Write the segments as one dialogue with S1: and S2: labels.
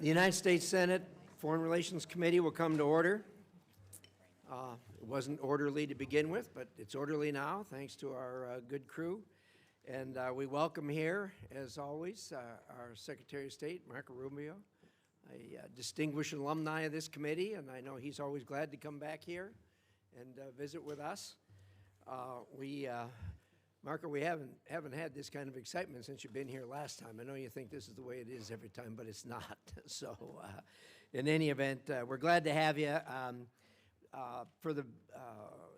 S1: The United States Senate Foreign Relations Committee will come to order. It wasn't orderly to begin with, but it's orderly now, thanks to our good crew. And we welcome here, as always, our Secretary of State, Marco Rubio, a distinguished alumni of this committee, and I know he's always glad to come back here and visit with us. Marco, we haven't had this kind of excitement since you've been here last time. I know you think this is the way it is every time, but it's not. So in any event, we're glad to have you. For the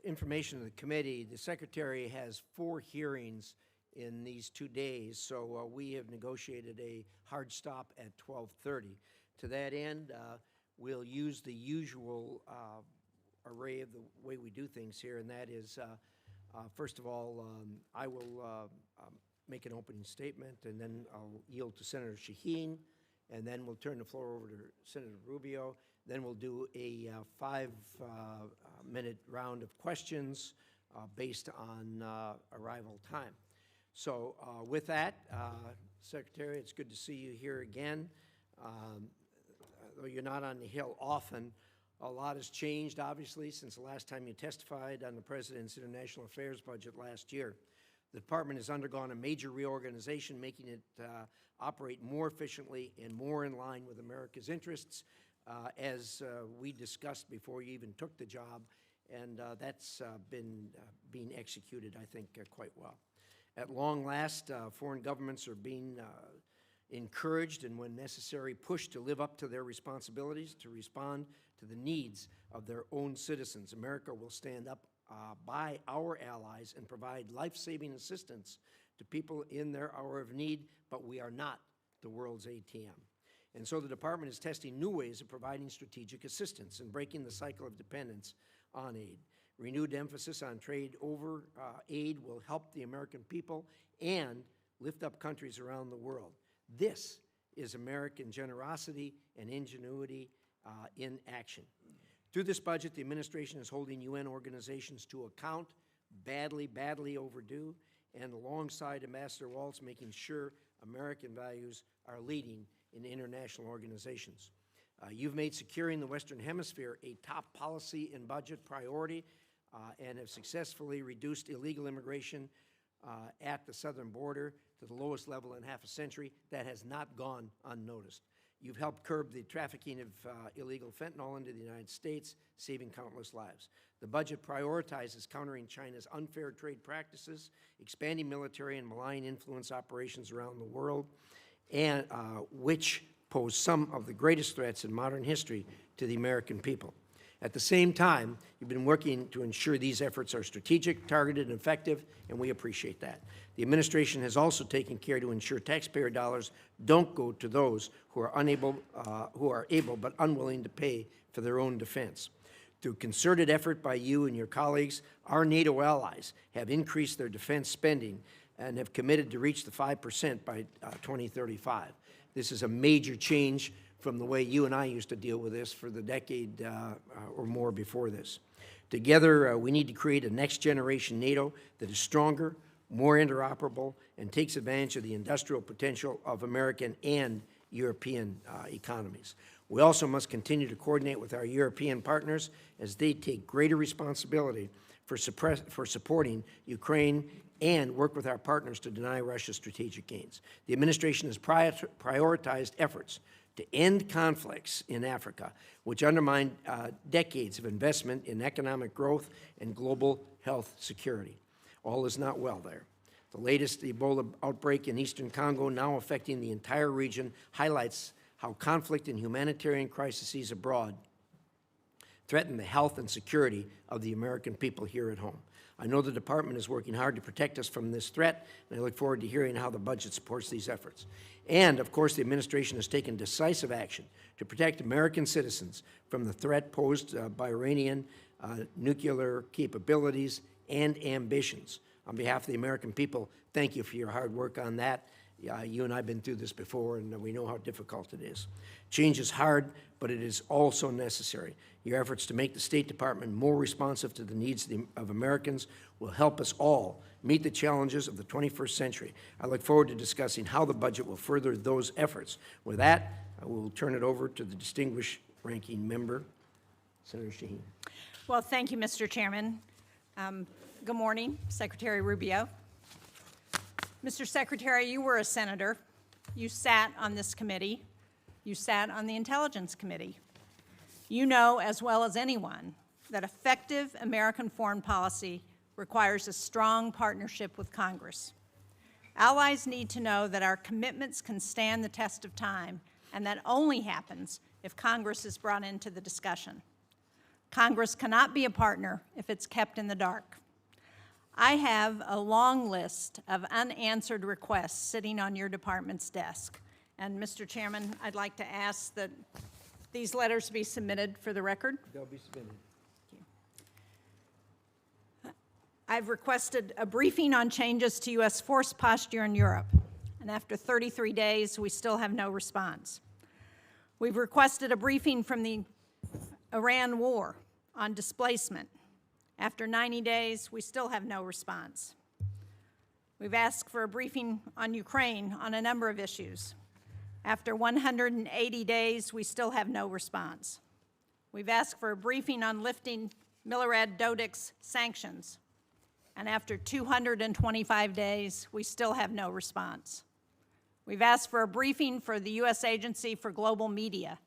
S1: information of the committee, the Secretary has 4 hearings in these 2 days, so we have negotiated a hard stop at 12:30. To that end, we'll use the usual array of the way we do things here, and that is first of all, I will make an opening statement, and then I'll yield to Senator Shaheen, and then we'll turn the floor over to Senator Rubio. Then we'll do a 5-minute round of questions based on arrival time. So with that, Secretary, it's good to see you here again. Though you're not on the Hill often, a lot has changed, obviously, since the last time you testified on the President's International Affairs budget last year. The Department has undergone a major reorganization, making it operate more efficiently and more in line with America's interests, as we discussed before you even took the job, and that's been being executed, I think, quite well. At long last, foreign governments are being encouraged and, when necessary, pushed to live up to their responsibilities to respond to the needs of their own citizens. America will stand up by our allies and provide life-saving assistance to people in their hour of need, but we are not the world's ATM. And so the Department is testing new ways of providing strategic assistance and breaking the cycle of dependence on aid. Renewed emphasis on trade over aid will help the American people and lift up countries around the world. This is American generosity and ingenuity in action. Through this budget, the administration is holding UN organizations to account, badly overdue, and alongside Ambassador Waltz, making sure American values are leading in international organizations. You've made securing the Western Hemisphere a top policy and budget priority and have successfully reduced illegal immigration at the southern border to the lowest level in half a century. That has not gone unnoticed. You've helped curb the trafficking of illegal fentanyl into the United States, saving countless lives. The budget prioritizes countering China's unfair trade practices, expanding military and malign influence operations around the world, and which pose some of the greatest threats in modern history to the American people. At the same time, you've been working to ensure these efforts are strategic, targeted, and effective, and we appreciate that. The administration has also taken care to ensure taxpayer dollars don't go to those who are able but unwilling to pay for their own defense. Through concerted effort by you and your colleagues, our NATO allies have increased their defense spending and have committed to reach the 5% by 2035. This is a major change from the way you and I used to deal with this for the decade or more before this. Together, we need to create a next-generation NATO that is stronger, more interoperable, and takes advantage of the industrial potential of American and European economies. We also must continue to coordinate with our European partners as they take greater responsibility for supporting Ukraine and work with our partners to deny Russia's strategic gains. The administration has prioritized efforts to end conflicts in Africa, which undermine decades of investment in economic growth and global health security. All is not well there. The latest Ebola outbreak in eastern Congo, now affecting the entire region, highlights how conflict and humanitarian crises abroad threaten the health and security of the American people here at home. I know the Department is working hard to protect us from this threat, and I look forward to hearing how the budget supports these efforts. And, of course, the administration has taken decisive action to protect American citizens from the threat posed by Iranian nuclear capabilities and ambitions. On behalf of the American people, thank you for your hard work on that. You and I have been through this before, and we know how difficult it is. Change is hard, but it is also necessary. Your efforts to make the State Department more responsive to the needs of Americans will help us all meet the challenges of the 21st century. I look forward to discussing how the budget will further those efforts. With that, I will turn it over to the distinguished ranking member, Senator Shaheen.
S2: Well, thank you, Mr. Chairman. Good morning, Secretary Rubio. Mr. Secretary, you were a senator. You sat on this committee. You sat on the Intelligence Committee. You know as well as anyone that effective American foreign policy requires a strong partnership with Congress. Allies need to know that our commitments can stand the test of time, and that only happens if Congress is brought into the discussion. Congress cannot be a partner if it's kept in the dark. I have a long list of unanswered requests sitting on your department's desk. And Mr. Chairman, I'd like to ask that these letters be submitted for the record.
S1: They'll be submitted.
S2: I've requested a briefing on changes to U.S. force posture in Europe, and after 33 days, we still have no response. We've requested a briefing from the Iran war on displacement. After 90 days, we still have no response. We've asked for a briefing on Ukraine on a number of issues. After 180 days, we still have no response. We've asked for a briefing on lifting Milorad Dodik's sanctions. And after 225 days, we still have no response. We've asked for a briefing for the U.S. Agency for Global Media.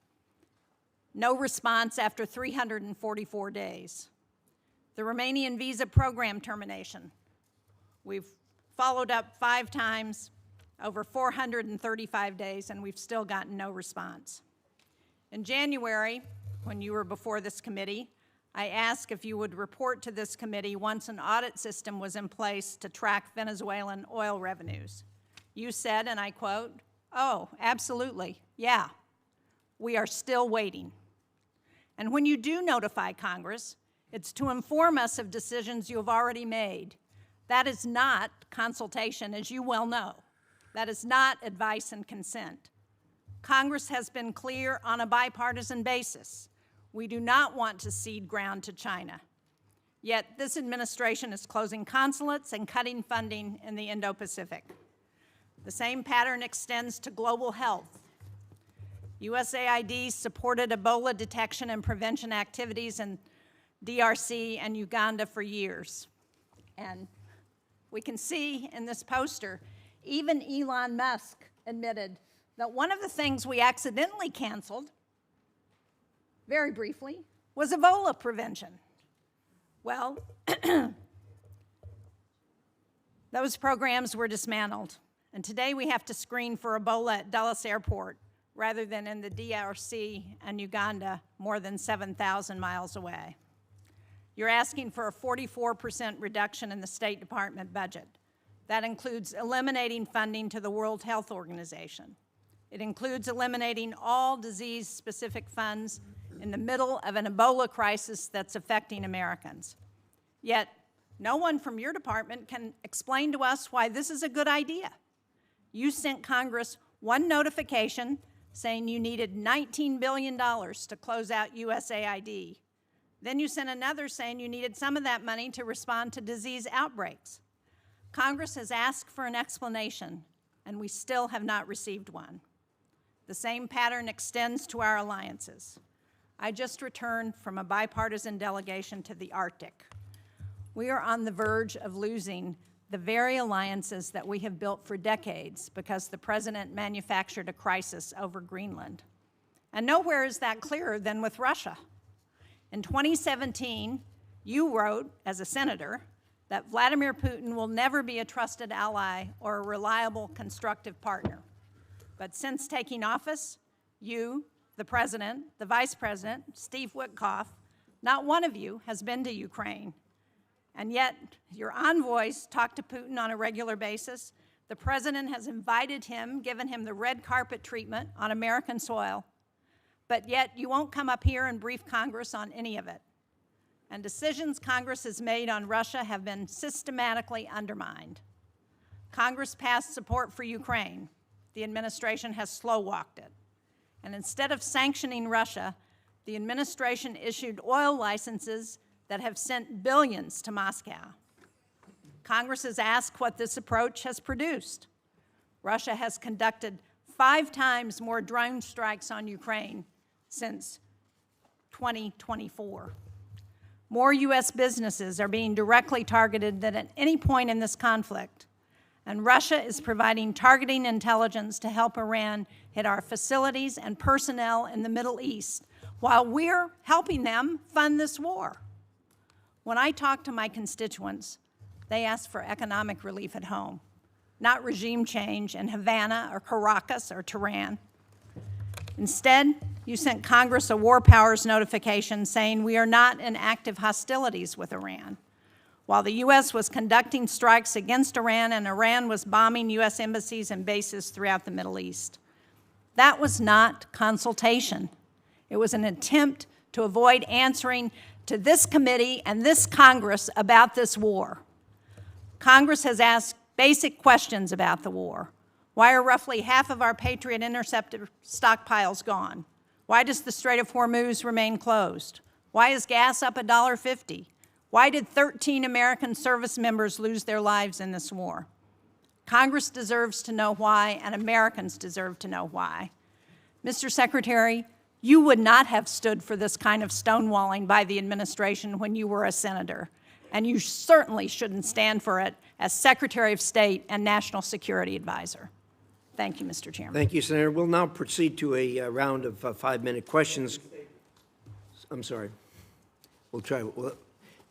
S2: No response after 344 days. The Romanian visa program termination. We've followed up 5 times over 435 days, and we've still gotten no response. In January, when you were before this committee, I asked if you would report to this committee once an audit system was in place to track Venezuelan oil revenues. You said, and I quote, "Oh, absolutely, yeah, we are still waiting." And when you do notify Congress, it's to inform us of decisions you have already made. That is not consultation, as you well know. That is not advice and consent. Congress has been clear on a bipartisan basis. We do not want to cede ground to China. Yet this administration is closing consulates and cutting funding in the Indo-Pacific. The same pattern extends to global health. USAID supported Ebola detection and prevention activities in DRC and Uganda for years. And we can see in this poster, even Elon Musk admitted that one of the things we accidentally canceled, very briefly, was Ebola prevention. Well, those programs were dismantled. And today we have to screen for Ebola at Dulles Airport rather than in the DRC and Uganda more than 7,000 miles away. You're asking for a 44% reduction in the State Department budget. That includes eliminating funding to the World Health Organization. It includes eliminating all disease-specific funds in the middle of an Ebola crisis that's affecting Americans. Yet, no one from your department can explain to us why this is a good idea. You sent Congress one notification saying you needed $19 billion to close out USAID. Then you sent another saying you needed some of that money to respond to disease outbreaks. Congress has asked for an explanation, and we still have not received one. The same pattern extends to our alliances. I just returned from a bipartisan delegation to the Arctic. We are on the verge of losing the very alliances that we have built for decades because the president manufactured a crisis over Greenland. And nowhere is that clearer than with Russia. In 2017, you wrote, as a senator, that Vladimir Putin will never be a trusted ally or a reliable, constructive partner. But since taking office, you, the president, the vice president, Steve Witkoff, not one of you has been to Ukraine. And yet, your envoys talk to Putin on a regular basis. The president has invited him, given him the red carpet treatment on American soil. But yet, you won't come up here and brief Congress on any of it. And decisions Congress has made on Russia have been systematically undermined. Congress passed support for Ukraine. The administration has slow-walked it. And instead of sanctioning Russia, the administration issued oil licenses that have sent billions to Moscow. Congress has asked what this approach has produced. Russia has conducted 5 times more drone strikes on Ukraine since 2024. More U.S. businesses are being directly targeted than at any point in this conflict. And Russia is providing targeting intelligence to help Iran hit our facilities and personnel in the Middle East, while we're helping them fund this war. When I talk to my constituents, they ask for economic relief at home, not regime change in Havana or Caracas or Tehran. Instead, you sent Congress a war powers notification saying we are not in active hostilities with Iran, while the U.S. was conducting strikes against Iran and Iran was bombing U.S. embassies and bases throughout the Middle East. That was not consultation. It was an attempt to avoid answering to this committee and this Congress about this war. Congress has asked basic questions about the war. Why are roughly half of our Patriot interceptor stockpiles gone? Why does the Strait of Hormuz remain closed? Why is gas up $1.50? Why did 13 American service members lose their lives in this war? Congress deserves to know why, and Americans deserve to know why. Mr. Secretary, you would not have stood for this kind of stonewalling by the administration when you were a senator, and you certainly shouldn't stand for it as Secretary of State and National Security Advisor. Thank you, Mr. Chairman.
S1: Thank you, Senator. We'll now proceed to a round of 5-minute questions. I'm sorry. We'll try.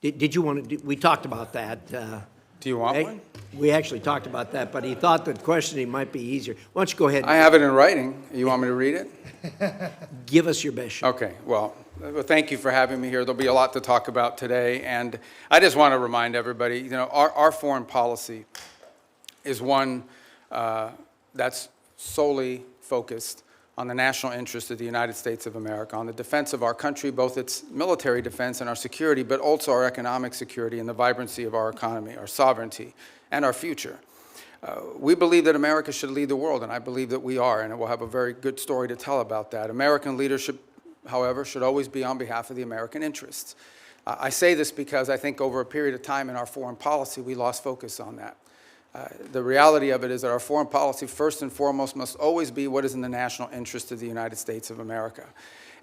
S1: Did you want to? We talked about that.
S3: Do you want one?
S1: We actually talked about that, but he thought that questioning might be easier. Why don't you go ahead?
S3: I have it in writing. You want me to read it?
S1: Give us your best shot.
S3: Okay. Well, thank you for having me here. There'll be a lot to talk about today, and I just want to remind everybody, you know, our foreign policy is one that's solely focused on the national interest of the United States of America, on the defense of our country, both its military defense and our security, but also our economic security and the vibrancy of our economy, our sovereignty, and our future. We believe that America should lead the world, and I believe that we are, and we'll have a very good story to tell about that. American leadership, however, should always be on behalf of the American interests. I say this because I think over a period of time in our foreign policy, we lost focus on that. The reality of it is that our foreign policy, first and foremost, must always be what is in the national interest of the United States of America.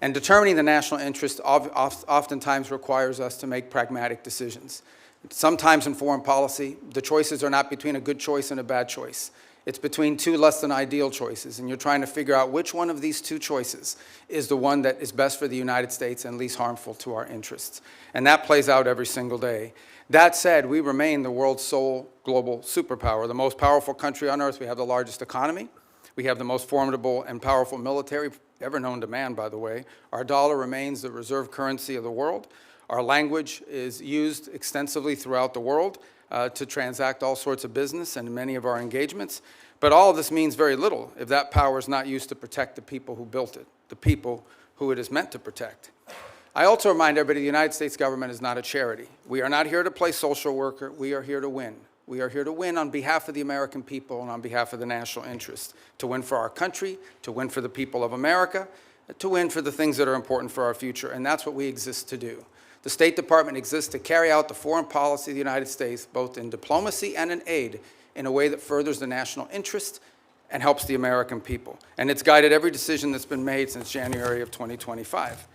S3: And determining the national interest oftentimes requires us to make pragmatic decisions. Sometimes in foreign policy, the choices are not between a good choice and a bad choice. It's between two less than ideal choices, and you're trying to figure out which one of these two choices is the one that is best for the United States and least harmful to our interests. And that plays out every single day. That said, we remain the world's sole global superpower, the most powerful country on earth. We have the largest economy. We have the most formidable and powerful military ever known to man, by the way. Our dollar remains the reserve currency of the world. Our language is used extensively throughout the world to transact all sorts of business and many of our engagements. But all of this means very little if that power is not used to protect the people who built it, the people who it is meant to protect. I also remind everybody the United States government is not a charity. We are not here to play social worker. We are here to win. We are here to win on behalf of the American people and on behalf of the national interest, to win for our country, to win for the people of America, to win for the things that are important for our future, and that's what we exist to do. The State Department exists to carry out the foreign policy of the United States, both in diplomacy and in aid, in a way that furthers the national interest and helps the American people. And it's guided every decision that's been made since January of 2025.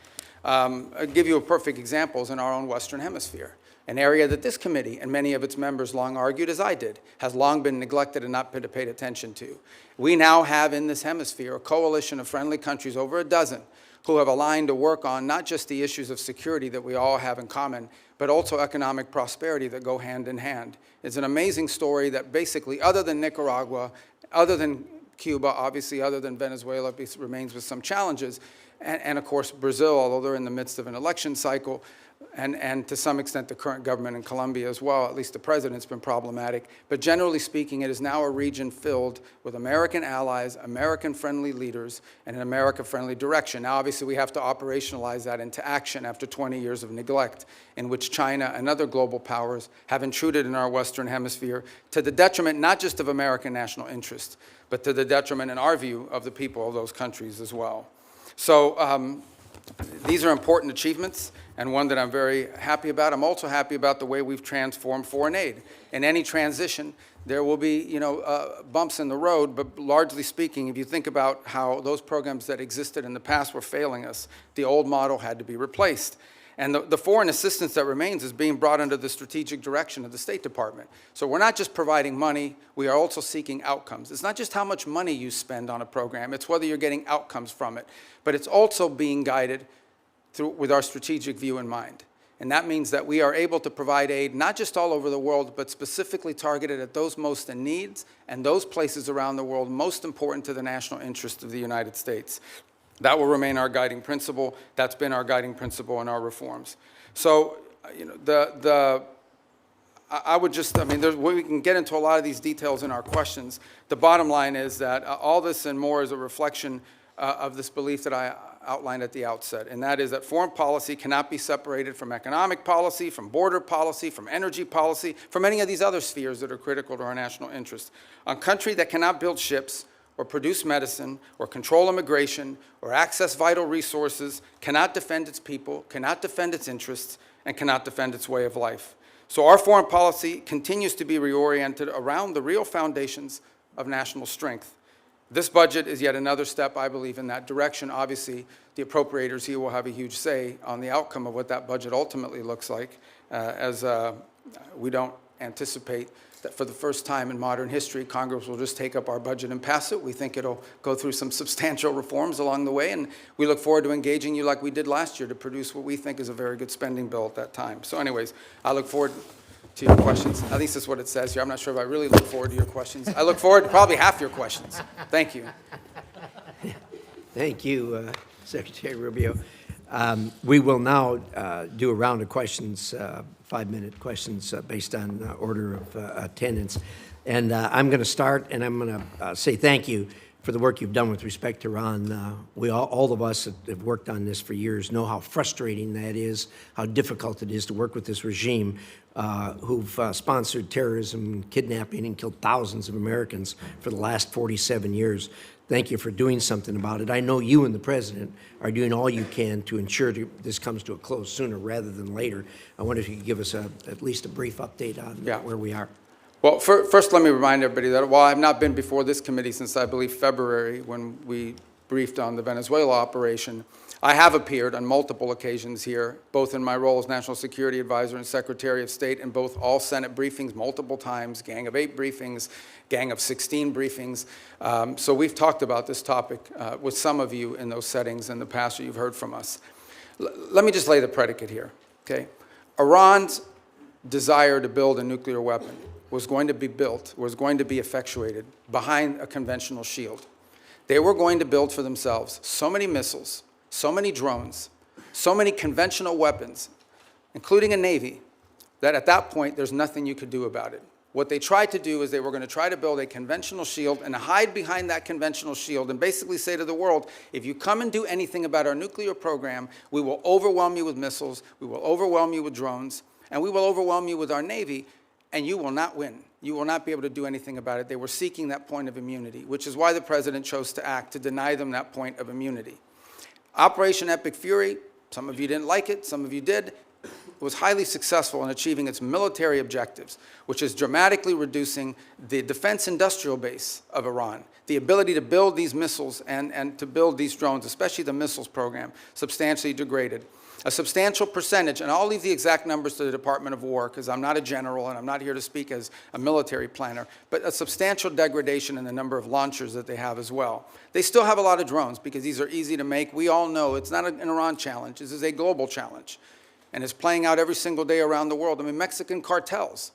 S3: I'll give you a perfect example in our own Western Hemisphere, an area that this committee and many of its members long argued, as I did, has long been neglected and not been paid attention to. We now have in this hemisphere a coalition of friendly countries, over a dozen, who have aligned to work on not just the issues of security that we all have in common, but also economic prosperity that go hand in hand. It's an amazing story that basically, other than Nicaragua, other than Cuba, obviously other than Venezuela, remains with some challenges, and of course Brazil, although they're in the midst of an election cycle, and to some extent the current government in Colombia as well, at least the president's been problematic. But generally speaking, it is now a region filled with American allies, American-friendly leaders, and an America-friendly direction. Now, obviously, we have to operationalize that into action after 20 years of neglect, in which China and other global powers have intruded in our Western Hemisphere to the detriment not just of American national interest, but to the detriment, in our view, of the people of those countries as well. So these are important achievements, and one that I'm very happy about. I'm also happy about the way we've transformed foreign aid. In any transition, there will be, bumps in the road, but largely speaking, if you think about how those programs that existed in the past were failing us, the old model had to be replaced. And the foreign assistance that remains is being brought under the strategic direction of the State Department. So we're not just providing money, we are also seeking outcomes. It's not just how much money you spend on a program, it's whether you're getting outcomes from it. But it's also being guided with our strategic view in mind. And that means that we are able to provide aid not just all over the world, but specifically targeted at those most in need and those places around the world most important to the national interest of the United States. That will remain our guiding principle. That's been our guiding principle in our reforms. So, we can get into a lot of these details in our questions. The bottom line is that all this and more is a reflection of this belief that I outlined at the outset, and that is that foreign policy cannot be separated from economic policy, from border policy, from energy policy, from any of these other spheres that are critical to our national interest. A country that cannot build ships or produce medicine, or control immigration, or access vital resources, cannot defend its people, cannot defend its interests, and cannot defend its way of life. So our foreign policy continues to be reoriented around the real foundations of national strength. This budget is yet another step, I believe, in that direction. Obviously, the appropriators here will have a huge say on the outcome of what that budget ultimately looks like, as we don't anticipate that for the first time in modern history, Congress will just take up our budget and pass it. We think it'll go through some substantial reforms along the way, and we look forward to engaging you like we did last year to produce what we think is a very good spending bill at that time. So anyways, I look forward to your questions. At least that's what it says here. I'm not sure if I really look forward to your questions. I look forward to probably half your questions. Thank you.
S1: Thank you, Secretary Rubio. We will now do a round of questions, 5-minute questions based on order of attendance. And I'm going to start, and I'm going to say thank you for the work you've done with respect to Iran. We all of us that have worked on this for years know how frustrating that is, how difficult it is to work with this regime who've sponsored terrorism, kidnapping, and killed thousands of Americans for the last 47 years. Thank you for doing something about it. I know you and the President are doing all you can to ensure this comes to a close sooner rather than later. I wonder if you could give us at least a brief update on where we are.
S3: Well, first let me remind everybody that while I've not been before this committee since, I believe, February, when we briefed on the Venezuela operation, I have appeared on multiple occasions here, both in my role as National Security Advisor and Secretary of State, in both all Senate briefings multiple times, Gang of 8 briefings, Gang of 16 briefings. So we've talked about this topic with some of you in those settings in the past, or you've heard from us. Let me just lay the predicate here, okay? Iran's desire to build a nuclear weapon was going to be effectuated behind a conventional shield. They were going to build for themselves so many missiles, so many drones, so many conventional weapons, including a Navy, that at that point, there's nothing you could do about it. What they tried to do is they were going to try to build a conventional shield and hide behind that conventional shield and basically say to the world, if you come and do anything about our nuclear program, we will overwhelm you with missiles, we will overwhelm you with drones, and we will overwhelm you with our Navy, and you will not win. You will not be able to do anything about it. They were seeking that point of immunity, which is why the President chose to act, to deny them that point of immunity. Operation Epic Fury, some of you didn't like it, some of you did, was highly successful in achieving its military objectives, which is dramatically reducing the defense industrial base of Iran, the ability to build these missiles and to build these drones, especially the missiles program, substantially degraded. A substantial percentage, and I'll leave the exact numbers to the Department of War because I'm not a general and I'm not here to speak as a military planner, but a substantial degradation in the number of launchers that they have as well. They still have a lot of drones because these are easy to make. We all know it's not an Iran challenge. This is a global challenge, and it's playing out every single day around the world. I mean, Mexican cartels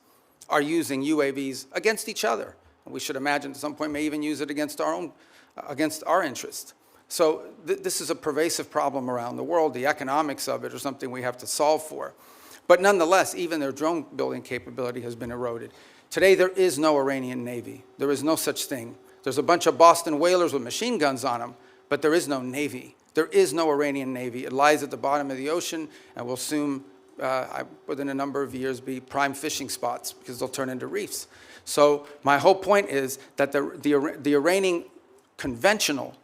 S3: are using UAVs against each other. And we should imagine at some point may even use it against our interests. So this is a pervasive problem around the world. The economics of it are something we have to solve for. But nonetheless, even their drone building capability has been eroded. Today, there is no Iranian Navy. There is no such thing. There's a bunch of Boston whalers with machine guns on them, but there is no Navy. There is no Iranian Navy. It lies at the bottom of the ocean and will soon, within a number of years, be prime fishing spots because they'll turn into reefs. So my whole point is that the Iranian conventional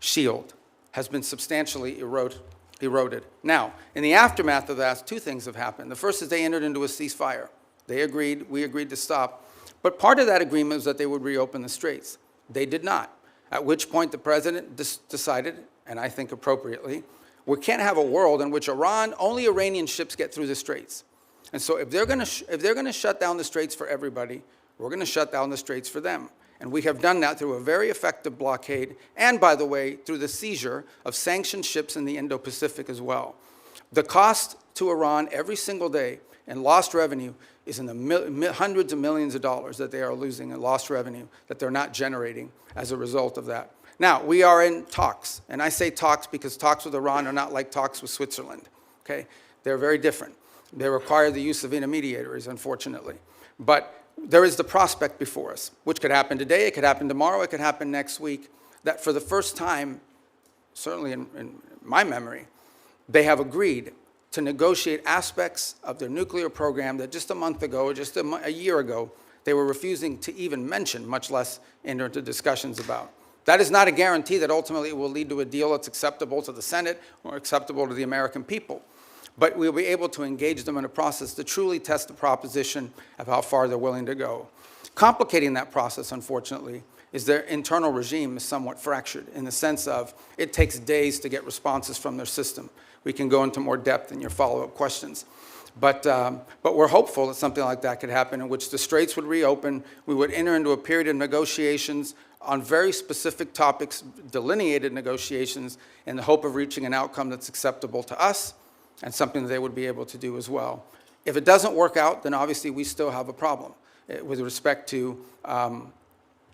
S3: shield has been substantially eroded. eroded. Now, in the aftermath of that, two things have happened. The first is they entered into a ceasefire. They agreed, we agreed to stop. But part of that agreement was that they would reopen the straits. They did not, at which point the president decided, and I think appropriately, we can't have a world in which only Iranian ships get through the straits. And so if they're going to shut down the straits for everybody, we're going to shut down the straits for them. And we have done that through a very effective blockade, and by the way, through the seizure of sanctioned ships in the Indo-Pacific as well. The cost to Iran every single day in lost revenue is in the hundreds of millions of dollars that they are losing in lost revenue that they're not generating as a result of that. Now, we are in talks, and I say talks because talks with Iran are not like talks with Switzerland, okay? They're very different. They require the use of intermediaries, unfortunately. But there is the prospect before us, which could happen today, it could happen tomorrow, it could happen next week, that for the first time, certainly in my memory, they have agreed to negotiate aspects of their nuclear program that just a month ago, or just a year ago, they were refusing to even mention, much less enter into discussions about. That is not a guarantee that ultimately it will lead to a deal that's acceptable to the Senate or acceptable to the American people. But we'll be able to engage them in a process to truly test the proposition of how far they're willing to go. Complicating that process, unfortunately, is their internal regime is somewhat fractured in the sense of it takes days to get responses from their system. We can go into more depth in your follow-up questions. But we're hopeful that something like that could happen in which the straits would reopen, we would enter into a period of negotiations on very specific topics, delineated negotiations, in the hope of reaching an outcome that's acceptable to us and something that they would be able to do as well. If it doesn't work out, then obviously we still have a problem with respect to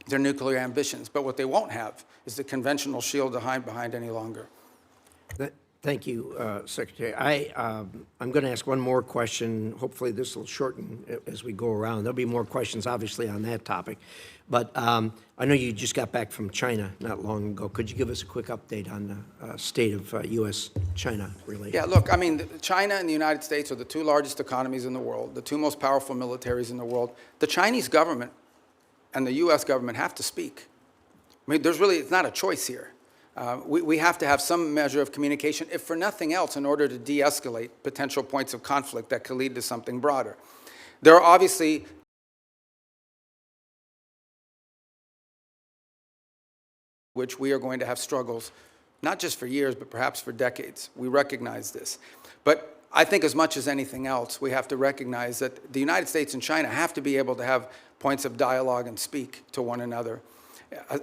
S3: their nuclear ambitions. But what they won't have is the conventional shield to hide behind any longer.
S1: Thank you, Secretary. I'm going to ask one more question. Hopefully this will shorten as we go around. There'll be more questions, obviously, on that topic. But I know you just got back from China not long ago. Could you give us a quick update on the state of U.S.-China relations?
S3: Yeah, look, I mean, China and the United States are the two largest economies in the world, the two most powerful militaries in the world. The Chinese government and the U.S. government have to speak. I mean, it's not a choice here. We have to have some measure of communication, if for nothing else, in order to de-escalate potential points of conflict that could lead to something broader. There are obviously which we are going to have struggles, not just for years, but perhaps for decades. We recognize this. But I think as much as anything else, we have to recognize that the United States and China have to be able to have points of dialogue and speak to one another.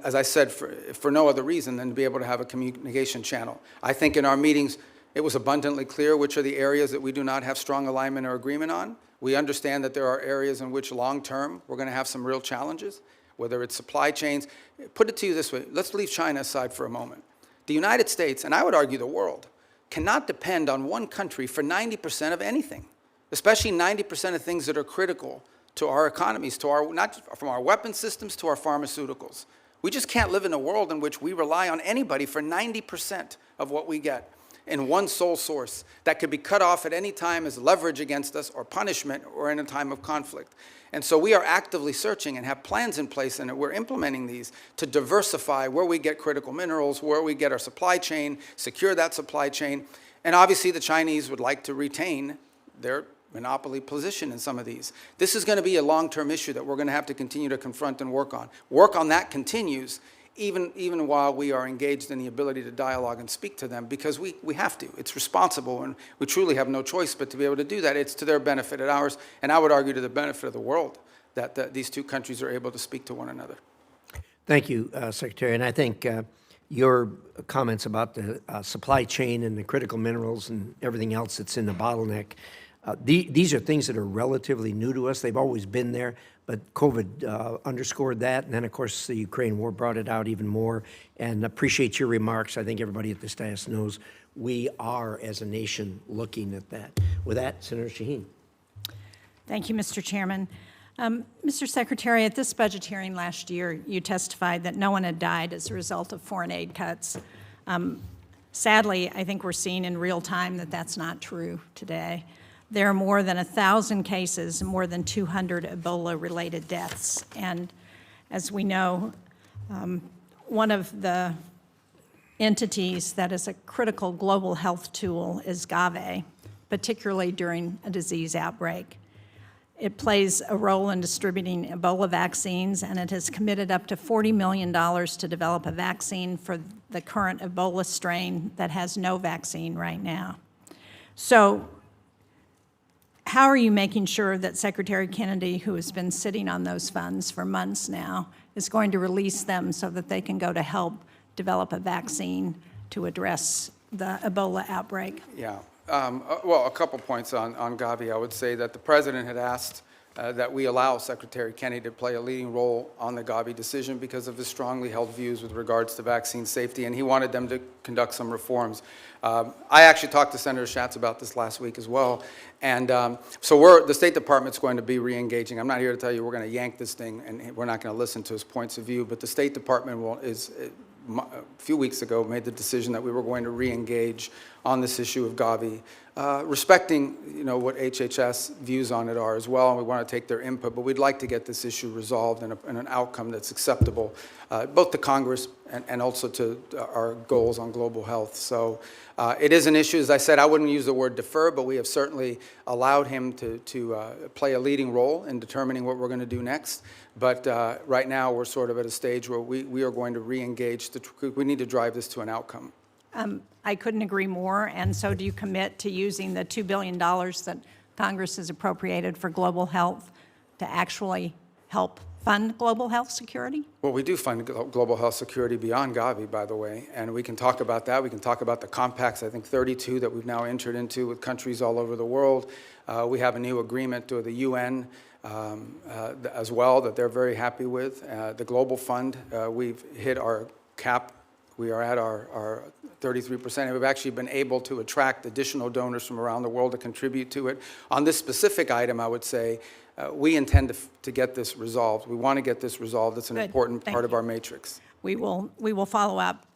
S3: As I said, for no other reason than to be able to have a communication channel. I think in our meetings, it was abundantly clear which are the areas that we do not have strong alignment or agreement on. We understand that there are areas in which long-term we're going to have some real challenges, whether it's supply chains. Put it to you this way. Let's leave China aside for a moment. The United States, and I would argue the world, cannot depend on one country for 90% of anything, especially 90% of things that are critical to our economies, not from our weapon systems to our pharmaceuticals. We just can't live in a world in which we rely on anybody for 90% of what we get in one sole source that could be cut off at any time as leverage against us or punishment or in a time of conflict. And so we are actively searching and have plans in place, and we're implementing these to diversify where we get critical minerals, where we get our supply chain, secure that supply chain. And obviously the Chinese would like to retain their monopoly position in some of these. This is going to be a long-term issue that we're going to have to continue to confront and work on. Work on that continues even while we are engaged in the ability to dialogue and speak to them, because we have to. It's responsible, and we truly have no choice but to be able to do that. It's to their benefit and ours, and I would argue to the benefit of the world that these two countries are able to speak to one another.
S1: Thank you, Secretary. And I think your comments about the supply chain and the critical minerals and everything else that's in the bottleneck, these are things that are relatively new to us. They've always been there, but COVID underscored that. And then, of course, the Ukraine war brought it out even more. And appreciate your remarks. I think everybody at this dais knows we are, as a nation, looking at that. With that, Senator Shaheen.
S2: Thank you, Mr. Chairman. Mr. Secretary, at this budget hearing last year, you testified that no one had died as a result of foreign aid cuts. Sadly, I think we're seeing in real time that that's not true today. There are more than 1,000 cases and more than 200 Ebola-related deaths. And as we know, one of the entities that is a critical global health tool is Gavi, particularly during a disease outbreak. It plays a role in distributing Ebola vaccines, and it has committed up to $40 million to develop a vaccine for the current Ebola strain that has no vaccine right now. So how are you making sure that Secretary Kennedy, who has been sitting on those funds for months now, is going to release them so that they can go to help develop a vaccine to address the Ebola outbreak?
S3: Yeah. Well, a couple points on Gavi. I would say that the president had asked that we allow Secretary Kennedy to play a leading role on the Gavi decision because of his strongly held views with regards to vaccine safety, and he wanted them to conduct some reforms. I actually talked to Senator Schatz about this last week as well, and so the State Department's going to be re-engaging. I'm not here to tell you we're going to yank this thing and we're not going to listen to his points of view, but the State Department a few weeks ago made the decision that we were going to re-engage on this issue of Gavi, respecting what HHS views on it are as well, and we want to take their input, but we'd like to get this issue resolved in an outcome that's acceptable, both to Congress and also to our goals on global health. So it is an issue. As I said, I wouldn't use the word defer, but we have certainly allowed him to play a leading role in determining what we're going to do next. But right now, we're sort of at a stage where we are going to re-engage. We need to drive this to an outcome.
S2: I couldn't agree more, and so do you commit to using the $2 billion that Congress has appropriated for global health to actually help fund global health security?
S3: Well, we do fund global health security beyond Gavi, by the way, and we can talk about that. We can talk about the compacts, I think 32 that we've now entered into with countries all over the world. We have a new agreement with the UN as well that they're very happy with. The Global Fund, we've hit our cap. We are at our 33%, and we've actually been able to attract additional donors from around the world to contribute to it. On this specific item, I would say, we intend to get this resolved. We want to get this resolved. It's an important part of our matrix.
S2: We will follow up,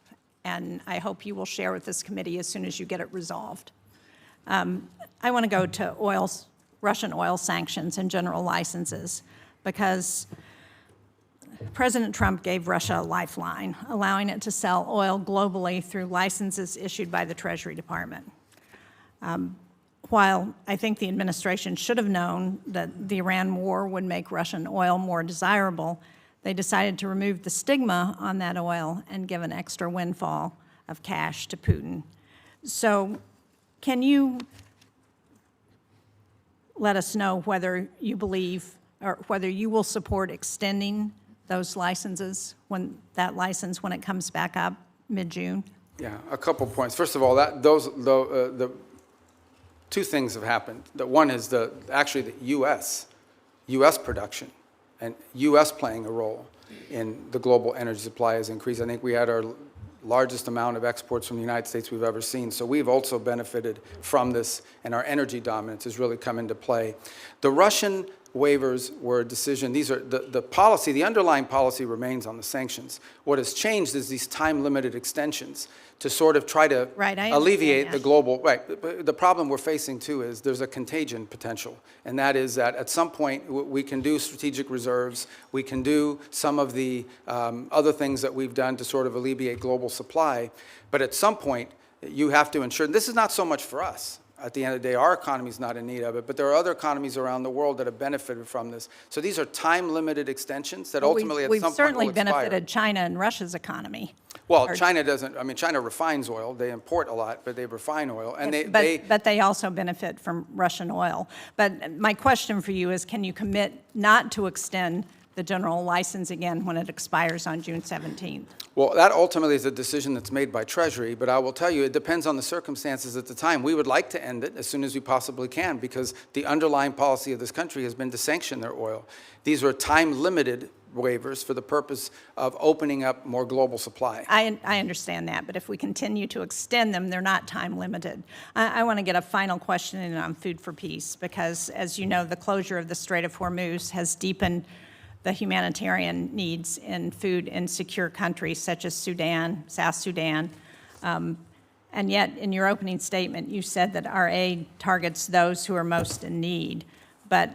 S2: and I hope you will share with this committee as soon as you get it resolved. I want to go to Russian oil sanctions and general licenses, because President Trump gave Russia a lifeline, allowing it to sell oil globally through licenses issued by the Treasury Department. While I think the administration should have known that the Iran war would make Russian oil more desirable, they decided to remove the stigma on that oil and give an extra windfall of cash to Putin. So can you let us know whether you believe or whether you will support extending those licenses, when it comes back up mid-June?
S3: Yeah, a couple points. First of all, the two things have happened. One is actually the U.S. production and U.S. playing a role in the global energy supply has increased. I think we had our largest amount of exports from the United States we've ever seen. So we've also benefited from this, and our energy dominance has really come into play. The Russian waivers were a decision. These are the policy, the underlying policy remains on the sanctions. What has changed is these time-limited extensions to sort of try to alleviate the global, But the problem we're facing too is there's a contagion potential, and that is that at some point we can do strategic reserves, we can do some of the other things that we've done to sort of alleviate global supply, but at some point you have to ensure, and this is not so much for us. At the end of the day, our economy is not in need of it, but there are other economies around the world that have benefited from this. So these are time-limited extensions that ultimately at some point will expire.
S2: We've certainly benefited China and Russia's economy.
S3: Well, China doesn't. I mean, China refines oil. They import a lot, but they refine oil, and
S2: but they also benefit from Russian oil. But my question for you is, can you commit not to extend the general license again when it expires on June 17th?
S3: Well, that ultimately is a decision that's made by Treasury, but I will tell you it depends on the circumstances at the time. We would like to end it as soon as we possibly can because the underlying policy of this country has been to sanction their oil. These are time-limited waivers for the purpose of opening up more global supply.
S2: I understand that, but if we continue to extend them, they're not time-limited. I want to get a final question in on food for peace because, as you know, the closure of the Strait of Hormuz has deepened the humanitarian needs in food in secure countries such as Sudan, South Sudan. And yet, in your opening statement, you said that our aid targets those who are most in need. But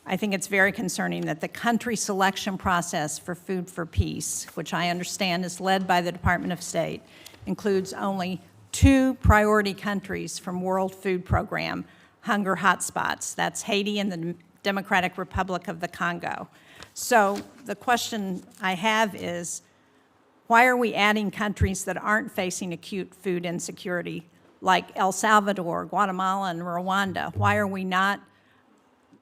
S2: I think it's very concerning that the country selection process for Food for Peace, which I understand is led by the Department of State, includes only 2 priority countries from World Food Program hunger hotspots. That's Haiti and the Democratic Republic of the Congo. So the question I have is, why are we adding countries that aren't facing acute food insecurity, like El Salvador, Guatemala, and Rwanda? Why are we not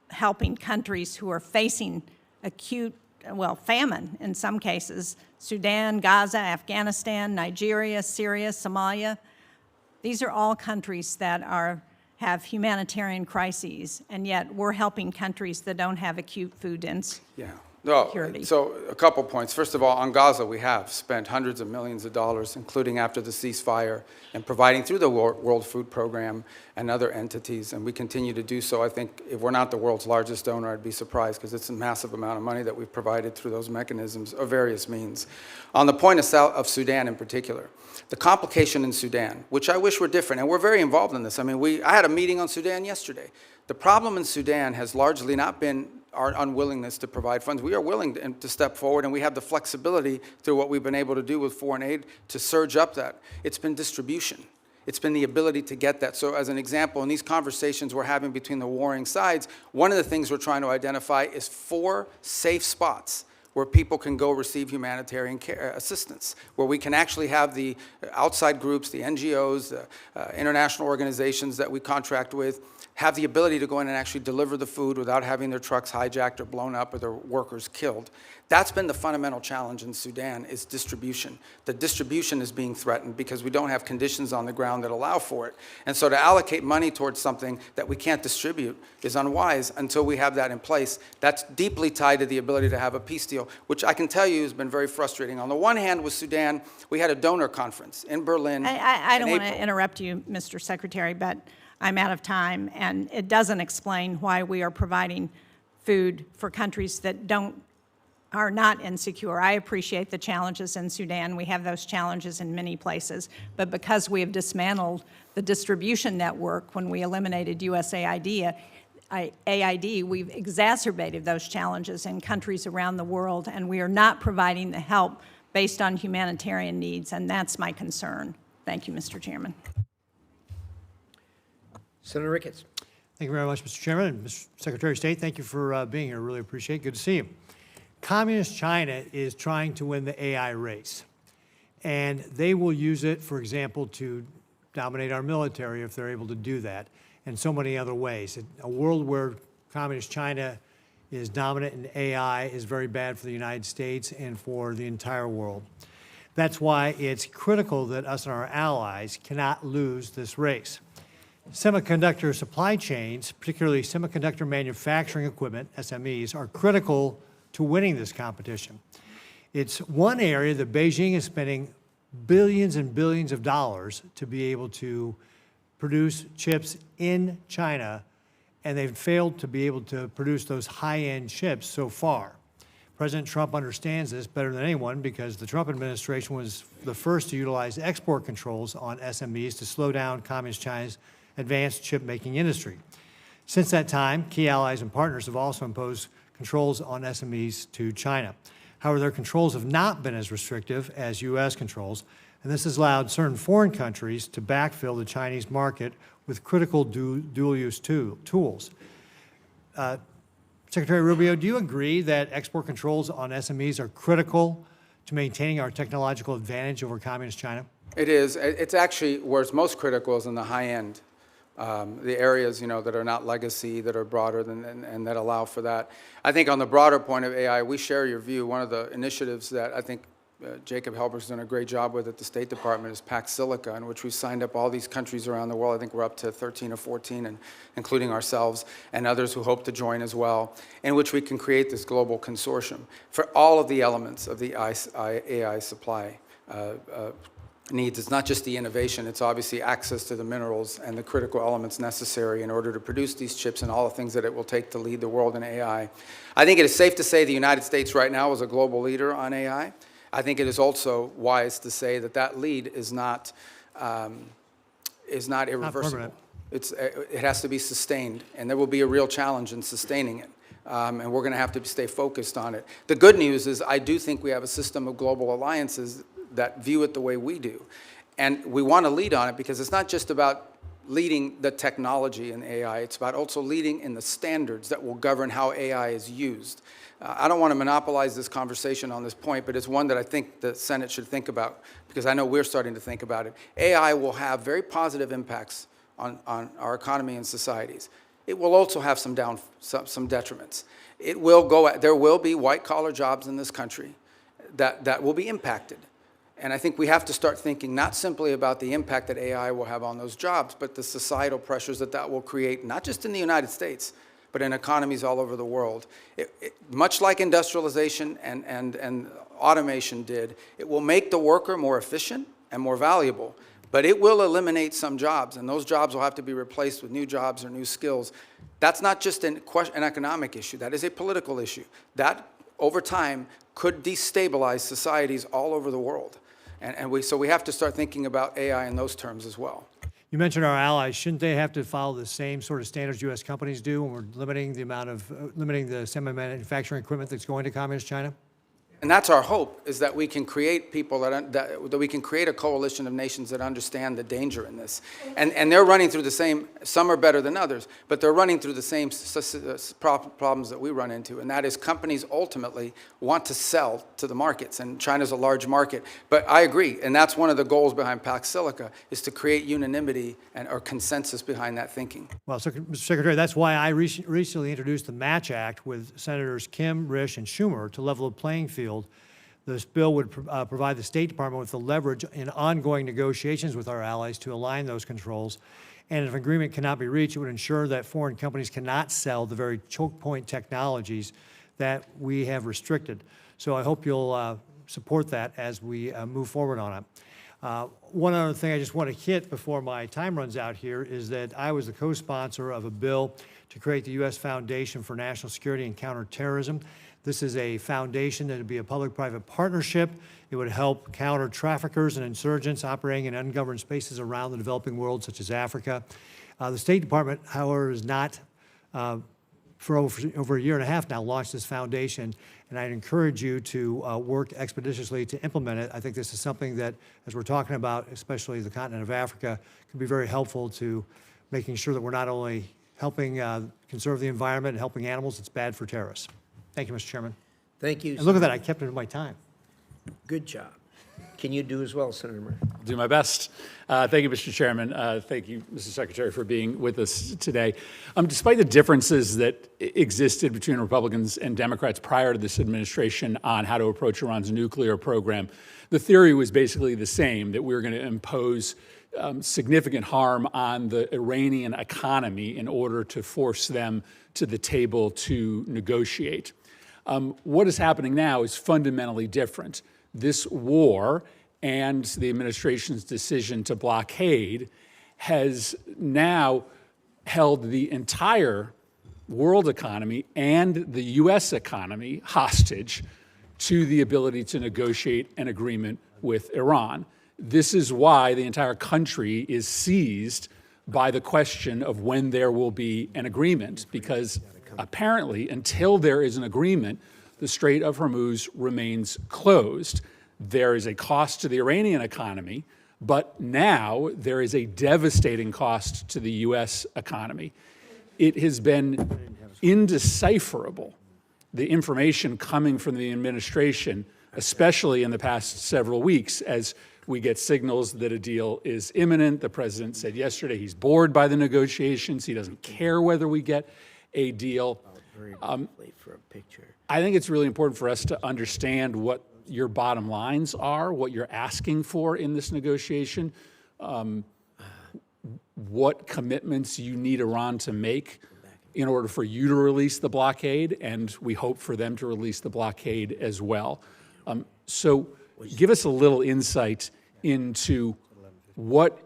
S2: helping countries who are facing acute, well, famine in some cases? Sudan, Gaza, Afghanistan, Nigeria, Syria, Somalia. These are all countries that have humanitarian crises, and yet we're helping countries that don't have acute food insecurity.
S3: So a couple points. First of all, on Gaza, we have spent hundreds of millions of dollars, including after the ceasefire, and providing through the World Food Program and other entities, and we continue to do so. I think if we're not the world's largest donor, I'd be surprised, because it's a massive amount of money that we've provided through those mechanisms of various means. On the point of Sudan in particular, the complication in Sudan, which I wish were different, and we're very involved in this. I mean, I had a meeting on Sudan yesterday. The problem in Sudan has largely not been our unwillingness to provide funds. We are willing to step forward, and we have the flexibility through what we've been able to do with foreign aid to surge up that. It's been distribution. It's been the ability to get that. So as an example, in these conversations we're having between the warring sides, one of the things we're trying to identify is 4 safe spots where people can go receive humanitarian care, assistance, where we can actually have the outside groups, the NGOs, the international organizations that we contract with, have the ability to go in and actually deliver the food without having their trucks hijacked or blown up or their workers killed. That's been the fundamental challenge in Sudan, is distribution. The distribution is being threatened because we don't have conditions on the ground that allow for it. And so to allocate money towards something that we can't distribute is unwise until we have that in place. That's deeply tied to the ability to have a peace deal, which I can tell you has been very frustrating. On the one hand, with Sudan, we had a donor conference in Berlin.
S2: I don't want
S3: April.
S2: to interrupt you, Mr. Secretary, but I'm out of time, and it doesn't explain why we are providing food for countries that are not insecure. I appreciate the challenges in Sudan. We have those challenges in many places, but because we have dismantled the distribution network when we eliminated USAID, we've exacerbated those challenges in countries around the world, and we are not providing the help based on humanitarian needs, and that's my concern. Thank you, Mr. Chairman.
S1: Senator Ricketts.
S4: Thank you very much, Mr. Chairman. And Mr. Secretary of State, thank you for being here. Really appreciate it. Good to see you. Communist China is trying to win the AI race, and they will use it, for example, to dominate our military if they're able to do that, and so many other ways. A world where Communist China is dominant in AI is very bad for the United States and for the entire world. That's why it's critical that us and our allies cannot lose this race. Semiconductor supply chains, particularly semiconductor manufacturing equipment, SMEs, are critical to winning this competition. It's one area that Beijing is spending billions and billions of dollars to be able to produce chips in China, and they've failed to be able to produce those high-end chips so far. President Trump understands this better than anyone because the Trump administration was the first to utilize export controls on SMEs to slow down Communist China's advanced chip-making industry. Since that time, key allies and partners have also imposed controls on SMEs to China. However, their controls have not been as restrictive as U.S. controls, and this has allowed certain foreign countries to backfill the Chinese market with critical dual-use tools. Secretary Rubio, do you agree that export controls on SMEs are critical to maintaining our technological advantage over Communist China?
S3: It is. It's actually where it's most critical is in the high end. The areas, that are not legacy, that are broader than, and that allow for that. I think on the broader point of AI, we share your view. One of the initiatives that I think Jacob Helberg's done a great job with at the State Department is Pax Silica, in which we signed up all these countries around the world. I think we're up to 13 or 14, and including ourselves and others who hope to join as well, in which we can create this global consortium for all of the elements of the AI supply needs. It's not just the innovation, it's obviously access to the minerals and the critical elements necessary in order to produce these chips and all the things that it will take to lead the world in AI. I think it is safe to say the United States right now is a global leader on AI. I think it is also wise to say that that lead is not irreversible. It has to be sustained, and there will be a real challenge in sustaining it. and we're going to have to stay focused on it. The good news is I do think we have a system of global alliances that view it the way we do. And we want to lead on it because it's not just about leading the technology in AI, it's about also leading in the standards that will govern how AI is used. I don't want to monopolize this conversation on this point, but it's one that I think the Senate should think about because I know we're starting to think about it. AI will have very positive impacts on our economy and societies. It will also have some detriments. There will be white-collar jobs in this country that will be impacted. And I think we have to start thinking not simply about the impact that AI will have on those jobs, but the societal pressures that will create, not just in the United States, but in economies all over the world. Much like industrialization and automation did, it will make the worker more efficient and more valuable, but it will eliminate some jobs, and those jobs will have to be replaced with new jobs or new skills. That's not just an economic issue, that is a political issue. That, over time, could destabilize societies all over the world. So we have to start thinking about AI in those terms as well.
S4: You mentioned our allies. Shouldn't they have to follow the same sort of standards U.S. companies do when we're limiting the semi-manufacturing equipment that's going to Communist China?
S3: And that's our hope, is that we can create people that we can create a coalition of nations that understand the danger in this. And they're running through the same, some are better than others, but they're running through the same problems that we run into. And that is companies ultimately want to sell to the markets, and China's a large market. But I agree, and that's one of the goals behind Pax Silica, is to create unanimity or consensus behind that thinking.
S4: Well, Mr. Secretary, that's why I recently introduced the Match Act with Senators Kim, Risch, and Schumer to level the playing field. This bill would provide the State Department with the leverage in ongoing negotiations with our allies to align those controls. And if agreement cannot be reached, it would ensure that foreign companies cannot sell the very choke point technologies that we have restricted. So I hope you'll support that as we move forward on it. One other thing I just want to hit before my time runs out here is that I was the co-sponsor of a bill to create the U.S. Foundation for National Security and Counterterrorism. This is a foundation that would be a public-private partnership. It would help counter traffickers and insurgents operating in ungoverned spaces around the developing world, such as Africa. The State Department, however, has not, for over a year and a half now, launched this foundation, and I'd encourage you to work expeditiously to implement it. I think this is something that, as we're talking about, especially the continent of Africa, can be very helpful to making sure that we're not only helping conserve the environment and helping animals, it's bad for terrorists. Thank you, Mr. Chairman.
S1: Thank you.
S4: And look at that, I kept it in my time.
S1: Good job. Can you do as well, Senator Murphy?
S5: I'll do my best. Thank you, Mr. Chairman. Thank you, Mr. Secretary, for being with us today. Despite the differences that existed between Republicans and Democrats prior to this administration on how to approach Iran's nuclear program, the theory was basically the same, that we were going to impose significant harm on the Iranian economy in order to force them to the table to negotiate. What is happening now is fundamentally different. This war and the administration's decision to blockade has now held the entire world economy and the U.S. economy hostage to the ability to negotiate an agreement with Iran. This is why the entire country is seized by the question of when there will be an agreement, because apparently until there is an agreement, the Strait of Hormuz remains closed. There is a cost to the Iranian economy, but now there is a devastating cost to the U.S. economy. It has been indecipherable, the information coming from the administration, especially in the past several weeks, as we get signals that a deal is imminent. The president said yesterday he's bored by the negotiations. He doesn't care whether we get a deal.
S1: Very briefly for a picture.
S5: I think it's really important for us to understand what your bottom lines are, what you're asking for in this negotiation, what commitments you need Iran to make in order for you to release the blockade, and we hope for them to release the blockade as well. So give us a little insight into what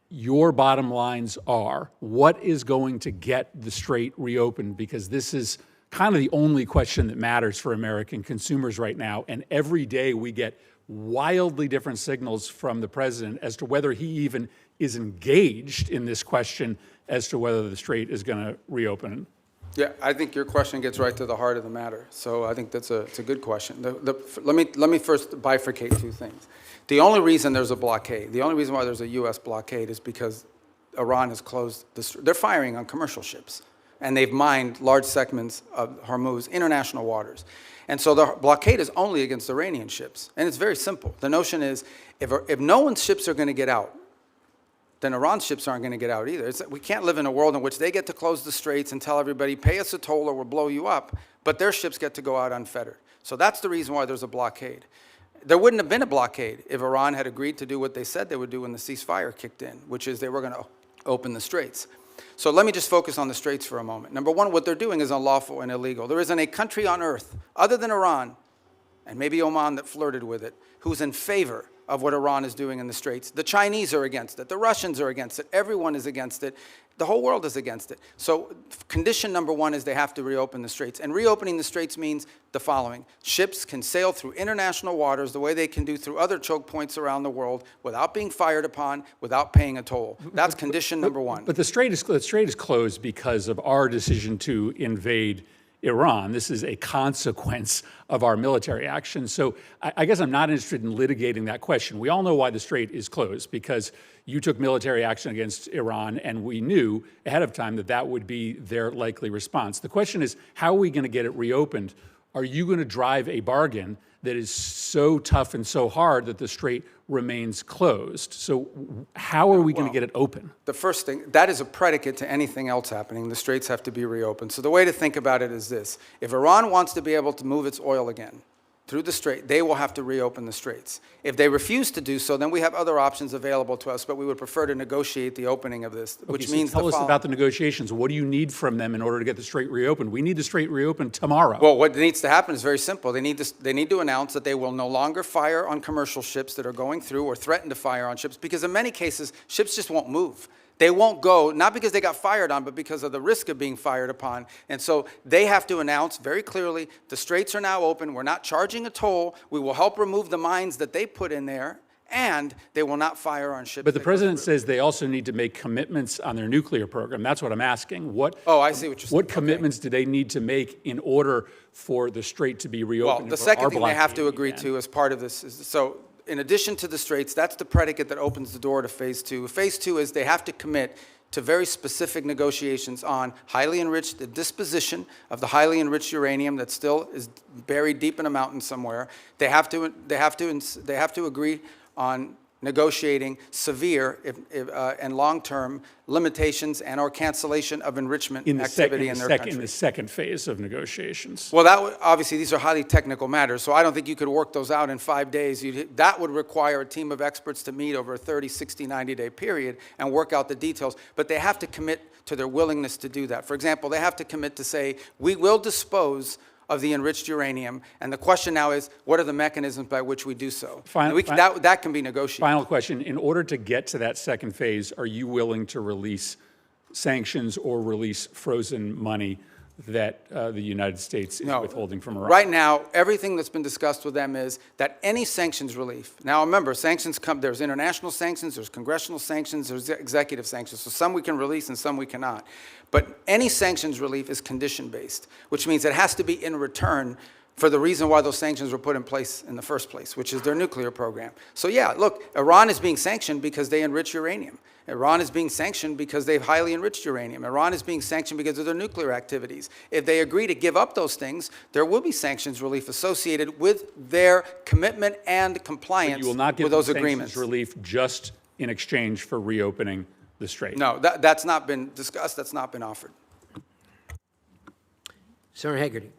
S5: your bottom lines are, what is going to get the strait reopened, because this is kind of the only question that matters for American consumers right now. And every day we get wildly different signals from the president as to whether he even is engaged in this question as to whether the strait is going to reopen.
S3: Yeah, I think your question gets right to the heart of the matter. So I think it's a good question. Let me first bifurcate two things. The only reason there's a blockade, the only reason why there's a U.S. blockade is because Iran has closed they're firing on commercial ships, and they've mined large segments of Hormuz, international waters. And so the blockade is only against Iranian ships. And it's very simple. The notion is if no one's ships are going to get out, then Iran's ships aren't going to get out either. We can't live in a world in which they get to close the straits and tell everybody, pay us a toll or we'll blow you up, but their ships get to go out unfettered. So that's the reason why there's a blockade. There wouldn't have been a blockade if Iran had agreed to do what they said they would do when the ceasefire kicked in, which is they were going to open the straits. So let me just focus on the straits for a moment. Number one, what they're doing is unlawful and illegal. There isn't a country on earth, other than Iran, and maybe Oman that flirted with it, who's in favor of what Iran is doing in the straits. The Chinese are against it. The Russians are against it. Everyone is against it. The whole world is against it. So condition number one is they have to reopen the straits. And reopening the straits means the following. Ships can sail through international waters the way they can do through other choke points around the world without being fired upon, without paying a toll. That's condition number one.
S5: But the strait is closed because of our decision to invade Iran. This is a consequence of our military action. So I guess I'm not interested in litigating that question. We all know why the strait is closed, because you took military action against Iran, and we knew ahead of time that that would be their likely response. The question is, how are we going to get it reopened? Are you going to drive a bargain that is so tough and so hard that the strait remains closed? So how are we going to get it open?
S3: The first thing, that is a predicate to anything else happening. The straits have to be reopened. So the way to think about it is this. If Iran wants to be able to move its oil again through the strait, they will have to reopen the straits. If they refuse to do so, then we have other options available to us, but we would prefer to negotiate the opening of this, which means
S5: tell us about the negotiations. What do you need from them in order to get the strait reopened? We need the strait reopened tomorrow.
S3: Well, what needs to happen is very simple. They need to announce that they will no longer fire on commercial ships that are going through or threaten to fire on ships, because in many cases, ships just won't move. They won't go, not because they got fired on, but because of the risk of being fired upon. And so they have to announce very clearly, the straits are now open, we're not charging a toll, we will help remove the mines that they put in there, and they will not fire on ships.
S5: But the president says they also need to make commitments on their nuclear program. That's what I'm asking.
S3: Oh, I see what you're saying.
S5: What commitments do they need to make in order for the strait to be reopened?
S3: Well, the second thing they have to agree to as part of this is, so in addition to the straits, that's the predicate that opens the door to phase two. Phase two is they have to commit to very specific negotiations on highly enriched, the disposition of the highly enriched uranium that still is buried deep in a mountain somewhere. They have to agree on negotiating severe and long-term limitations and or cancellation of enrichment activity in their country.
S5: In the second phase of negotiations.
S3: Well, obviously, these are highly technical matters, so I don't think you could work those out in 5 days. That would require a team of experts to meet over a 30, 60, 90-day period and work out the details. But they have to commit to their willingness to do that. For example, they have to commit to say, we will dispose of the enriched uranium, and the question now is, what are the mechanisms by which we do so? That can be negotiated.
S5: Final question. In order to get to that second phase, are you willing to release sanctions or release frozen money that the United States is withholding from Iran?
S3: Right now, everything that's been discussed with them is that any sanctions relief, now remember, sanctions come, there's international sanctions, there's congressional sanctions, there's executive sanctions, so some we can release and some we cannot. But any sanctions relief is condition-based, which means it has to be in return for the reason why those sanctions were put in place in the first place, which is their nuclear program. So yeah, look, Iran is being sanctioned because they enrich uranium. Iran is being sanctioned because they've highly enriched uranium. Iran is being sanctioned because of their nuclear activities. If they agree to give up those things, there will be sanctions relief associated with their commitment and compliance with those agreements.
S5: But you will not give sanctions relief just in exchange for reopening the strait?
S3: No, that's not been discussed. That's not been offered.
S1: Senator Hagerty.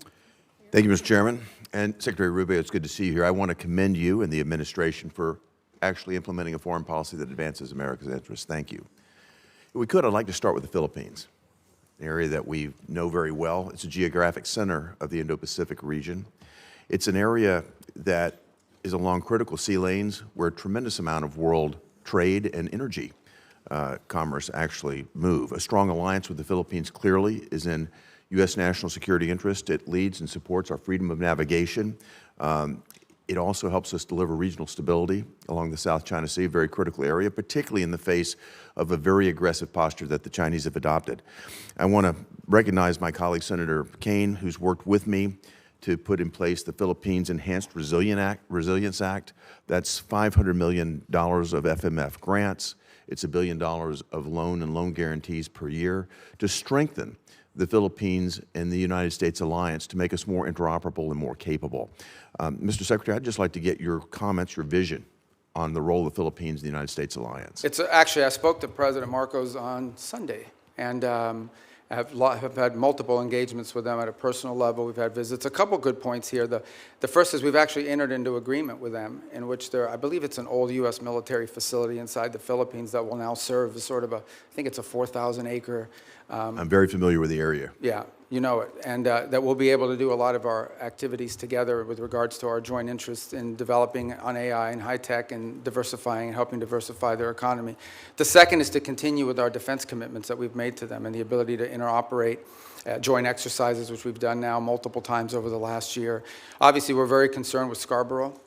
S6: Thank you, Mr. Chairman. And Secretary Rubio, it's good to see you here. I want to commend you and the administration for actually implementing a foreign policy that advances America's interests. Thank you. If we could, I'd like to start with the Philippines, an area that we know very well. It's a geographic center of the Indo-Pacific region. It's an area that is along critical sea lanes where a tremendous amount of world trade and energy commerce actually move. A strong alliance with the Philippines clearly is in U.S. national security interest. It leads and supports our freedom of navigation. It also helps us deliver regional stability along the South China Sea, a very critical area, particularly in the face of a very aggressive posture that the Chinese have adopted. I want to recognize my colleague, Senator Kane, who's worked with me to put in place the Philippines Enhanced Resilience Act. That's $500 million of FMF grants. It's $1 billion of loan and loan guarantees per year to strengthen the Philippines and the United States alliance to make us more interoperable and more capable. Mr. Secretary, I'd just like to get your comments, your vision on the role of the Philippines in the United States alliance.
S3: It's actually, I spoke to President Marcos on Sunday, and have had multiple engagements with them at a personal level. We've had visits. A couple good points here. The first is we've actually entered into agreement with them in which I believe it's an old U.S. military facility inside the Philippines that will now serve as sort of I think it's a 4,000 acre.
S6: I'm very familiar with the area.
S3: Yeah, you know it. And that we'll be able to do a lot of our activities together with regards to our joint interests in developing on AI and high tech and diversifying and helping diversify their economy. The second is to continue with our defense commitments that we've made to them and the ability to interoperate joint exercises, which we've done now multiple times over the last year. Obviously, we're very concerned with Scarborough.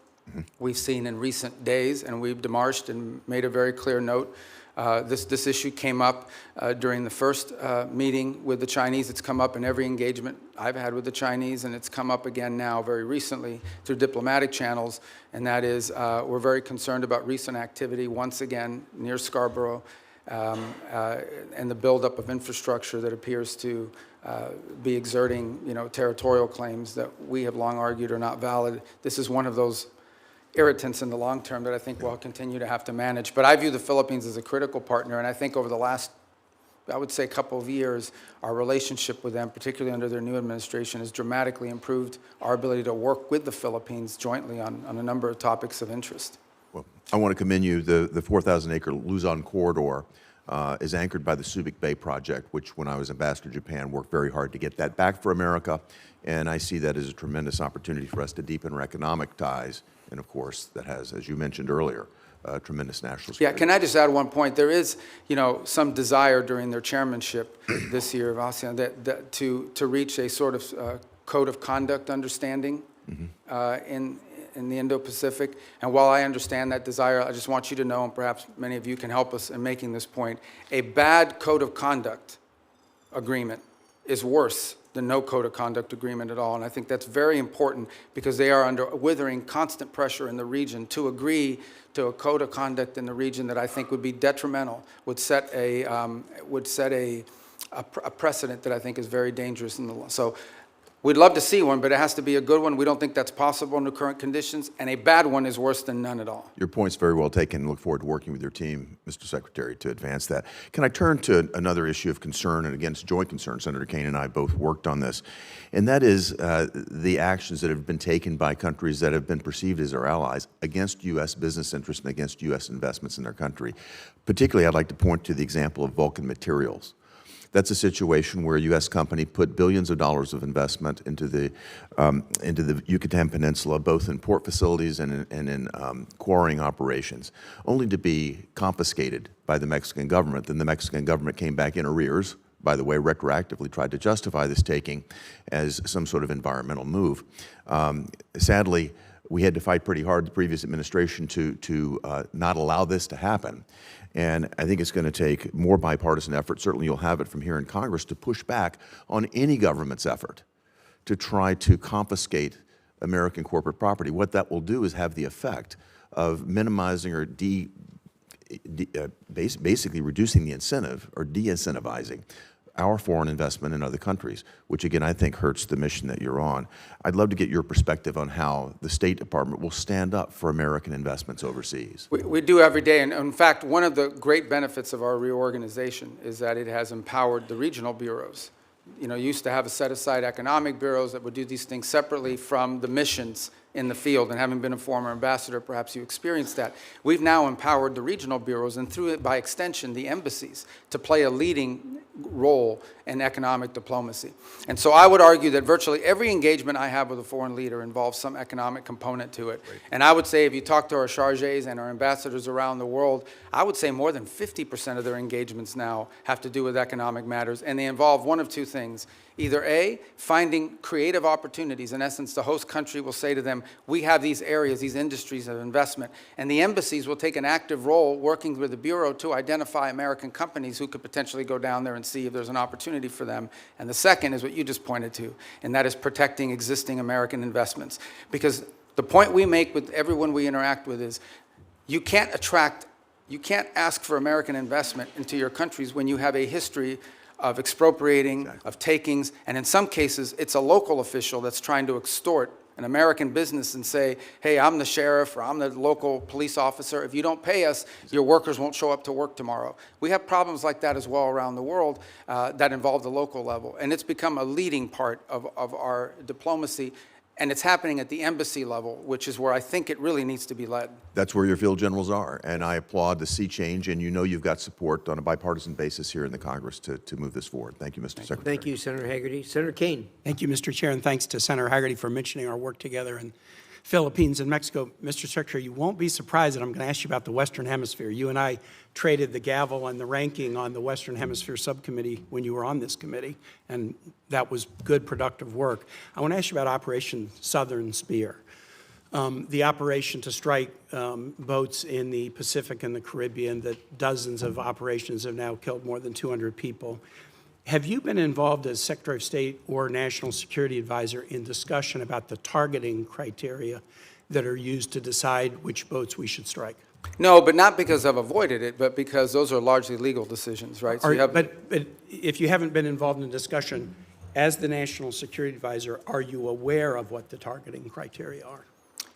S3: We've seen in recent days, and we've demarched and made a very clear note. This issue came up during the first meeting with the Chinese. It's come up in every engagement I've had with the Chinese, and it's come up again now very recently through diplomatic channels, and that is we're very concerned about recent activity once again near Scarborough and the buildup of infrastructure that appears to be exerting, territorial claims that we have long argued are not valid. This is one of those irritants in the long term that I think we'll continue to have to manage. But I view the Philippines as a critical partner, and I think over the last, I would say, couple of years, our relationship with them, particularly under their new administration, has dramatically improved our ability to work with the Philippines jointly on a number of topics of interest.
S6: Well, I want to commend you. The 4,000-acre Luzon corridor is anchored by the Subic Bay project, which, when I was ambassador to Japan, worked very hard to get that back for America. And I see that as a tremendous opportunity for us to deepen our economic ties. And of course, that has, as you mentioned earlier, tremendous national security.
S3: Yeah, can I just add one point? There is, some desire during their chairmanship this year of ASEAN to reach a sort of code of conduct understanding in the Indo-Pacific. And while I understand that desire, I just want you to know, and perhaps many of you can help us in making this point, a bad code of conduct agreement is worse than no code of conduct agreement at all. And I think that's very important because they are under withering constant pressure in the region to agree to a code of conduct in the region that I think would be detrimental, would set a precedent that I think is very dangerous in the law. So we'd love to see one, but it has to be a good one. We don't think that's possible under current conditions, and a bad one is worse than none at all.
S6: Your point's very well taken. Look forward to working with your team, Mr. Secretary, to advance that. Can I turn to another issue of concern, and again, it's joint concern? Senator Kane and I both worked on this, and that is the actions that have been taken by countries that have been perceived as our allies against U.S. business interests and against U.S. investments in their country. Particularly, I'd like to point to the example of Vulcan Materials. That's a situation where a U.S. company put billions of dollars of investment into the Yucatan Peninsula, both in port facilities and in quarrying operations, only to be confiscated by the Mexican government. Then the Mexican government came back in arrears, by the way, retroactively tried to justify this taking as some sort of environmental move. Sadly, we had to fight pretty hard, the previous administration, to not allow this to happen. And I think it's going to take more bipartisan effort, certainly you'll have it from here in Congress, to push back on any government's effort to try to confiscate American corporate property. What that will do is have the effect of minimizing or basically reducing the incentive or de-incentivizing our foreign investment in other countries, which again I think hurts the mission that you're on. I'd love to get your perspective on how the State Department will stand up for American investments overseas.
S3: We do every day, and in fact, one of the great benefits of our reorganization is that it has empowered the regional bureaus. You used to have a set-aside economic bureaus that would do these things separately from the missions in the field, and having been a former ambassador, perhaps you experienced that. We've now empowered the regional bureaus, and through it, by extension, the embassies, to play a leading role in economic diplomacy. And so I would argue that virtually every engagement I have with a foreign leader involves some economic component to it. Right. And I would say if you talk to our chargés and our ambassadors around the world, I would say more than 50% of their engagements now have to do with economic matters, and they involve one of two things. Either A, finding creative opportunities. In essence, the host country will say to them, we have these areas, these industries of investment. And the embassies will take an active role working with the Bureau to identify American companies who could potentially go down there and see if there's an opportunity for them. And the second is what you just pointed to, and that is protecting existing American investments. Because the point we make with everyone we interact with is you can't ask for American investment into your countries when you have a history of expropriating, of takings, and in some cases, it's a local official that's trying to extort an American business and say, hey, I'm the sheriff or I'm the local police officer. If you don't pay us, your workers won't show up to work tomorrow. We have problems like that as well around the world that involve the local level, and it's become a leading part of our diplomacy. And it's happening at the embassy level, which is where I think it really needs to be led.
S6: That's where your field generals are, and I applaud the sea change, and you know you've got support on a bipartisan basis here in the Congress to move this forward. Thank you, Mr. Secretary.
S1: Thank you, Senator Hagerty. Senator Kane.
S7: Thank you, Mr. Chair, and thanks to Senator Hagerty for mentioning our work together in Philippines and Mexico. Mr. Secretary, you won't be surprised that I'm going to ask you about the Western Hemisphere. You and I traded the gavel and the ranking on the Western Hemisphere subcommittee when you were on this committee, and that was good, productive work. I want to ask you about Operation Southern Spear, the operation to strike boats in the Pacific and the Caribbean, that dozens of operations have now killed more than 200 people. Have you been involved as Secretary of State or National Security Advisor in discussion about the targeting criteria that are used to decide which boats we should strike?
S3: No, but not because I've avoided it, but because those are largely legal decisions, right? So
S7: But if you haven't been involved in discussion, as the National Security Advisor, are you aware of what the targeting criteria are?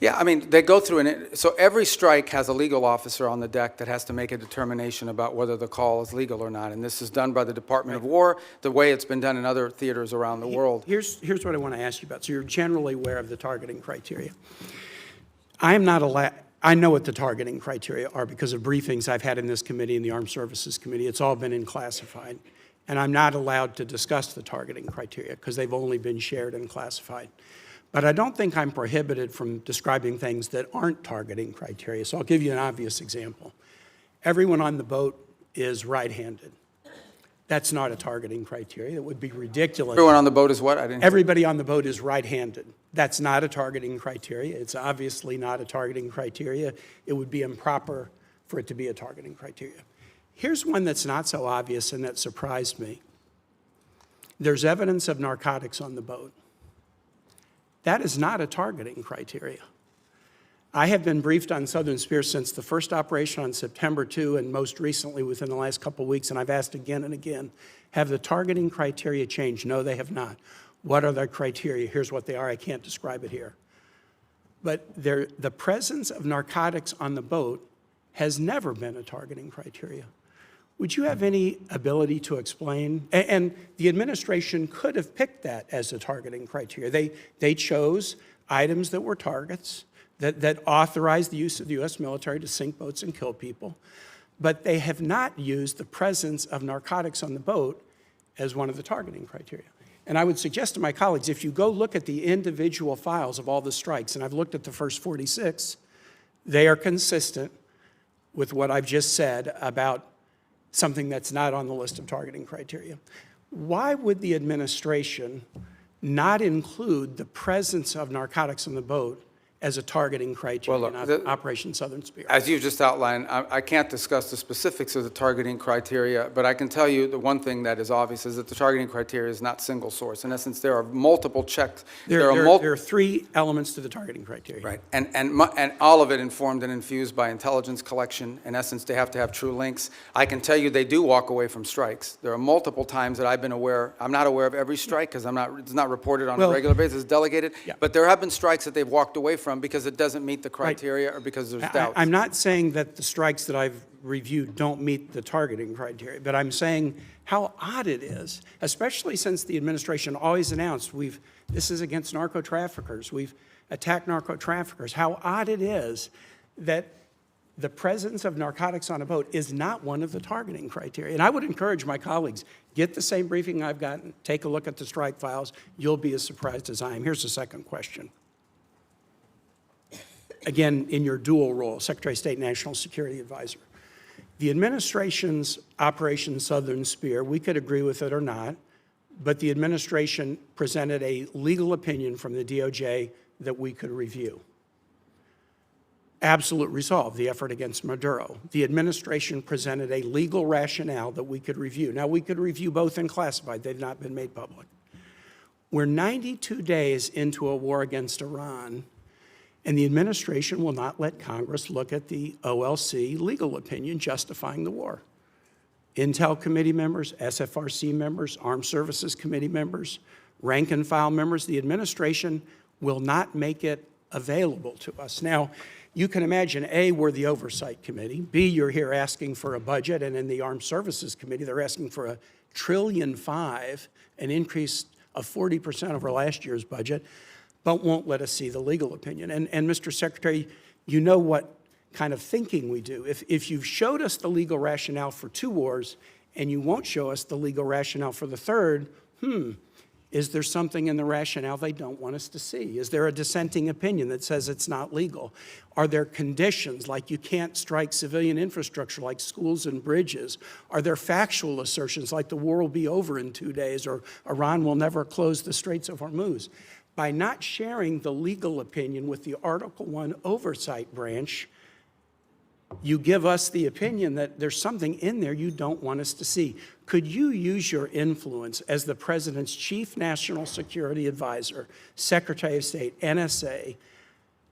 S3: Yeah, I mean, they go through so every strike has a legal officer on the deck that has to make a determination about whether the call is legal or not. And this is done by the Department of War, the way it's been done in other theaters around the world.
S7: Here's what I want to ask you about. So you're generally aware of the targeting criteria. I am not allowed. I know what the targeting criteria are because of briefings I've had in this committee and the Armed Services Committee. It's all been in classified. And I'm not allowed to discuss the targeting criteria because they've only been shared and classified. But I don't think I'm prohibited from describing things that aren't targeting criteria. So I'll give you an obvious example. Everyone on the boat is right-handed. That's not a targeting criteria. It would be ridiculous.
S3: Everyone on the boat is what?
S7: Everybody on the boat is right-handed. That's not a targeting criteria. It's obviously not a targeting criteria. It would be improper for it to be a targeting criteria. Here's one that's not so obvious and that surprised me. There's evidence of narcotics on the boat. That is not a targeting criteria. I have been briefed on Southern Spear since the first operation on September 2 and most recently within the last couple of weeks, and I've asked again and again, have the targeting criteria changed? No, they have not. What are the criteria? Here's what they are. I can't describe it here. But the presence of narcotics on the boat has never been a targeting criteria. Would you have any ability to explain? And the administration could have picked that as a targeting criteria. They chose items that were targets, that authorized the use of the U.S. military to sink boats and kill people, but they have not used the presence of narcotics on the boat as one of the targeting criteria. And I would suggest to my colleagues, if you go look at the individual files of all the strikes, and I've looked at the first 46, they are consistent with what I've just said about something that's not on the list of targeting criteria. Why would the administration not include the presence of narcotics on the boat as a targeting criteria in Operation Southern Spear?
S3: As you've just outlined, I can't discuss the specifics of the targeting criteria, but I can tell you the one thing that is obvious is that the targeting criteria is not single source. In essence, there are multiple checks.
S7: There are three elements to the targeting criteria.
S3: Right, and all of it informed and infused by intelligence collection. In essence, they have to have true links. I can tell you they do walk away from strikes. There are multiple times that I've been aware. I'm not aware of every strike because it's not reported on a regular basis. It's delegated. Yeah. But there have been strikes that they've walked away from because it doesn't meet the criteria or because there's doubts.
S7: I'm not saying that the strikes that I've reviewed don't meet the targeting criteria, but I'm saying how odd it is, especially since the administration always announced this is against narco traffickers. We've attacked narco traffickers. How odd it is that the presence of narcotics on a boat is not one of the targeting criteria. And I would encourage my colleagues, get the same briefing I've gotten, take a look at the strike files. You'll be as surprised as I am. Here's the second question. Again, in your dual role, Secretary of State, National Security Advisor. The administration's Operation Southern Spear, we could agree with it or not, but the administration presented a legal opinion from the DOJ that we could review. Absolute resolve, the effort against Maduro. The administration presented a legal rationale that we could review. Now, we could review both in classified. They've not been made public. We're 92 days into a war against Iran, and the administration will not let Congress look at the OLC legal opinion justifying the war. Intel committee members, SFRC members, Armed Services Committee members, rank and file members, the administration will not make it available to us. Now, you can imagine, A, we're the Oversight Committee. B, you're here asking for a budget, and in the Armed Services Committee, they're asking for $1.5 trillion, an increase of 40% over last year's budget, but won't let us see the legal opinion. And Mr. Secretary, you know what kind of thinking we do. If you've showed us the legal rationale for 2 wars, and you won't show us the legal rationale for the third, is there something in the rationale they don't want us to see? Is there a dissenting opinion that says it's not legal? Are there conditions like you can't strike civilian infrastructure like schools and bridges? Are there factual assertions like the war will be over in 2 days or Iran will never close the Straits of Hormuz? By not sharing the legal opinion with the Article I Oversight Branch, you give us the opinion that there's something in there you don't want us to see. Could you use your influence as the President's Chief National Security Advisor, Secretary of State, NSA,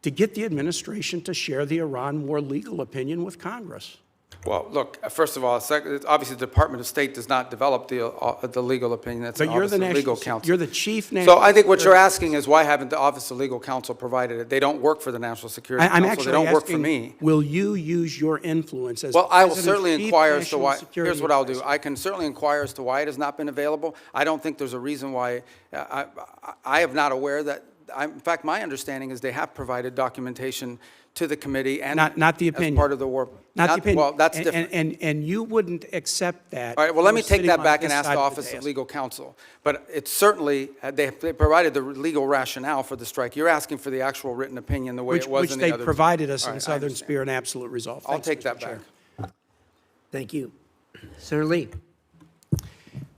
S7: to get the administration to share the Iran war legal opinion with Congress?
S3: Well, look, first of all, obviously the Department of State does not develop the legal opinion. That's the Office of Legal Counsel.
S7: You're the Chief National
S3: So I think what you're asking is why haven't the Office of Legal Counsel provided it? They don't work for the National Security
S7: I'm
S3: Council.
S7: actually
S3: They don't work for
S7: asking,
S3: me.
S7: will you use your influence as
S3: Well, I will
S7: President's
S3: certainly
S7: Chief
S3: inquire as to
S7: National
S3: why.
S7: Security
S3: Here's what I'll do.
S7: Advisor?
S3: I can certainly inquire as to why it has not been available. I don't think there's a reason why. I am not aware that. In fact, my understanding is they have provided documentation to the committee and
S7: Not the opinion.
S3: as part of the war.
S7: Not the opinion.
S3: Well, that's different.
S7: And you wouldn't accept that.
S3: All right, well, let me
S7: You're
S3: take
S7: sitting
S3: that
S7: on
S3: back
S7: this
S3: and ask
S7: side
S3: the
S7: of
S3: Office of
S7: dais.
S3: Legal Counsel. But it's certainly, they provided the legal rationale for the strike. You're asking for the actual written opinion the way it was
S7: Which
S3: in the
S7: they
S3: other.
S7: provided us
S3: All
S7: in
S3: right, I
S7: Southern
S3: understand.
S7: Spear and Absolute Resolve.
S3: I'll
S7: Thanks,
S3: take
S7: Mr.
S3: that
S7: Chair.
S3: back.
S1: Thank you. Senator Lee.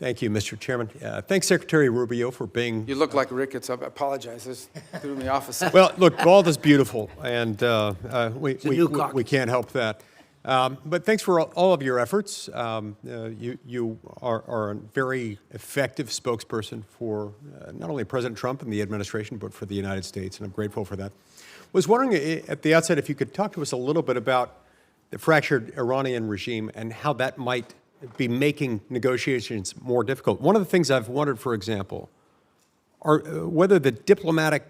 S8: Thank you, Mr. Chairman. Thanks, Secretary Rubio, for being.
S3: You look like rickets. I apologize. This threw me off a second.
S8: Well, look, bald is beautiful, and we
S1: new cock.
S8: can't help that. But thanks for all of your efforts. You are a very effective spokesperson for not only President Trump and the administration, but for the United States, and I'm grateful for that. Was wondering at the outset if you could talk to us a little bit about the fractured Iranian regime and how that might be making negotiations more difficult. One of the things I've wondered, for example, are whether the diplomatic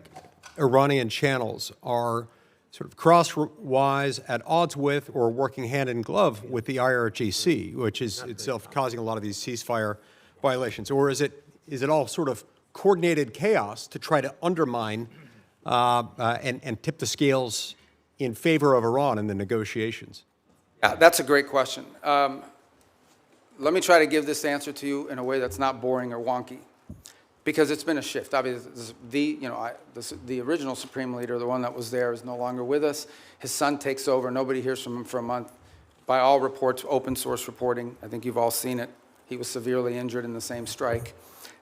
S8: Iranian channels are sort of crosswise, at odds with, or working hand in glove with the IRGC, which is itself causing a lot of these ceasefire violations, or is it all sort of coordinated chaos to try to undermine and tip the scales in favor of Iran in the negotiations?
S3: Yeah, that's a great question. Let me try to give this answer to you in a way that's not boring or wonky, because it's been a shift. Obviously, the original Supreme Leader, the one that was there, is no longer with us. His son takes over. Nobody hears from him for a month. By all reports, open source reporting, I think you've all seen it, he was severely injured in the same strike,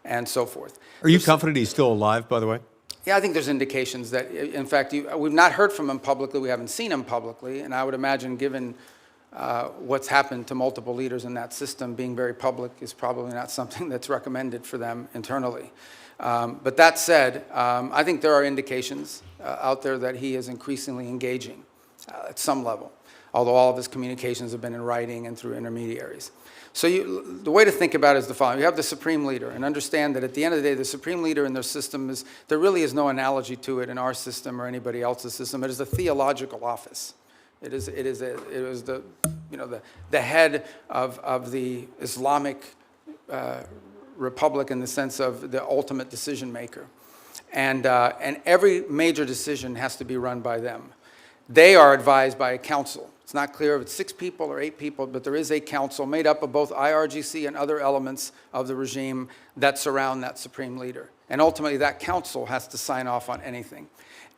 S3: and so forth.
S8: Are you confident he's still alive, by the way?
S3: Yeah, I think there's indications that, in fact, we've not heard from him publicly. We haven't seen him publicly, and I would imagine, given what's happened to multiple leaders in that system, being very public is probably not something that's recommended for them internally. But that said, I think there are indications out there that he is increasingly engaging at some level, although all of his communications have been in writing and through intermediaries. So the way to think about it is the following. You have the Supreme Leader, and understand that at the end of the day, the Supreme Leader in their system there really is no analogy to it in our system or anybody else's system. It is a theological office. It was the head of the Islamic republic in the sense of the ultimate decision maker, and every major decision has to be run by them. They are advised by a council. It's not clear if it's 6 people or 8 people, but there is a council made up of both IRGC and other elements of the regime that surround that supreme leader. And ultimately, that council has to sign off on anything.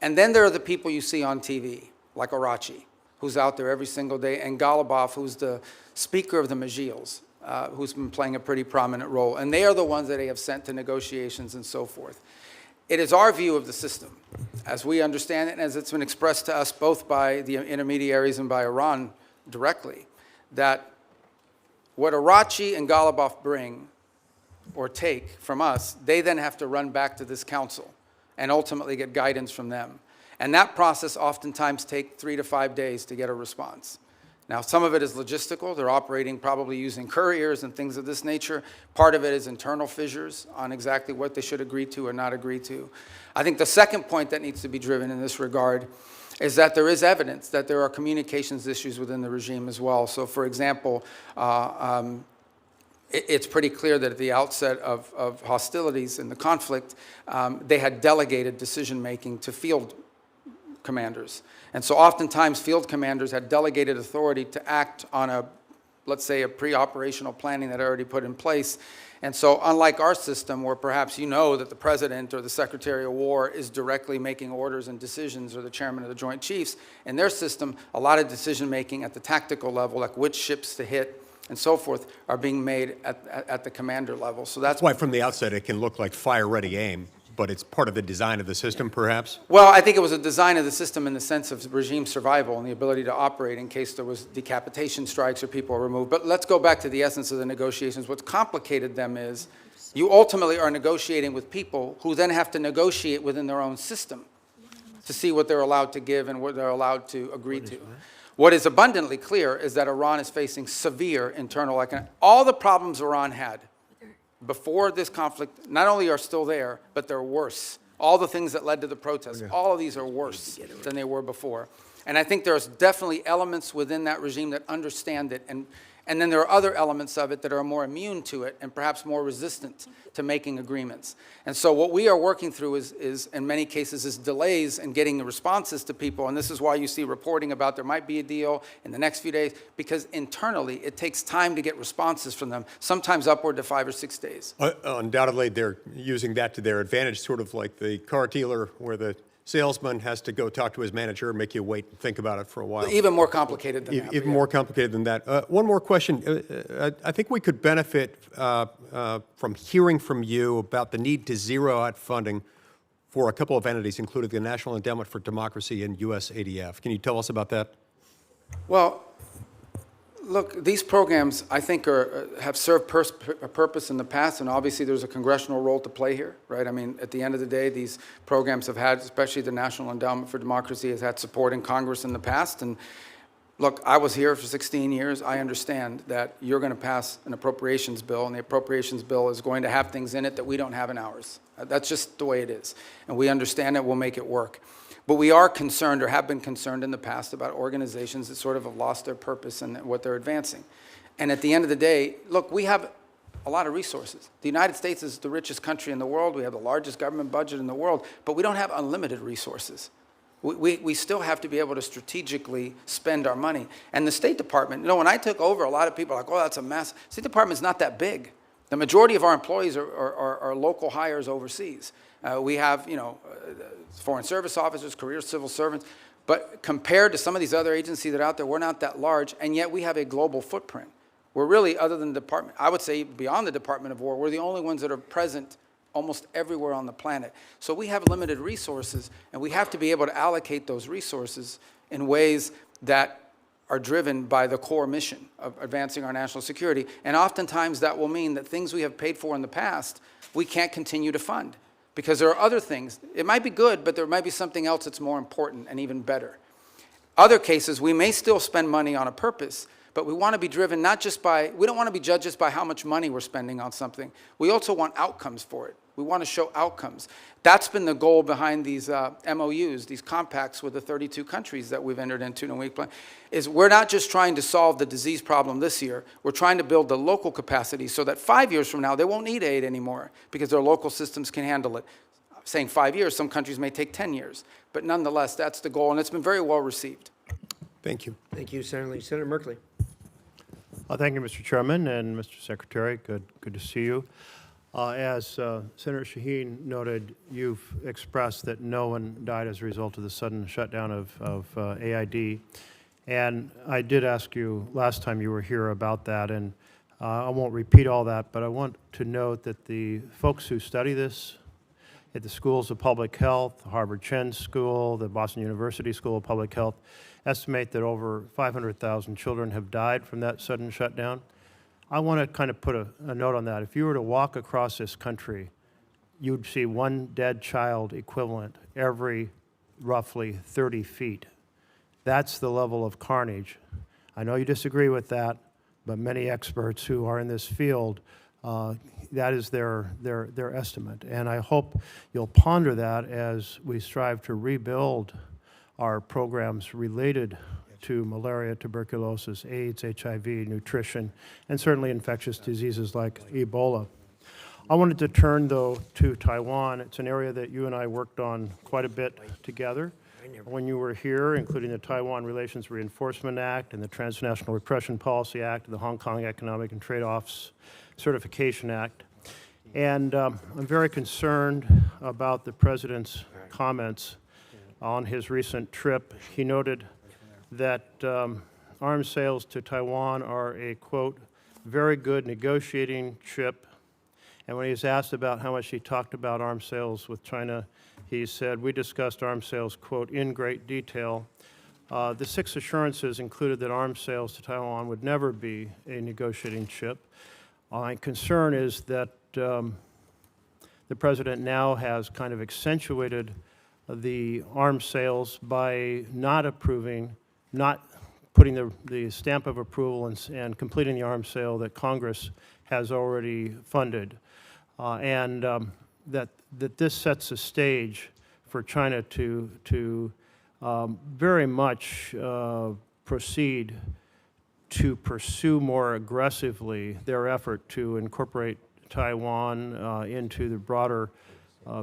S3: And then there are the people you see on TV, like Arachi, who's out there every single day, and Golubov, who's the speaker of the Majils, who's been playing a pretty prominent role. And they are the ones that they have sent to negotiations and so forth. It is our view of the system, as we understand it, and as it's been expressed to us both by the intermediaries and by Iran directly, that what Arachi and Golubov bring or take from us, they then have to run back to this council and ultimately get guidance from them. And that process oftentimes takes 3 to 5 days to get a response. Now, some of it is logistical. They're operating probably using couriers and things of this nature. Part of it is internal fissures on exactly what they should agree to or not agree to. I think the second point that needs to be driven in this regard is that there is evidence that there are communications issues within the regime as well. So, for example, it's pretty clear that at the outset of hostilities in the conflict, they had delegated decision-making to field commanders. And so oftentimes field commanders had delegated authority to act on a, let's say, a pre-operational planning that already put in place. And so unlike our system, where perhaps you know that the president or the secretary of war is directly making orders and decisions, or the chairman of the Joint Chiefs, in their system, a lot of decision-making at the tactical level, like which ships to hit and so forth, are being made at the commander level. So that's
S8: Why from the outset it can look like fire-ready aim, but it's part of the design of the system, perhaps?
S3: Well, I think it was a design of the system in the sense of regime survival and the ability to operate in case there was decapitation strikes or people are removed. But let's go back to the essence of the negotiations. What's complicated them is you ultimately are negotiating with people who then have to negotiate within their own system to see what they're allowed to give and what they're allowed to agree to. What is abundantly clear is that Iran is facing severe internal economic. All the problems Iran had before this conflict not only are still there, but they're worse. All the things that led to the protests, all of these are worse than they were before. And I think there's definitely elements within that regime that understand it. And then there are other elements of it that are more immune to it and perhaps more resistant to making agreements. And so what we are working through is in many cases, is delays in getting the responses to people. And this is why you see reporting about there might be a deal in the next few days, because internally it takes time to get responses from them, sometimes upward to 5 or 6 days.
S8: Undoubtedly, they're using that to their advantage, sort of like the car dealer where the salesman has to go talk to his manager and make you wait and think about it for a while.
S3: Even more complicated than that.
S8: Even more complicated than that. One more question. I think we could benefit from hearing from you about the need to zero out funding for a couple of entities, including the National Endowment for Democracy and USADF. Can you tell us about that?
S3: Well, look, these programs, I think, have served a purpose in the past, and obviously there's a congressional role to play here, right? I mean, at the end of the day, these programs have had, especially the National Endowment for Democracy, has had support in Congress in the past. And look, I was here for 16 years. I understand that you're going to pass an appropriations bill, and the appropriations bill is going to have things in it that we don't have in ours. That's just the way it is. And we understand it. We'll make it work. But we are concerned, or have been concerned in the past, about organizations that sort of have lost their purpose and what they're advancing. And at the end of the day, look, we have a lot of resources. The United States is the richest country in the world. We have the largest government budget in the world, but we don't have unlimited resources. We still have to be able to strategically spend our money. And the State Department, you know, when I took over, a lot of people are like, oh, that's a mess. State Department's not that big. The majority of our employees are local hires overseas. We have, you know, foreign service officers, career civil servants, but compared to some of these other agencies that are out there, we're not that large, and yet we have a global footprint. We're really, other than the department, I would say beyond the Department of War, we're the only ones that are present almost everywhere on the planet. So we have limited resources, and we have to be able to allocate those resources in ways that are driven by the core mission of advancing our national security. And oftentimes that will mean that things we have paid for in the past, we can't continue to fund. Because there are other things. It might be good, but there might be something else that's more important and even better. Other cases, we may still spend money on a purpose, but we want to be driven not just by, we don't want to be judged just by how much money we're spending on something. We also want outcomes for it. We want to show outcomes. That's been the goal behind these MOUs, these compacts with the 32 countries that we've entered into in a week plan, is we're not just trying to solve the disease problem this year. We're trying to build the local capacity so that 5 years from now, they won't need aid anymore because their local systems can handle it. I'm saying 5 years, some countries may take 10 years. But nonetheless, that's the goal, and it's been very well received.
S8: Thank you.
S1: Thank you, Senator Lee. Senator Merkley.
S9: Thank you, Mr. Chairman and Mr. Secretary. Good to see you. As Senator Shaheen noted, you've expressed that no one died as a result of the sudden shutdown of AID. And I did ask you last time you were here about that, and I won't repeat all that, but I want to note that the folks who study this at the schools of public health, the Harvard Chen School, the Boston University School of Public Health, estimate that over 500,000 children have died from that sudden shutdown. I want to kind of put a note on that. If you were to walk across this country, you'd see one dead child equivalent every roughly 30 feet. That's the level of carnage. I know you disagree with that, but many experts who are in this field, that is their estimate. And I hope you'll ponder that as we strive to rebuild our programs related to malaria, tuberculosis, AIDS, HIV, nutrition, and certainly infectious diseases like Ebola. I wanted to turn, though, to Taiwan. It's an area that you and I worked on quite a bit together when you were here, including the Taiwan Relations Reinforcement Act and the Transnational Repression Policy Act, the Hong Kong Economic and Trade Offs Certification Act. And I'm very concerned about the President's comments on his recent trip. He noted that arms sales to Taiwan are a, quote, very good negotiating chip. And when he was asked about how much he talked about arms sales with China, he said, we discussed arms sales, quote, in great detail. The 6 assurances included that arms sales to Taiwan would never be a negotiating chip. My concern is that the President now has kind of accentuated the arms sales by not approving, not putting the stamp of approval and completing the arms sale that Congress has already funded. That this sets the stage for China to very much proceed to pursue more aggressively their effort to incorporate Taiwan into the broader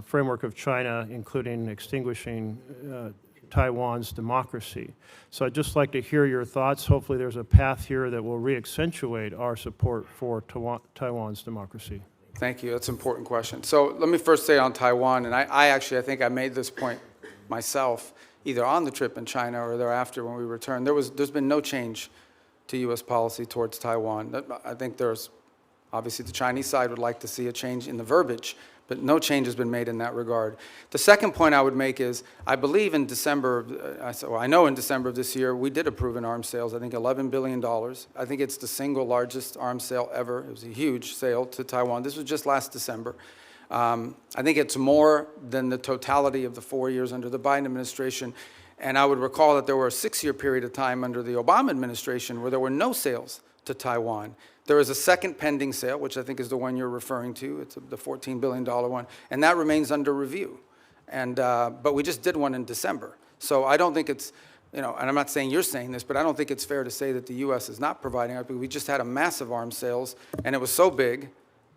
S9: framework of China, including extinguishing Taiwan's democracy. So I'd just like to hear your thoughts. Hopefully there's a path here that will re-accentuate our support for Taiwan's democracy.
S3: Thank you. That's an important question. So let me first say on Taiwan, and I think I made this point myself, either on the trip in China or thereafter when we returned. There's been no change to U.S. policy towards Taiwan. I think there's, obviously the Chinese side would like to see a change in the verbiage, but no change has been made in that regard. The second point I would make is, I believe in December, I know in December of this year, we did approve an arms sales, I think $11 billion. I think it's the single largest arms sale ever. It was a huge sale to Taiwan. This was just last December. I think it's more than the totality of the 4 years under the Biden administration. And I would recall that there were a 6-year period of time under the Obama administration where there were no sales to Taiwan. There is a second pending sale, which I think is the one you're referring to. It's the $14 billion one, and that remains under review. But we just did one in December. So I don't think it's, and I'm not saying you're saying this, but I don't think it's fair to say that the U.S. is not providing it. We just had a massive arms sales, and it was so big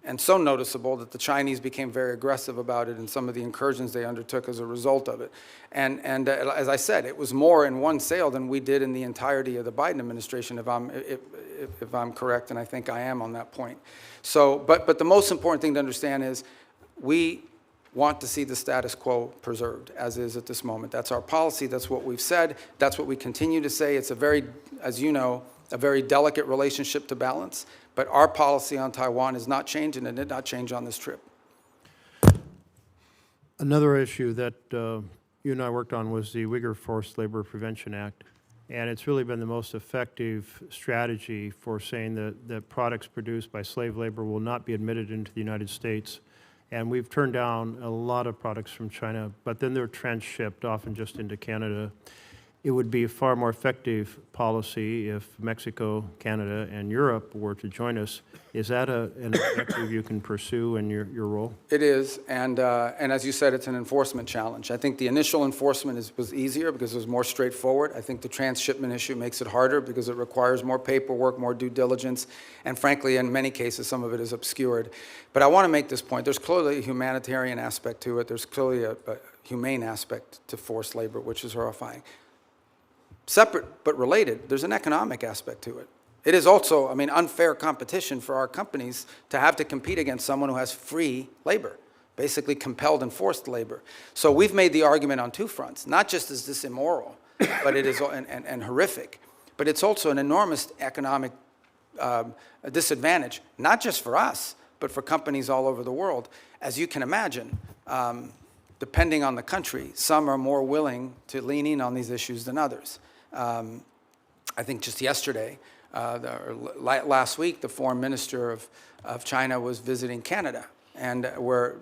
S3: and so noticeable that the Chinese became very aggressive about it in some of the incursions they undertook as a result of it. And as I said, it was more in one sale than we did in the entirety of the Biden administration, if I'm correct, and I think I am on that point. So, but the most important thing to understand is we want to see the status quo preserved, as is at this moment. That's our policy. That's what we've said. That's what we continue to say. It's a very, as you know, a very delicate relationship to balance. But our policy on Taiwan is not changing, and it did not change on this trip.
S9: Another issue that you and I worked on was the Uyghur Forced Labor Prevention Act. And it's really been the most effective strategy for saying that products produced by slave labor will not be admitted into the United States. And we've turned down a lot of products from China, but then they're transshipped, often just into Canada. It would be a far more effective policy if Mexico, Canada, and Europe were to join us. Is that an objective you can pursue in your role?
S3: It is, and as you said, it's an enforcement challenge. I think the initial enforcement was easier because it was more straightforward. I think the transshipment issue makes it harder because it requires more paperwork, more due diligence, and frankly, in many cases, some of it is obscured. But I want to make this point. There's clearly a humanitarian aspect to it. There's clearly a humane aspect to forced labor, which is horrifying. separate but related, there's an economic aspect to it. It is also, I mean, unfair competition for our companies to have to compete against someone who has free labor, basically compelled and forced labor. So we've made the argument on two fronts. Not just is this immoral, but it is and horrific, but it's also an enormous economic disadvantage, not just for us, but for companies all over the world. As you can imagine, depending on the country, some are more willing to lean in on these issues than others. I think just yesterday, last week, the foreign minister of China was visiting Canada, and where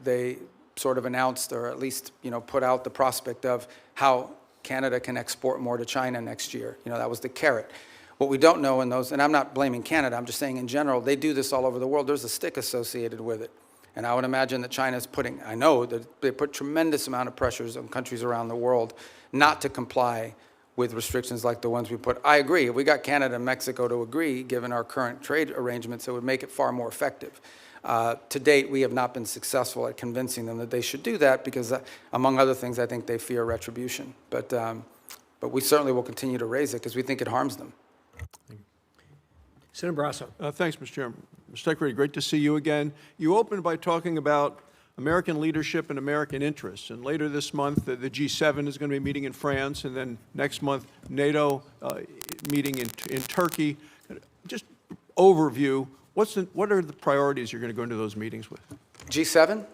S3: they sort of announced, or at least put out the prospect of how Canada can export more to China next year. That was the carrot. What we don't know in those, and I'm not blaming Canada, I'm just saying in general, they do this all over the world. There's a stick associated with it. And I would imagine that China's putting, I know that they put tremendous amount of pressures on countries around the world not to comply with restrictions like the ones we put. I agree. If we got Canada and Mexico to agree, given our current trade arrangements, it would make it far more effective. To date, we have not been successful at convincing them that they should do that because, among other things, I think they fear retribution. But we certainly will continue to raise it because we think it harms them.
S1: Senator Barrasso.
S10: Thanks, Mr. Chairman. Mr. Secretary, great to see you again. You opened by talking about American leadership and American interests. And later this month, the G7 is going to be meeting in France, and then next month, NATO meeting in Turkey. Just overview, what are the priorities you're going to go into those meetings with?
S3: G7?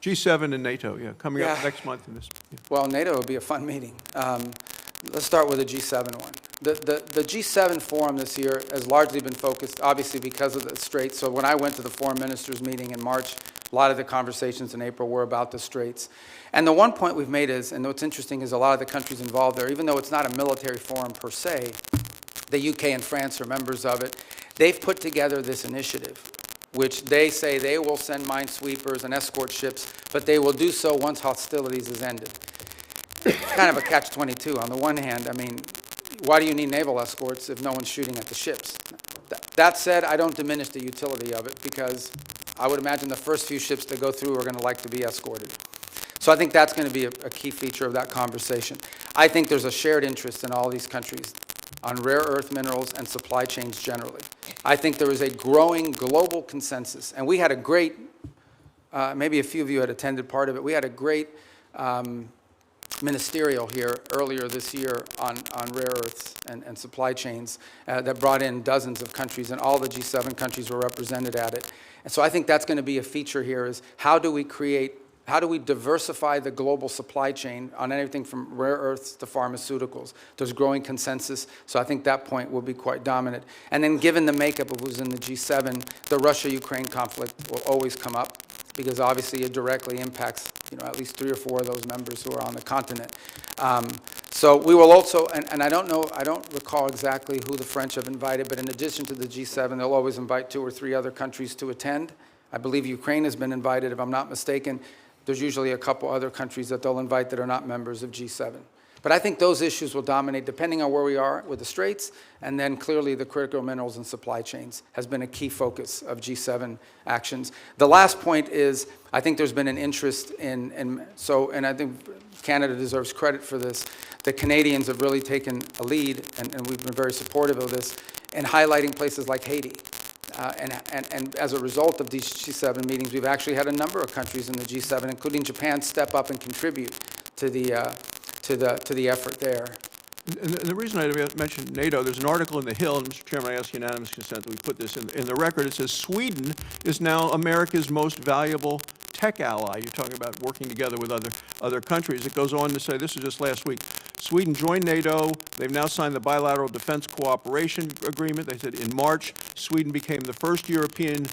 S10: G7 and NATO, yeah, coming up next month. In this. Yeah.
S3: Well, NATO would be a fun meeting. Let's start with the G7 one. The G7 forum this year has largely been focused, obviously, because of the Straits. So when I went to the foreign ministers meeting in March, a lot of the conversations in April were about the Straits. And the one point we've made is, and what's interesting is a lot of the countries involved there, even though it's not a military forum per se, the UK and France are members of it, they've put together this initiative, which they say they will send minesweepers and escort ships, but they will do so once hostilities is ended. It's kind of a catch-22. On the one hand, I mean, why do you need naval escorts if no one's shooting at the ships? That said, I don't diminish the utility of it because I would imagine the first few ships that go through are going to like to be escorted. So I think that's going to be a key feature of that conversation. I think there's a shared interest in all these countries on rare earth minerals and supply chains generally. I think there is a growing global consensus, and we had a great, maybe a few of you had attended part of it, we had a great ministerial here earlier this year on rare earths and supply chains that brought in dozens of countries, and all the G7 countries were represented at it. And so I think that's going to be a feature here is how do we diversify the global supply chain on anything from rare earths to pharmaceuticals? There's growing consensus, so I think that point will be quite dominant. And then given the makeup of who's in the G7, the Russia-Ukraine conflict will always come up because obviously it directly impacts at least 3 or 4 of those members who are on the continent. So we will also, and I don't recall exactly who the French have invited, but in addition to the G7, they'll always invite 2 or 3 other countries to attend. I believe Ukraine has been invited, if I'm not mistaken. There's usually a couple other countries that they'll invite that are not members of G7. But I think those issues will dominate depending on where we are with the Straits, and then clearly the critical minerals and supply chains has been a key focus of G7 actions. The last point is, I think there's been an interest and I think Canada deserves credit for this. The Canadians have really taken a lead, and we've been very supportive of this, in highlighting places like Haiti. And as a result of these G7 meetings, we've actually had a number of countries in the G7, including Japan, step up and contribute to the effort there.
S10: And the reason I mentioned NATO, there's an article in The Hill, and Mr. Chairman, I ask unanimous consent that we put this in the record. It says Sweden is now America's most valuable tech ally. You're talking about working together with other countries. It goes on to say, this is just last week, Sweden joined NATO. They've now signed the bilateral defense cooperation agreement. They said in March, Sweden became the first European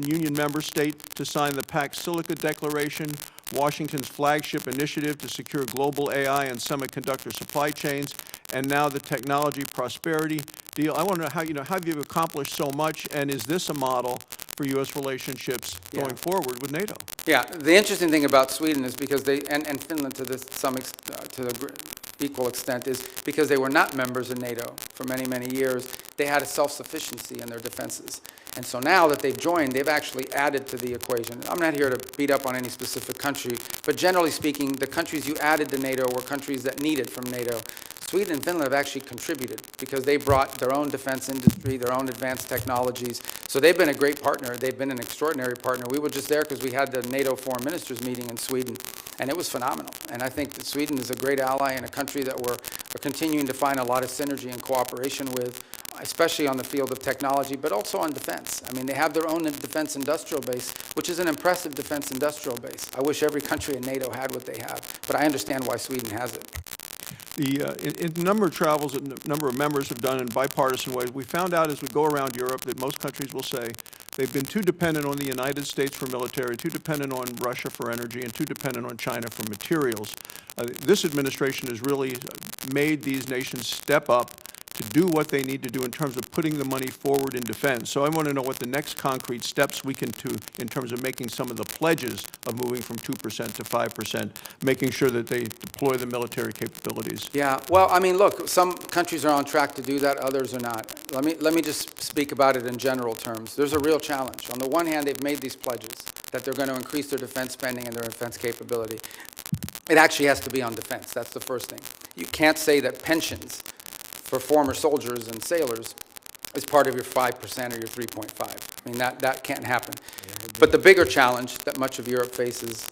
S10: Union member state to sign the Pax Silica Declaration, Washington's flagship initiative to secure global AI and semiconductor supply chains, and now the technology prosperity deal. I want to know how you've accomplished so much, and is this a model for U.S. relationships going forward with NATO?
S3: Yeah, the interesting thing about Sweden is because they, and Finland to the equal extent, is because they were not members of NATO for many, many years. they had a self-sufficiency in their defenses. And so now that they've joined, they've actually added to the equation. I'm not here to beat up on any specific country, but generally speaking, the countries you added to NATO were countries that needed from NATO. Sweden and Finland have actually contributed because they brought their own defense industry, their own advanced technologies. So they've been a great partner. They've been an extraordinary partner. We were just there because we had the NATO foreign ministers meeting in Sweden, and it was phenomenal. And I think that Sweden is a great ally and a country that we're continuing to find a lot of synergy and cooperation with, especially on the field of technology, but also on defense. I mean, they have their own defense industrial base, which is an impressive defense industrial base. I wish every country in NATO had what they have, but I understand why Sweden has it.
S10: In a number of travels that a number of members have done in bipartisan ways, we found out as we go around Europe that most countries will say they've been too dependent on the United States for military, too dependent on Russia for energy, and too dependent on China for materials. This administration has really made these nations step up to do what they need to do in terms of putting the money forward in defense. So I want to know what the next concrete steps we can do in terms of making some of the pledges of moving from 2% to 5%, making sure that they deploy the military capabilities.
S3: Yeah, well, I mean, look, some countries are on track to do that, others are not. Let me just speak about it in general terms. There's a real challenge. On the one hand, they've made these pledges that they're going to increase their defense spending and their defense capability. It actually has to be on defense. That's the first thing. You can't say that pensions for former soldiers and sailors is part of your 5% or your 3.5. I mean, that can't happen. But the bigger challenge that much of Europe faces,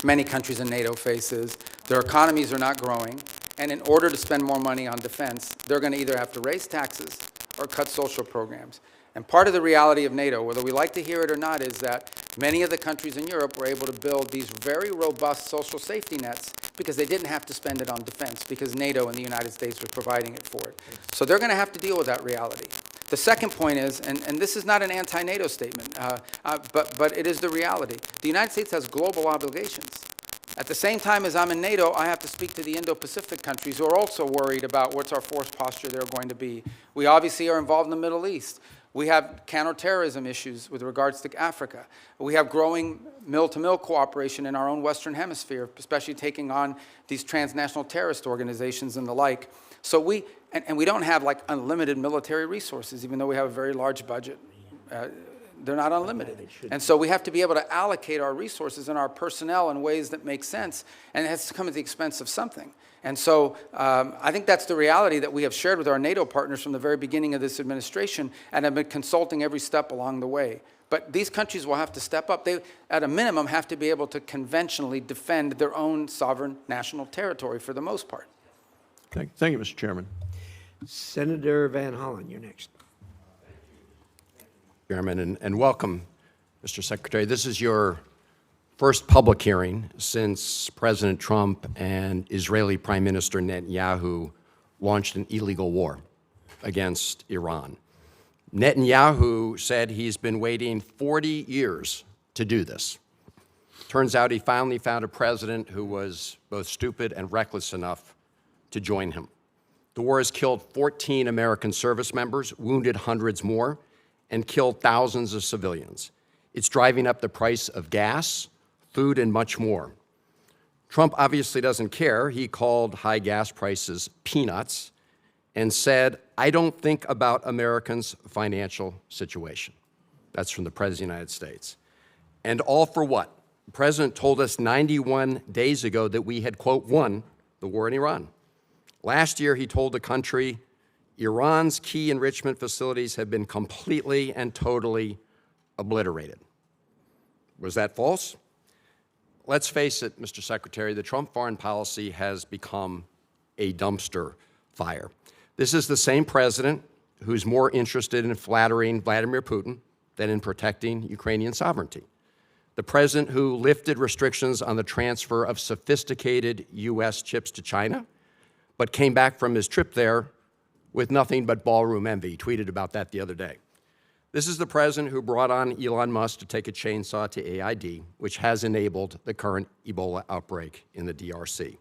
S3: many countries in NATO faces, their economies are not growing, and in order to spend more money on defense, they're going to either have to raise taxes or cut social programs. And part of the reality of NATO, whether we like to hear it or not, is that many of the countries in Europe were able to build these very robust social safety nets because they didn't have to spend it on defense, because NATO and the United States was providing it for it. So they're going to have to deal with that reality. The second point is, and this is not an anti-NATO statement, but it is the reality. The United States has global obligations. At the same time as I'm in NATO, I have to speak to the Indo-Pacific countries who are also worried about what's our force posture they're going to be. We obviously are involved in the Middle East. We have counterterrorism issues with regards to Africa. We have growing mill-to-mill cooperation in our own Western Hemisphere, especially taking on these transnational terrorist organizations and the like. So we don't have like unlimited military resources, even though we have a very large budget. They're not unlimited. And so we have to be able to allocate our resources and our personnel in ways that make sense, and it has to come at the expense of something. And so I think that's the reality that we have shared with our NATO partners from the very beginning of this administration, and have been consulting every step along the way. But these countries will have to step up. They, at a minimum, have to be able to conventionally defend their own sovereign national territory for the most part.
S10: Thank you, Mr. Chairman.
S1: Senator Van Hollen, you're next.
S11: Chairman, and welcome, Mr. Secretary. This is your first public hearing since President Trump and Israeli Prime Minister Netanyahu launched an illegal war against Iran. Netanyahu said he's been waiting 40 years to do this. Turns out he finally found a president who was both stupid and reckless enough to join him. The war has killed 14 American service members, wounded hundreds more, and killed thousands of civilians. It's driving up the price of gas, food, and much more. Trump obviously doesn't care. He called high gas prices peanuts and said, "I don't think about Americans' financial situation." That's from the President of the United States. And all for what? The President told us 91 days ago that we had, quote, won the war in Iran. Last year, he told the country, Iran's key enrichment facilities have been completely and totally obliterated. Was that false? Let's face it, Mr. Secretary, the Trump foreign policy has become a dumpster fire. This is the same president who's more interested in flattering Vladimir Putin than in protecting Ukrainian sovereignty. The president who lifted restrictions on the transfer of sophisticated U.S. chips to China, but came back from his trip there with nothing but ballroom envy. He tweeted about that the other day. This is the president who brought on Elon Musk to take a chainsaw to AID, which has enabled the current Ebola outbreak in the DRC.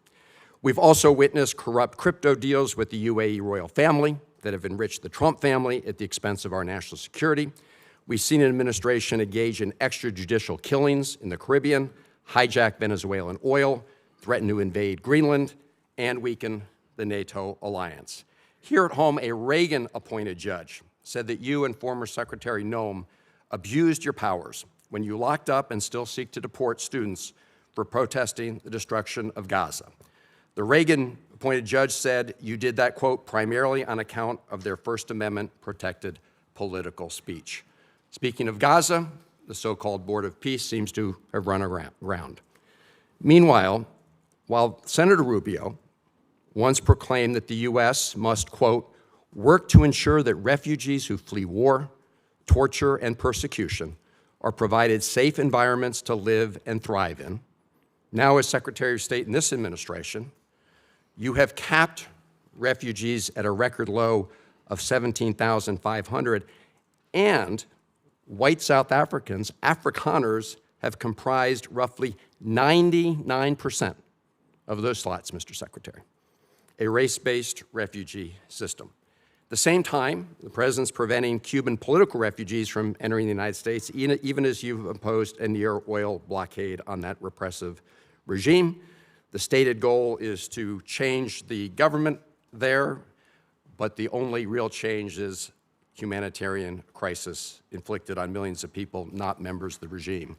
S11: We've also witnessed corrupt crypto deals with the UAE royal family that have enriched the Trump family at the expense of our national security. We've seen an administration engage in extrajudicial killings in the Caribbean, hijack Venezuelan oil, threaten to invade Greenland, and weaken the NATO alliance. Here at home, a Reagan-appointed judge said that you and former Secretary Noem abused your powers when you locked up and still seek to deport students for protesting the destruction of Gaza. The Reagan-appointed judge said you did that, quote, primarily on account of their First Amendment-protected political speech. Speaking of Gaza, the so-called Board of Peace seems to have run aground. Meanwhile, while Senator Rubio once proclaimed that the U.S. must, quote, work to ensure that refugees who flee war, torture, and persecution are provided safe environments to live and thrive in, now as Secretary of State in this administration, you have capped refugees at a record low of 17,500, and white South Africans, Afrikaners, have comprised roughly 99% of those slots, Mr. Secretary, a race-based refugee system. At the same time, the president's preventing Cuban political refugees from entering the United States, even as you've imposed a near oil blockade on that repressive regime. The stated goal is to change the government there, but the only real change is humanitarian crisis inflicted on millions of people, not members of the regime.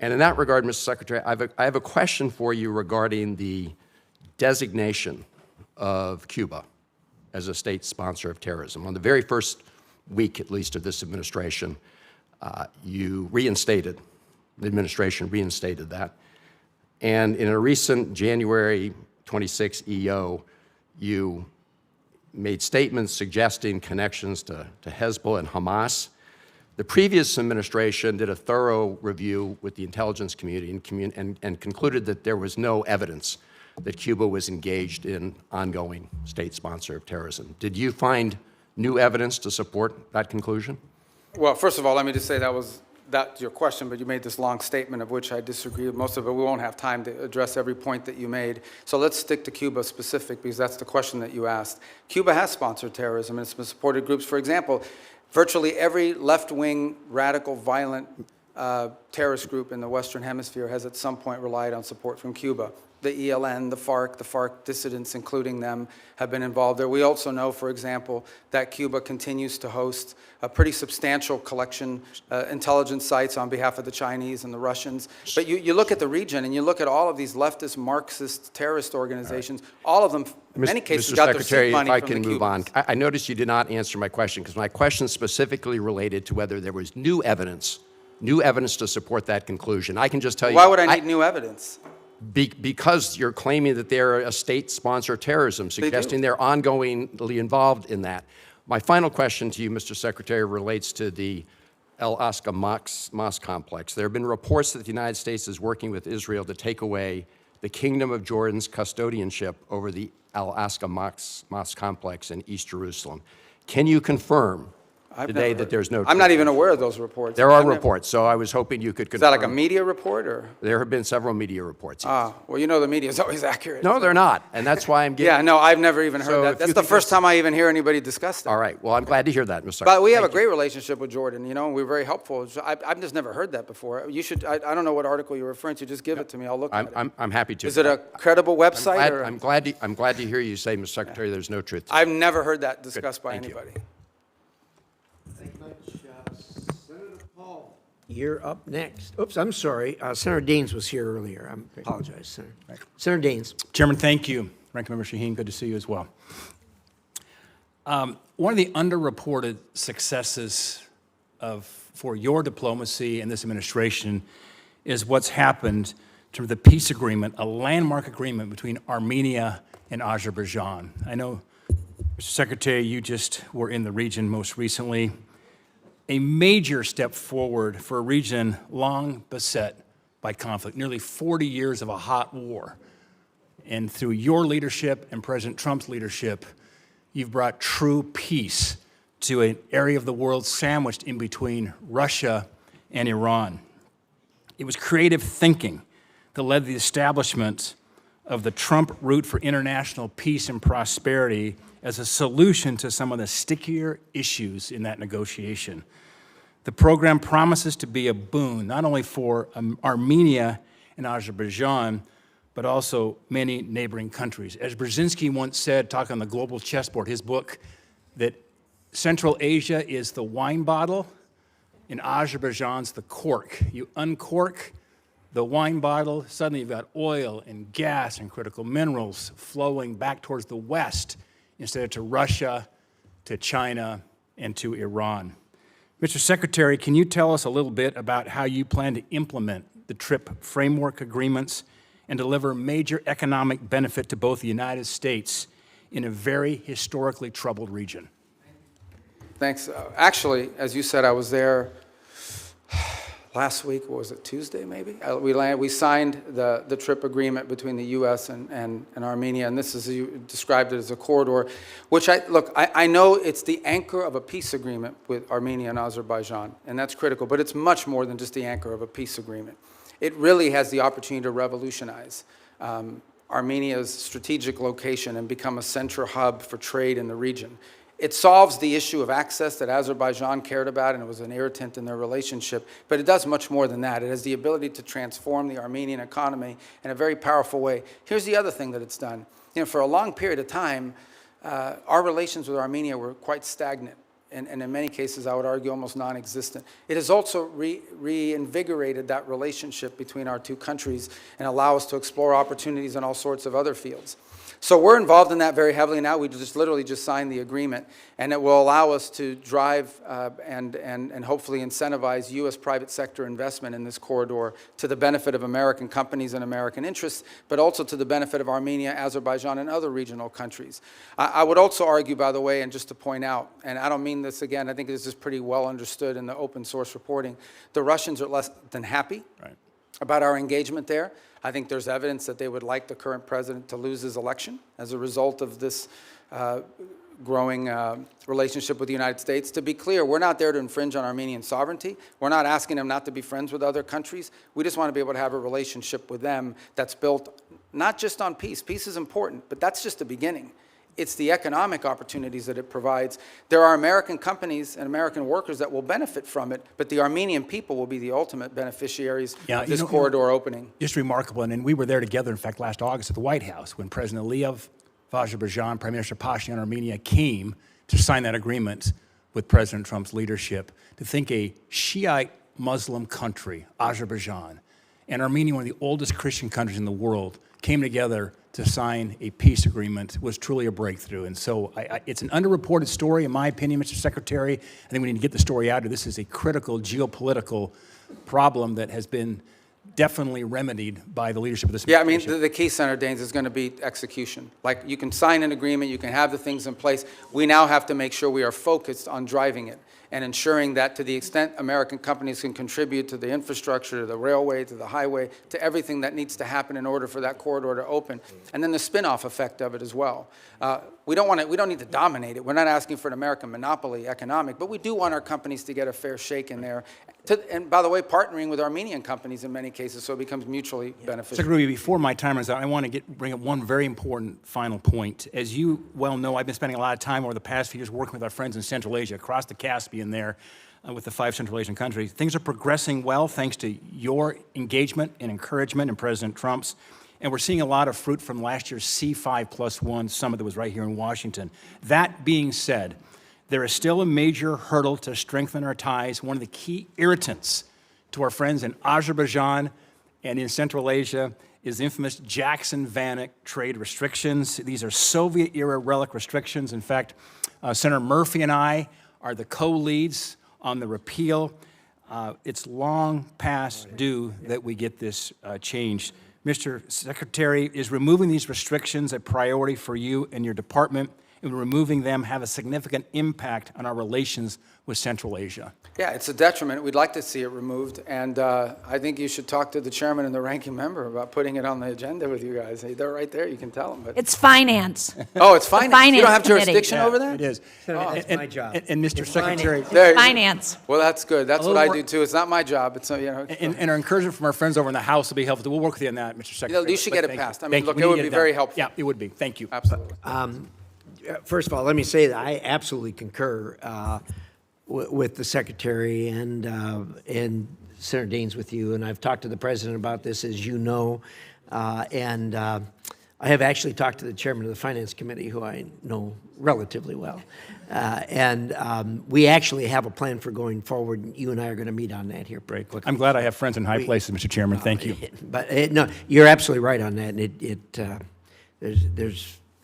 S11: And in that regard, Mr. Secretary, I have a question for you regarding the designation of Cuba as a state sponsor of terrorism. On the very first week, at least, of this administration, the administration reinstated that. And in a recent January 26 EO, you made statements suggesting connections to Hezbollah and Hamas. The previous administration did a thorough review with the intelligence community and concluded that there was no evidence that Cuba was engaged in ongoing state sponsor of terrorism. Did you find new evidence to support that conclusion?
S3: Well, first of all, let me just say that's your question, but you made this long statement of which I disagree with most of it. We won't have time to address every point that you made. So let's stick to Cuba specific, because that's the question that you asked. Cuba has sponsored terrorism, and it's been supported groups. For example, virtually every left-wing, radical, violent terrorist group in the Western Hemisphere has at some point relied on support from Cuba. The ELN, the FARC dissidents, including them, have been involved there. We also know, for example, that Cuba continues to host a pretty substantial collection intelligence sites on behalf of the Chinese and the Russians. But you look at the region and you look at all of these leftist Marxist terrorist organizations, all of them, in many cases,
S11: Mr.
S3: got
S11: Secretary,
S3: their seed money
S11: if I
S3: from
S11: can
S3: the
S11: move on.
S3: Cubans.
S11: I noticed you did not answer my question, because my question specifically related to whether there was new evidence to support that conclusion. I can just tell you—
S3: Why would I need new evidence?
S11: Because you're claiming that they're a state sponsor of terrorism, suggesting they're ongoingly involved in that. My final question to you, Mr. Secretary, relates to the Al-Aqsa Mosque complex. There have been reports that the United States is working with Israel to take away the Kingdom of Jordan's custodianship over the Al-Aqsa Mosque complex in East Jerusalem. Can you confirm today that there's no—
S3: I'm not even aware of those reports.
S11: There are reports, so I was hoping you could confirm.
S3: Is that like a media report, or?
S11: There have been several media reports.
S3: Ah, well, you know the media is always accurate.
S11: No, they're not, and that's why I'm giving—
S3: Yeah, no, I've never even
S11: So
S3: heard
S11: if
S3: that. That's
S11: you
S3: the
S11: could
S3: first
S11: just—
S3: time I even hear anybody discuss that.
S11: All right, well, I'm glad to hear that, Mr. Secretary.
S3: But we have a
S11: Thank you.
S3: great relationship with Jordan, you know, and we're very helpful. So I've just never heard that before. You should— I don't know what article you're referring to. Just give it to me. I'll look at it.
S11: I'm happy to.
S3: Is it a credible website? or?
S11: I'm glad to hear you say, Mr. Secretary, there's no truth to it.
S3: I've never heard that discussed by
S11: Thank you.
S3: anybody.
S1: Thank you much. Senator Paul, you're up next. Oops, I'm sorry. Senator Daines was here earlier. I apologize, Senator. Senator Daines.
S12: Chairman, thank you. Ranking Member Shaheen, good to see you as well. One of the underreported successes for your diplomacy and this administration is what's happened in terms of the peace agreement, a landmark agreement between Armenia and Azerbaijan. I know, Mr. Secretary, you just were in the region most recently. A major step forward for a region long beset by conflict, nearly 40 years of a hot war. And through your leadership and President Trump's leadership, you've brought true peace to an area of the world sandwiched in between Russia and Iran. It was creative thinking that led to the establishment of the Trump Route for International Peace and Prosperity as a solution to some of the stickier issues in that negotiation. The program promises to be a boon, not only for Armenia and Azerbaijan, but also many neighboring countries. As Brzezinski once said, talking on the global chessboard, his book, that Central Asia is the wine bottle and Azerbaijan's the cork. You uncork the wine bottle, suddenly you've got oil and gas and critical minerals flowing back towards the West instead of to Russia, to China, and to Iran. Mr. Secretary, can you tell us a little bit about how you plan to implement the TRIP framework agreements and deliver major economic benefit to both the United States in a very historically troubled region?
S3: Thanks. Actually, as you said, I was there last week. What was it, Tuesday maybe? We signed the TRIP agreement between the U.S. and Armenia, and this is, you described it as a corridor, which I know it's the anchor of a peace agreement with Armenia and Azerbaijan, and that's critical, but it's much more than just the anchor of a peace agreement. It really has the opportunity to revolutionize Armenia's strategic location and become a central hub for trade in the region. It solves the issue of access that Azerbaijan cared about, and it was an irritant in their relationship, but it does much more than that. It has the ability to transform the Armenian economy in a very powerful way. Here's the other thing that it's done. You know, for a long period of time, our relations with Armenia were quite stagnant, and in many cases, I would argue, almost non-existent. It has also reinvigorated that relationship between our two countries and allow us to explore opportunities in all sorts of other fields. So we're involved in that very heavily now. We literally just signed the agreement, and it will allow us to drive and hopefully incentivize U.S. private sector investment in this corridor to the benefit of American companies and American interests, but also to the benefit of Armenia, Azerbaijan, and other regional countries. I would also argue, by the way, and just to point out, and I don't mean this again, I think this is pretty well understood in the open source reporting, the Russians are less than happy about our engagement there. I think there's evidence that they would like the current president to lose his election as a result of this growing relationship with the United States. To be clear, we're not there to infringe on Armenian sovereignty. We're not asking them not to be friends with other countries. We just want to be able to have a relationship with them that's built not just on peace. Peace is important, but that's just the beginning. It's the economic opportunities that it provides. There are American companies and American workers that will benefit from it, but the Armenian people will be the ultimate beneficiaries of this corridor opening.
S12: Just remarkable, and we were there together, in fact, last August at the White House when President Aliyev of Azerbaijan, Prime Minister Pashinyan of Armenia came to sign that agreement with President Trump's leadership. To think a Shiite Muslim country, Azerbaijan, and Armenia, one of the oldest Christian countries in the world, came together to sign a peace agreement was truly a breakthrough. And so it's an underreported story, in my opinion, Mr. Secretary. I think we need to get the story out. This is a critical geopolitical problem that has been definitely remedied by the leadership of this administration.
S3: Yeah, I mean, the key, Senator Daines, is going to be execution. Like, you can sign an agreement, you can have the things in place. We now have to make sure we are focused on driving it and ensuring that to the extent American companies can contribute to the infrastructure, to the railway, to the highway, to everything that needs to happen in order for that corridor to open, and then the spin-off effect of it as well. We don't need to dominate it. We're not asking for an American monopoly economic, but we do want our companies to get a fair shake in there. And by the way, partnering with Armenian companies in many cases, so it becomes mutually beneficial.
S12: Secretary Rubio, before my time runs out, I want to bring up one very important final point. As you well know, I've been spending a lot of time over the past few years working with our friends in Central Asia, across the Caspian there, with the 5 Central Asian countries. Things are progressing well thanks to your engagement and encouragement and President Trump's. And we're seeing a lot of fruit from last year's C5+1 summit that was right here in Washington. That being said, there is still a major hurdle to strengthen our ties. One of the key irritants to our friends in Azerbaijan and in Central Asia is the infamous Jackson-Vanik trade restrictions. These are Soviet-era relic restrictions. In fact, Senator Murphy and I are the co-leads on the repeal. It's long past due that we get this changed. Mr. Secretary, is removing these restrictions a priority for you and your department? And removing them have a significant impact on our relations with Central Asia?
S3: Yeah, it's a detriment. We'd like to see it removed, and I think you should talk to the chairman and the ranking member about putting it on the agenda with you guys. They're right there. You can tell them. But
S2: It's finance.
S3: oh, it's finance.
S2: Finance
S3: You don't have
S2: committee.
S3: jurisdiction over that?
S12: It is.
S1: That's my job.
S12: And Mr. Secretary,
S2: Finance.
S3: Well, that's good. That's what I do too. It's not my job. It's
S12: and our encouragement from our friends over in the House will be helpful. We'll work with you on that, Mr. Secretary.
S3: you should get it
S12: Thank you.
S3: passed. I mean,
S12: Thank you.
S3: look,
S12: We
S3: it
S12: need
S3: would
S12: to
S3: be
S12: get it
S3: very
S12: done.
S3: helpful.
S12: Yeah, it would be. Thank you.
S3: Absolutely.
S1: First of all, let me say that I absolutely concur with the Secretary and Senator Daines with you, and I've talked to the President about this, as you know. And I have actually talked to the chairman of the Finance Committee, who I know relatively well. We actually have a plan for going forward. You and I are going to meet on that here pretty quickly.
S12: I'm glad I have friends in high places, Mr. Chairman. Thank you.
S1: But no, you're absolutely right on that, and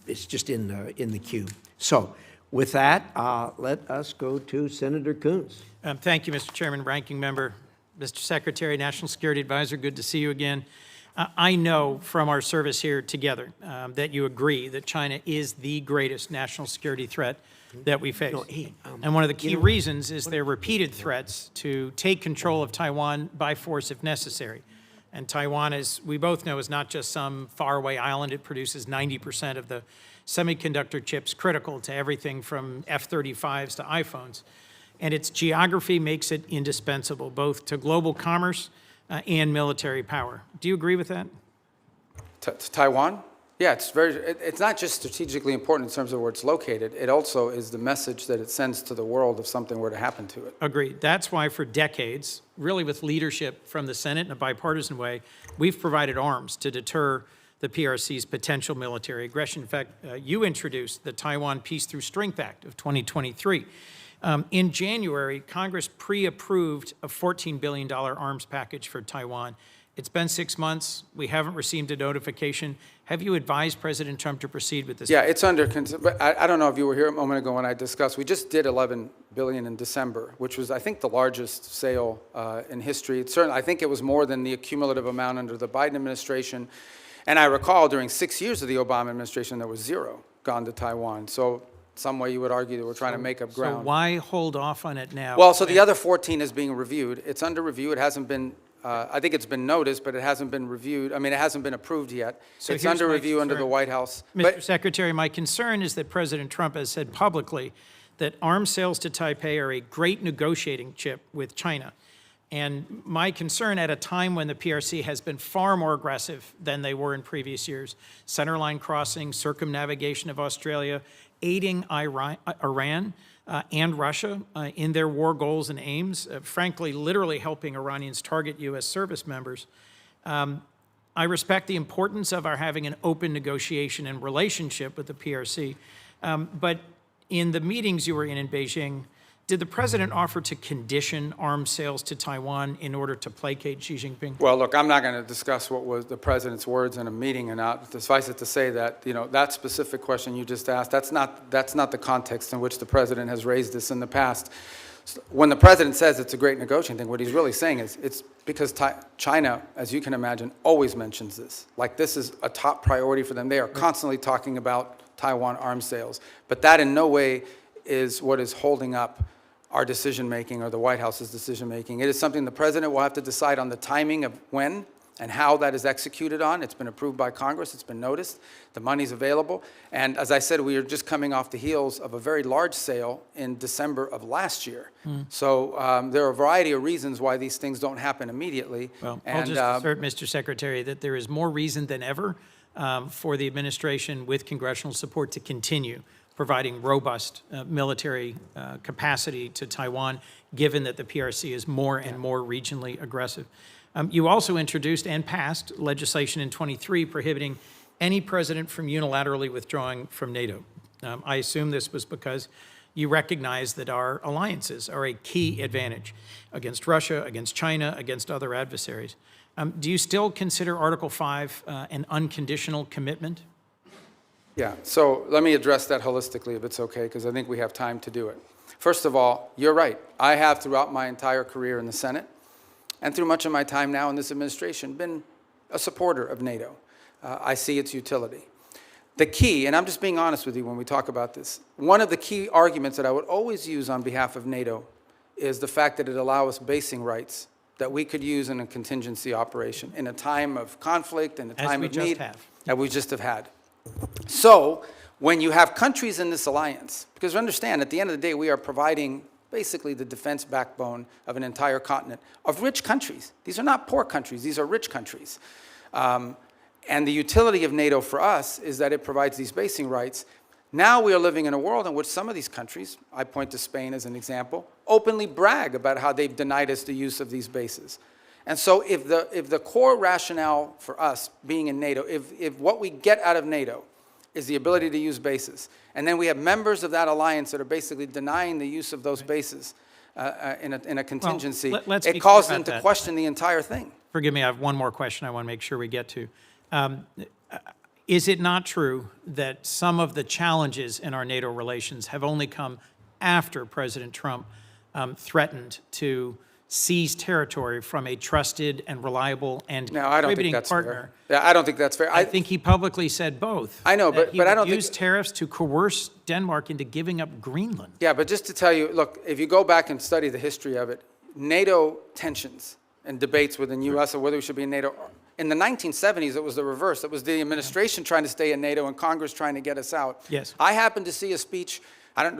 S1: it's just in the queue. So with that, let us go to Senator Coons.
S13: Thank you, Mr. Chairman, Ranking Member, Mr. Secretary, National Security Advisor. Good to see you again. I know from our service here together that you agree that China is the greatest national security threat that we face. And one of the key reasons is their repeated threats to take control of Taiwan by force if necessary. And Taiwan, as we both know, is not just some faraway island. It produces 90% of the semiconductor chips critical to everything from F-35s to iPhones. And its geography makes it indispensable, both to global commerce and military power. Do you agree with that?
S3: Taiwan? Yeah, it's not just strategically important in terms of where it's located. It also is the message that it sends to the world if something were to happen to it.
S13: Agreed. That's why for decades, really with leadership from the Senate in a bipartisan way, we've provided arms to deter the PRC's potential military aggression. In fact, you introduced the Taiwan Peace Through Strength Act of 2023. In January, Congress pre-approved a $14 billion arms package for Taiwan. It's been 6 months. We haven't received a notification. Have you advised President Trump to proceed with this?
S3: Yeah, it's under, but I don't know if you were here a moment ago when I discussed, we just did $11 billion in December, which was, I think, the largest sale in history. Certainly, I think it was more than the cumulative amount under the Biden administration. And I recall during 6 years of the Obama administration, there was zero gone to Taiwan. So some way you would argue that we're trying to make up ground.
S13: So why hold off on it now?
S3: Well, so the other 14 is being reviewed. It's under review. It hasn't been, I think it's been noticed, but it hasn't been reviewed. I mean, it hasn't been approved yet.
S13: So
S3: it's
S13: here's
S3: under
S13: my
S3: review under the
S13: concern.
S3: White House.
S13: Mr. Secretary, my concern is that President Trump has said publicly that arms sales to Taipei are a great negotiating chip with China. And my concern at a time when the PRC has been far more aggressive than they were in previous years, centerline crossing, circumnavigation of Australia, aiding Iran and Russia in their war goals and aims, frankly, literally helping Iranians target U.S. service members. I respect the importance of our having an open negotiation and relationship with the PRC, but in the meetings you were in Beijing, did the president offer to condition arms sales to Taiwan in order to placate Xi Jinping?
S3: Well, look, I'm not going to discuss what was the president's words in a meeting, and not suffice it to say that, you know, that specific question you just asked, that's not the context in which the president has raised this in the past. When the president says it's a great negotiating thing, what he's really saying is it's because China, as you can imagine, always mentions this. Like, this is a top priority for them. They are constantly talking about Taiwan arms sales, but that in no way is what is holding up our decision-making or the White House's decision-making. It is something the president will have to decide on the timing of when and how that is executed on. It's been approved by Congress. It's been noticed. The money's available. And as I said, we are just coming off the heels of a very large sale in December of last year. So there are a variety of reasons why these things don't happen immediately.
S13: Well, I'll just assert, Mr. Secretary, that there is more reason than ever for the administration with congressional support to continue providing robust military capacity to Taiwan, given that the PRC is more and more regionally aggressive. You also introduced and passed legislation in 23 prohibiting any president from unilaterally withdrawing from NATO. I assume this was because you recognize that our alliances are a key advantage against Russia, against China, against other adversaries. Do you still consider Article 5 an unconditional commitment?
S3: Yeah, so let me address that holistically, if it's okay, because I think we have time to do it. First of all, you're right. I have, throughout my entire career in the Senate, and through much of my time now in this administration, been a supporter of NATO. I see its utility. The key, and I'm just being honest with you when we talk about this, one of the key arguments that I would always use on behalf of NATO is the fact that it allows us basing rights that we could use in a contingency operation in a time of conflict, in a time of need, that we just have had. So when you have countries in this alliance, because understand, at the end of the day, we are providing basically the defense backbone of an entire continent of rich countries. These are not poor countries. These are rich countries. And the utility of NATO for us is that it provides these basing rights. Now we are living in a world in which some of these countries, I point to Spain as an example, openly brag about how they've denied us the use of these bases. And so if the core rationale for us being in NATO, if what we get out of NATO is the ability to use bases, and then we have members of that alliance that are basically denying the use of those bases in a contingency,
S13: let's be
S3: it calls
S13: clear
S3: them
S13: about
S3: to
S13: that.
S3: question the entire thing.
S13: Forgive me, I have one more question I want to make sure we get to. Is it not true that some of the challenges in our NATO relations have only come after President Trump threatened to seize territory from a trusted and reliable and
S3: No, I don't think
S13: contributing
S3: that's
S13: partner?
S3: fair. Yeah, I don't think that's fair.
S13: I think he publicly said both.
S3: I know,
S13: that
S3: but
S13: he
S3: I
S13: would
S3: don't think-
S13: use tariffs to coerce Denmark into giving up Greenland.
S3: Yeah, but just to tell you, look, if you go back and study the history of it, NATO tensions and debates within U.S. or whether we should be in NATO, in the 1970s, it was the reverse. It was the administration trying to stay in NATO and Congress trying to get us out.
S13: Yes.
S3: I happened to see a speech,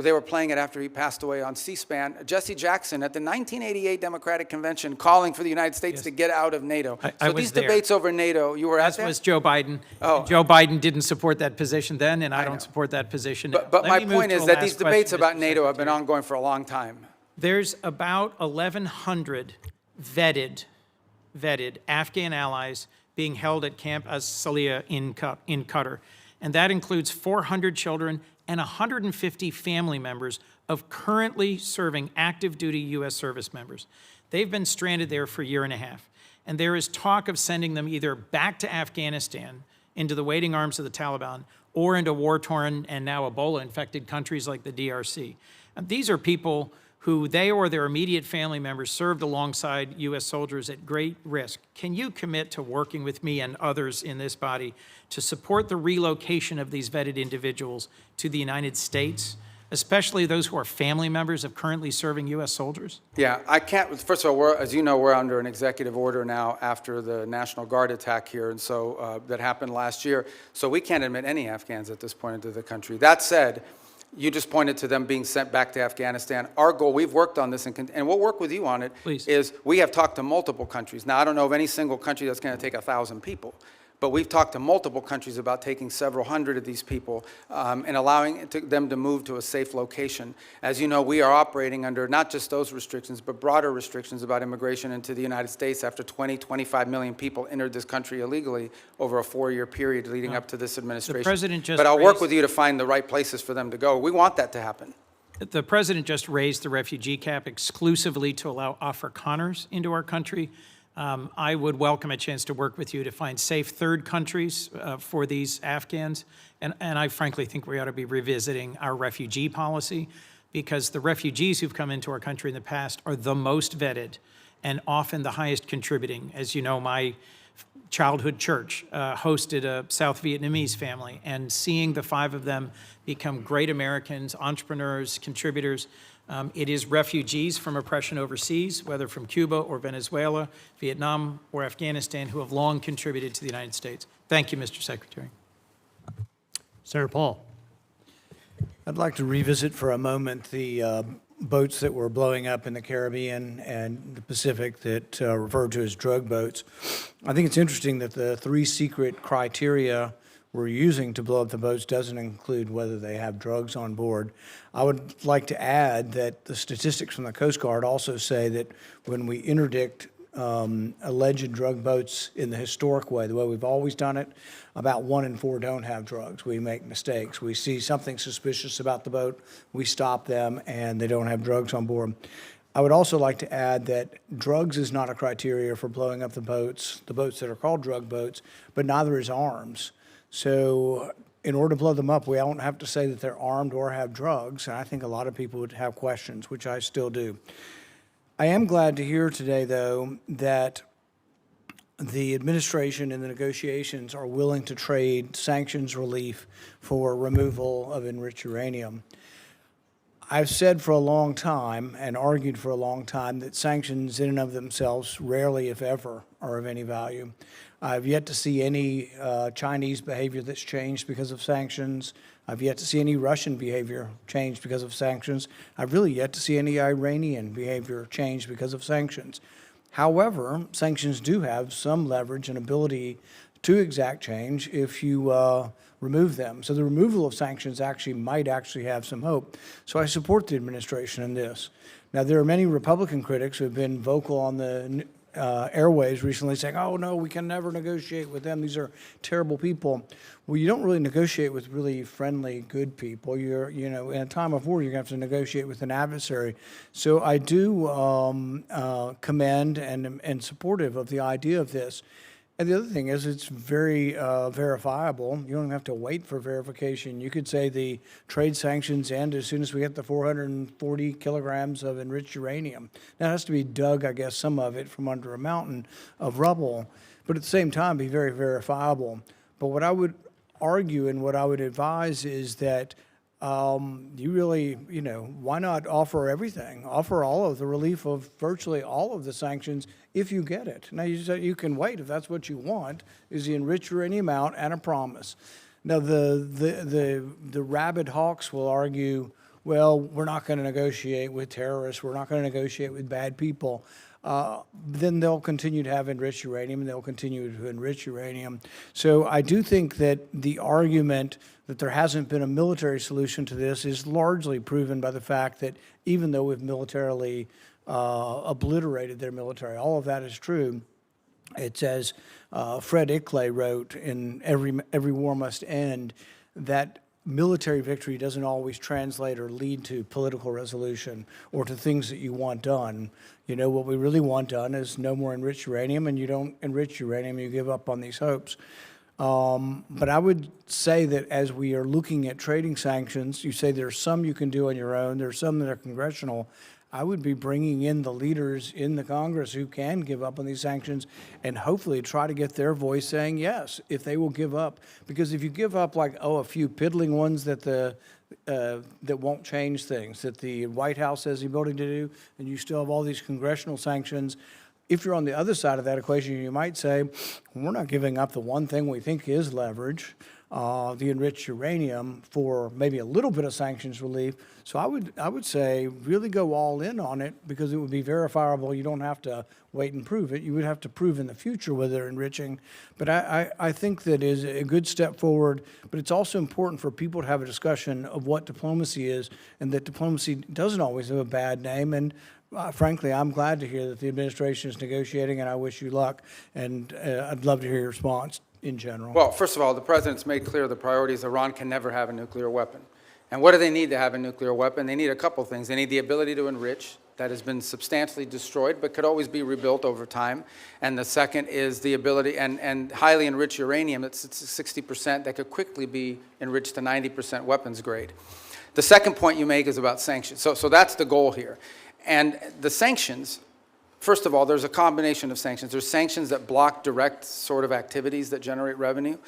S3: they were playing it after he passed away on C-SPAN, Jesse Jackson at the 1988 Democratic Convention calling for the United States to get out of NATO.
S13: I
S3: So
S13: was
S3: these
S13: there.
S3: debates over NATO, you were at
S13: As
S3: that?
S13: was Joe Biden.
S3: Oh.
S13: And Joe Biden didn't support that position then, and I
S3: know.
S13: don't support that position now.
S3: But
S13: Let
S3: my
S13: me move
S3: point
S13: to
S3: is
S13: a
S3: that
S13: last
S3: these debates
S13: question,
S3: about
S13: Mr.
S3: NATO have been
S13: Secretary.
S3: ongoing for a long time.
S13: There's about 1,100 vetted Afghan allies being held at Camp As-Salih in Qatar. And that includes 400 children and 150 family members of currently serving active duty U.S. service members. They've been stranded there for a year and a half. And there is talk of sending them either back to Afghanistan into the waiting arms of the Taliban or into war-torn and now Ebola-infected countries like the DRC. And these are people who they or their immediate family members served alongside U.S. soldiers at great risk. Can you commit to working with me and others in this body to support the relocation of these vetted individuals to the United States, especially those who are family members of currently serving U.S. soldiers?
S3: Yeah, I can't, first of all, as you know, we're under an executive order now after the National Guard attack here, and so that happened last year. So we can't admit any Afghans at this point into the country. That said, you just pointed to them being sent back to Afghanistan. Our goal, we've worked on this, and we'll work with you on it,
S13: Please.
S3: is we have talked to multiple countries. Now, I don't know of any single country that's going to take 1,000 people, but we've talked to multiple countries about taking several hundred of these people and allowing them to move to a safe location. As you know, we are operating under not just those restrictions, but broader restrictions about immigration into the United States after 25 million people entered this country illegally over a 4-year period leading up to this administration.
S13: president just
S3: but I'll work
S13: raised-
S3: with you to find the right places for them to go. We want that to happen.
S13: The president just raised the refugee cap exclusively to allow Afrikaners into our country. I would welcome a chance to work with you to find safe third countries for these Afghans. And I frankly think we ought to be revisiting our refugee policy, because the refugees who've come into our country in the past are the most vetted and often the highest contributing. As you know, my childhood church hosted a South Vietnamese family, and seeing the 5 of them become great Americans, entrepreneurs, contributors. It is refugees from oppression overseas, whether from Cuba or Venezuela, Vietnam or Afghanistan, who have long contributed to the United States. Thank you, Mr. Secretary.
S4: Senator Paul.
S14: I'd like to revisit for a moment the boats that were blowing up in the Caribbean and the Pacific that referred to as drug boats. I think it's interesting that the 3 secret criteria we're using to blow up the boats doesn't include whether they have drugs on board. I would like to add that the statistics from the Coast Guard also say that when we interdict alleged drug boats in the historic way, the way we've always done it, about 1 in 4 don't have drugs. We make mistakes. We see something suspicious about the boat, we stop them, and they don't have drugs on board. I would also like to add that drugs is not a criteria for blowing up the boats that are called drug boats, but neither is arms. So in order to blow them up, we don't have to say that they're armed or have drugs, and I think a lot of people would have questions, which I still do. I am glad to hear today, though, that the administration and the negotiations are willing to trade sanctions relief for removal of enriched uranium. I've said for a long time and argued for a long time that sanctions in and of themselves rarely, if ever, are of any value. I've yet to see any Chinese behavior that's changed because of sanctions. I've yet to see any Russian behavior change because of sanctions. I've really yet to see any Iranian behavior change because of sanctions. However, sanctions do have some leverage and ability to exact change if you remove them. So the removal of sanctions might actually have some hope. So I support the administration in this. Now, there are many Republican critics who have been vocal on the Airways recently saying, oh, no, we can never negotiate with them. These are terrible people. Well, you don't really negotiate with really friendly, good people. In a time of war, you're going to have to negotiate with an adversary. So I do commend and supportive of the idea of this. And the other thing is it's very verifiable. You don't have to wait for verification. You could say the trade sanctions end as soon as we get the 440 kilograms of enriched uranium. Now, it has to be dug, I guess, some of it from under a mountain of rubble, but at the same time be very verifiable. But what I would argue and what I would advise is that you really, why not offer everything? Offer all of the relief of virtually all of the sanctions if you get it. Now, you can wait if that's what you want, is the enriched uranium out and a promise. Now, the rabid hawks will argue, well, we're not going to negotiate with terrorists. We're not going to negotiate with bad people. Then they'll continue to have enriched uranium, and they'll continue to enrich uranium. So I do think that the argument that there hasn't been a military solution to this is largely proven by the fact that even though we've militarily obliterated their military, all of that is true. It's as Fred Ickley wrote in Every War Must End, that military victory doesn't always translate or lead to political resolution or to things that you want done. What we really want done is no more enriched uranium, and you don't enrich uranium, you give up on these hopes. But I would say that as we are looking at trading sanctions, you say there's some you can do on your own, there's some that are congressional. I would be bringing in the leaders in the Congress who can give up on these sanctions and hopefully try to get their voice saying yes, if they will give up. Because if you give up a few piddling ones that that won't change things, that the White House has the ability to do, and you still have all these congressional sanctions, if you're on the other side of that equation, you might say, we're not giving up the one thing we think is leverage, the enriched uranium, for maybe a little bit of sanctions relief. So I would say really go all in on it, because it would be verifiable. You don't have to wait and prove it. You would have to prove in the future whether they're enriching. But I think that is a good step forward. But it's also important for people to have a discussion of what diplomacy is, and that diplomacy doesn't always have a bad name. And frankly, I'm glad to hear that the administration is negotiating, and I wish you luck. And I'd love to hear your response in general.
S3: Well, first of all, the president's made clear the priority is Iran can never have a nuclear weapon. And what do they need to have a nuclear weapon? They need a couple things. They need the ability to enrich. That has been substantially destroyed, but could always be rebuilt over time. And the second is the ability, and highly enriched uranium, it's 60%, that could quickly be enriched to 90% weapons grade. The second point you make is about sanctions. So that's the goal here. And the sanctions, first of all, there's a combination of sanctions. There's sanctions that block direct sort of activities that generate revenue.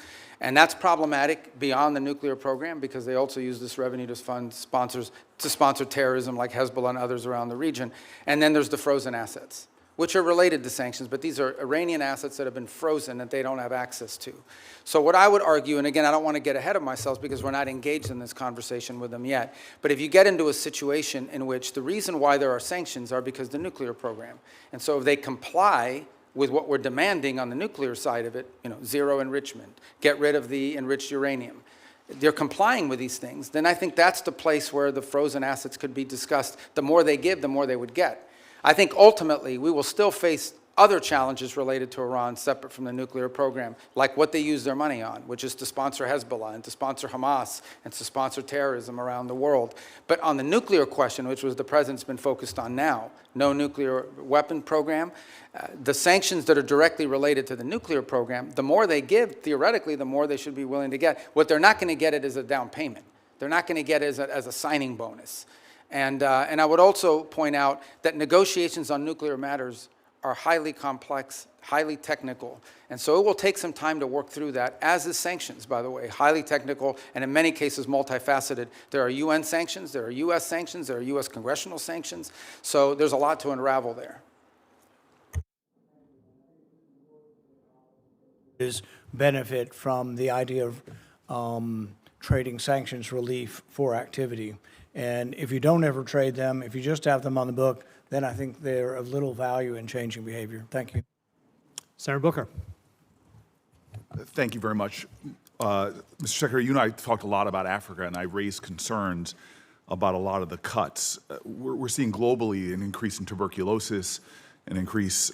S3: And that's problematic beyond the nuclear program, because they also use this revenue to fund to sponsor terrorism like Hezbollah and others around the region. And then there's the frozen assets, which are related to sanctions, but these are Iranian assets that have been frozen that they don't have access to. So what I would argue, and again, I don't want to get ahead of myself because we're not engaged in this conversation with them yet, but if you get into a situation in which the reason why there are sanctions are because the nuclear program, and so if they comply with what we're demanding on the nuclear side of it, zero enrichment, get rid of the enriched uranium, they're complying with these things, then I think that's the place where the frozen assets could be discussed. The more they give, the more they would get. I think ultimately we will still face other challenges related to Iran separate from the nuclear program, like what they use their money on, which is to sponsor Hezbollah and to sponsor Hamas and to sponsor terrorism around the world. But on the nuclear question, which was the president's been focused on now, no nuclear weapon program, the sanctions that are directly related to the nuclear program, the more they give, theoretically, the more they should be willing to get. What they're not going to get it as a down payment. They're not going to get it as a signing bonus. And I would also point out that negotiations on nuclear matters are highly complex, highly technical. And so it will take some time to work through that, as is sanctions, by the way, highly technical, and in many cases multifaceted. There are UN sanctions, there are US sanctions, there are US congressional sanctions. So there's a lot to unravel there.
S14: Is benefit from the idea of trading sanctions relief for activity. And if you don't ever trade them, if you just have them on the book, then I think they're of little value in changing behavior. Thank you.
S4: Senator Booker.
S15: Thank you very much. Mr. Secretary, you and I talked a lot about Africa, and I raised concerns about a lot of the cuts. We're seeing globally an increase in tuberculosis, an increase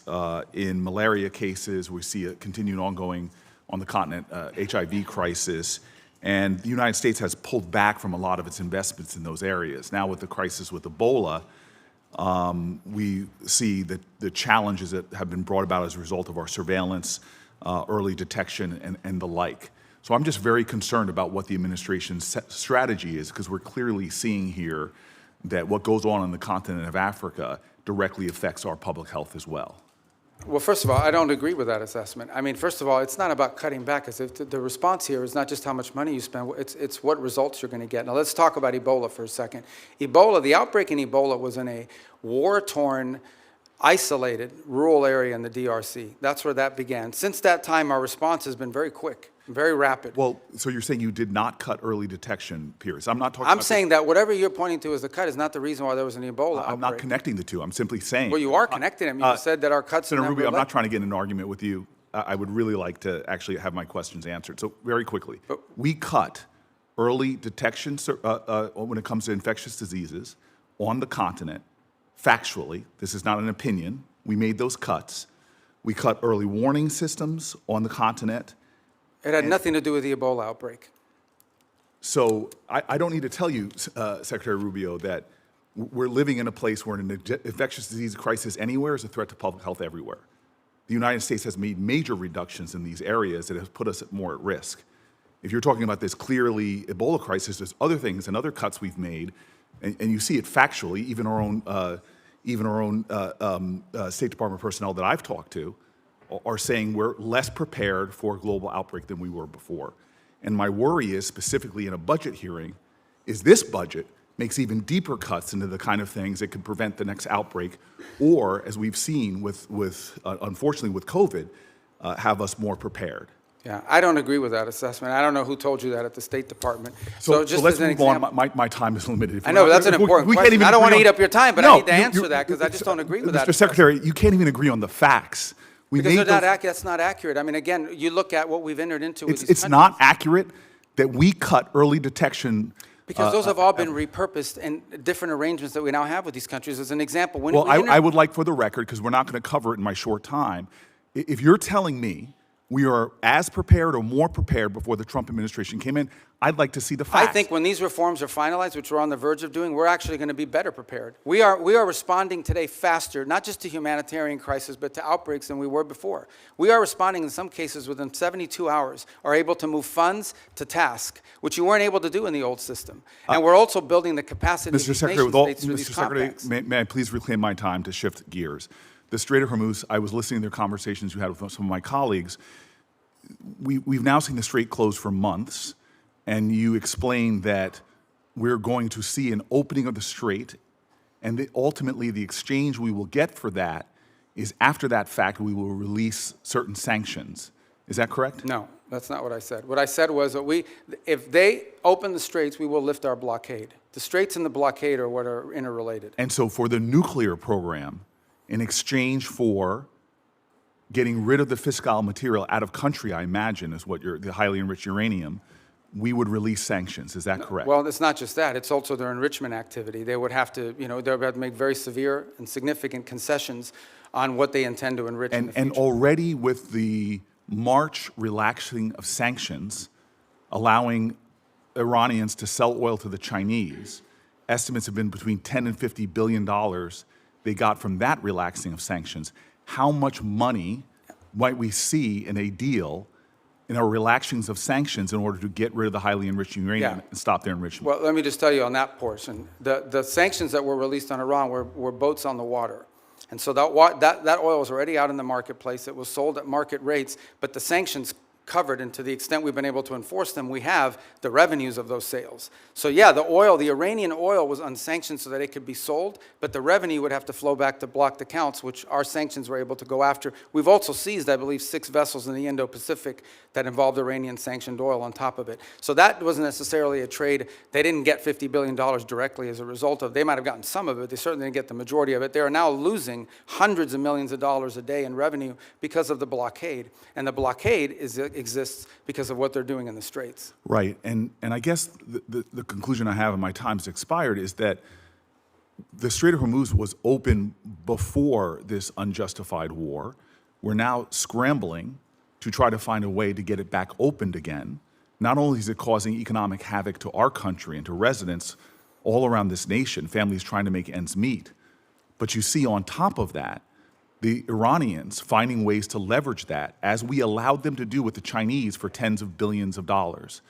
S15: in malaria cases. We see a continued ongoing on the continent HIV crisis. And the United States has pulled back from a lot of its investments in those areas. Now with the crisis with Ebola, we see that the challenges that have been brought about as a result of our surveillance, early detection, and the like. So I'm just very concerned about what the administration's strategy is, because we're clearly seeing here that what goes on the continent of Africa directly affects our public health as well.
S3: Well, first of all, I don't agree with that assessment. I mean, first of all, it's not about cutting back. The response here is not just how much money you spend, it's what results you're going to get. Now, let's talk about Ebola for a second. Ebola, the outbreak in Ebola was in a war-torn, isolated, rural area in the DRC. That's where that began. Since that time, our response has been very quick, very rapid.
S15: Well, so you're saying you did not cut early detection periods. I'm not talking
S3: I'm
S15: about
S3: saying that whatever you're pointing to as the cut is not the reason why there was an Ebola outbreak.
S15: I'm not connecting the two. I'm simply saying.
S3: Well, you are connecting them. You said that our cuts
S15: Senator
S3: in
S15: Rubio, I'm not trying to get in an argument with you. I would really like to actually have my questions answered. So very quickly, we cut early detection when it comes to infectious diseases on the continent. Factually, this is not an opinion. We made those cuts. We cut early warning systems on the continent.
S3: It had nothing to do with the Ebola outbreak.
S15: So I don't need to tell you, Secretary Rubio, that we're living in a place where an infectious disease crisis anywhere is a threat to public health everywhere. The United States has made major reductions in these areas that have put us more at risk. If you're talking about this clearly Ebola crisis, there's other things and other cuts we've made, and you see it factually. Even our own State Department personnel that I've talked to are saying we're less prepared for a global outbreak than we were before. And my worry is, specifically in a budget hearing, is this budget makes even deeper cuts into the kind of things that could prevent the next outbreak, or, as we've seen unfortunately with COVID, have us more prepared.
S3: Yeah, I don't agree with that assessment. I don't know who told you that at the State Department.
S15: So
S3: just
S15: let's
S3: as an
S15: move
S3: example,
S15: on. My time is limited.
S3: I know, that's an important question. I don't want to eat up your time, but I need to answer that because I just don't agree with that.
S15: Mr. Secretary, you can't even agree on the facts.
S3: Because that's not accurate. I mean, again, you look at what we've entered into with these
S15: It's not accurate that we cut early detection.
S3: Because those have all been repurposed in different arrangements that we now have with these countries. As an example,
S15: Well, I would like, for the record, because we're not going to cover it in my short time, if you're telling me we are as prepared or more prepared before the Trump administration came in, I'd like to see the facts.
S3: I think when these reforms are finalized, which we're on the verge of doing, we're actually going to be better prepared. We are responding today faster, not just to humanitarian crisis, but to outbreaks than we were before. We are responding in some cases within 72 hours, are able to move funds to task, which you weren't able to do in the old system. And we're also building the capacity of these nation states through these compacts.
S15: May I please reclaim my time to shift gears? The Strait of Hormuz, I was listening to the conversations you had with some of my colleagues. We've now seen the Strait close for months, and you explained that we're going to see an opening of the Strait, and ultimately the exchange we will get for that is, after that fact, we will release certain sanctions. Is that correct?
S3: No, that's not what I said. What I said was that if they open the Straits, we will lift our blockade. The Straits and the blockade are what are interrelated.
S15: And so for the nuclear program, in exchange for getting rid of the fiscal material out of country, I imagine, is what the highly enriched uranium, we would release sanctions. Is that correct?
S3: Well, it's not just that. It's also their enrichment activity. They would have to, they would have to make very severe and significant concessions on what they intend to enrich in the future.
S15: And already with the March relaxing of sanctions, allowing Iranians to sell oil to the Chinese, estimates have been between $10 and $50 billion they got from that relaxing of sanctions. How much money might we see in a deal in our relaxings of sanctions in order to get rid of the highly enriched uranium and stop their enrichment?
S3: Well, let me just tell you on that portion. The sanctions that were released on Iran were boats on the water. And so that oil was already out in the marketplace. It was sold at market rates, but the sanctions covered, and to the extent we've been able to enforce them, we have the revenues of those sales. So yeah, the Iranian oil was unsanctioned so that it could be sold, but the revenue would have to flow back to blocked accounts, which our sanctions were able to go after. We've also seized, I believe, 6 vessels in the Indo-Pacific that involved Iranian sanctioned oil on top of it. So that wasn't necessarily a trade. They didn't get $50 billion directly as a result of. They might have gotten some of it. They certainly didn't get the majority of it. They are now losing hundreds of millions of dollars a day in revenue because of the blockade. And the blockade exists because of what they're doing in the Straits.
S15: Right, and I guess the conclusion I have, and my time's expired, is that the Strait of Hormuz was open before this unjustified war. We're now scrambling to try to find a way to get it back opened again. Not only is it causing economic havoc to our country and to residents all around this nation, families trying to make ends meet, but you see on top of that, the Iranians finding ways to leverage that, as we allowed them to do with the Chinese for tens of billions of dollars.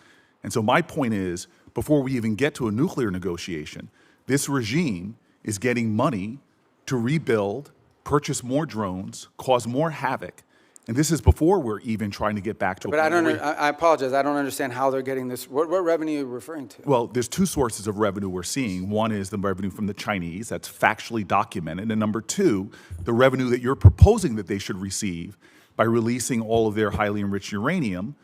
S15: And so my point is, before we even get to a nuclear negotiation, this regime is getting money to rebuild, purchase more drones, cause more havoc. And this is before we're even trying to get back to a
S3: But I apologize, I don't understand how they're getting this. What revenue are you referring to?
S15: Well, there's two sources of revenue we're seeing. One is the revenue from the Chinese, that's factually documented. And number two, the revenue that you're proposing that they should receive by releasing all of their highly enriched uranium,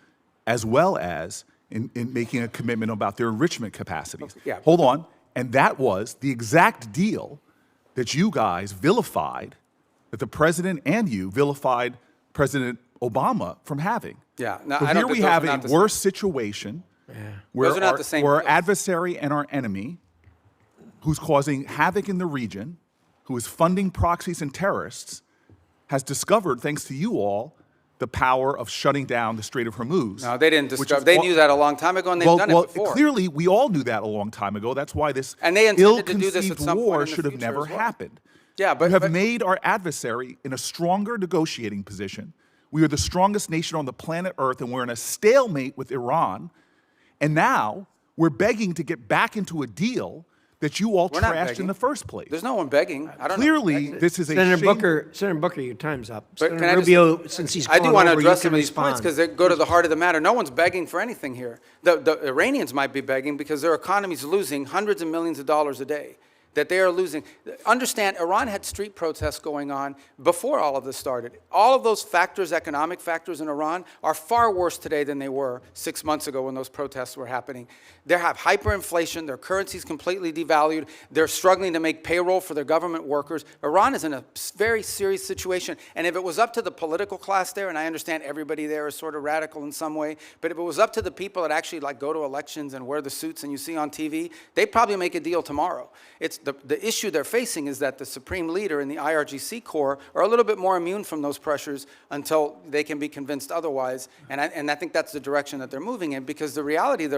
S15: as well as in making a commitment about their enrichment capacities.
S3: Okay, yeah.
S15: Hold on. And that was the exact deal that you guys vilified, that the president and you vilified President Obama from having.
S3: Yeah, no,
S15: So
S3: I don't
S15: here
S3: think
S15: we
S3: those
S15: have
S3: are
S15: a
S3: not the
S15: worse situation where
S3: Those are not the same
S15: our
S3: deals.
S15: adversary and our enemy, who's causing havoc in the region, who is funding proxies and terrorists, has discovered, thanks to you all, the power of shutting down the Strait of Hormuz.
S3: No, they didn't
S15: which
S3: discover.
S15: is
S3: They
S15: all-
S3: knew that a long time ago, and they've done it before.
S15: Clearly, we all knew that a long time ago. That's why this
S3: And they intended to do this at
S15: ill-conceived
S3: some point
S15: war
S3: in the
S15: should have
S3: future
S15: never
S3: as well.
S15: happened.
S3: Yeah, but
S15: You have made our adversary in a stronger negotiating position. We are the strongest nation on the planet Earth, and we're in a stalemate with Iran. And now we're begging to get back into a deal that you all
S3: We're not
S15: trashed
S3: begging.
S15: in the first place.
S3: There's no one begging. I don't
S15: Clearly,
S3: know.
S15: this is a
S1: Senator
S15: shame.
S1: Booker, your time's up.
S3: But can
S1: Senator
S3: I just-
S1: Rubio, since he's
S3: I do
S1: gone
S3: want to
S1: over, you
S3: address
S1: can
S3: some of these points
S1: respond.
S3: because they go to the heart of the matter. No one's begging for anything here. The Iranians might be begging because their economy's losing hundreds of millions of dollars a day. That they are losing. Understand, Iran had street protests going on before all of this started. All of those factors, economic factors in Iran, are far worse today than they were 6 months ago when those protests were happening. They have hyperinflation, their currency's completely devalued, they're struggling to make payroll for their government workers. Iran is in a very serious situation, and if it was up to the political class there, and I understand everybody there is sort of radical in some way, but if it was up to the people that actually like go to elections and wear the suits and you see on TV, they'd probably make a deal tomorrow. It's the issue they're facing is that the supreme leader and the IRGC Corps are a little bit more immune from those pressures until they can be convinced otherwise. And I think that's the direction that they're moving in, because the reality,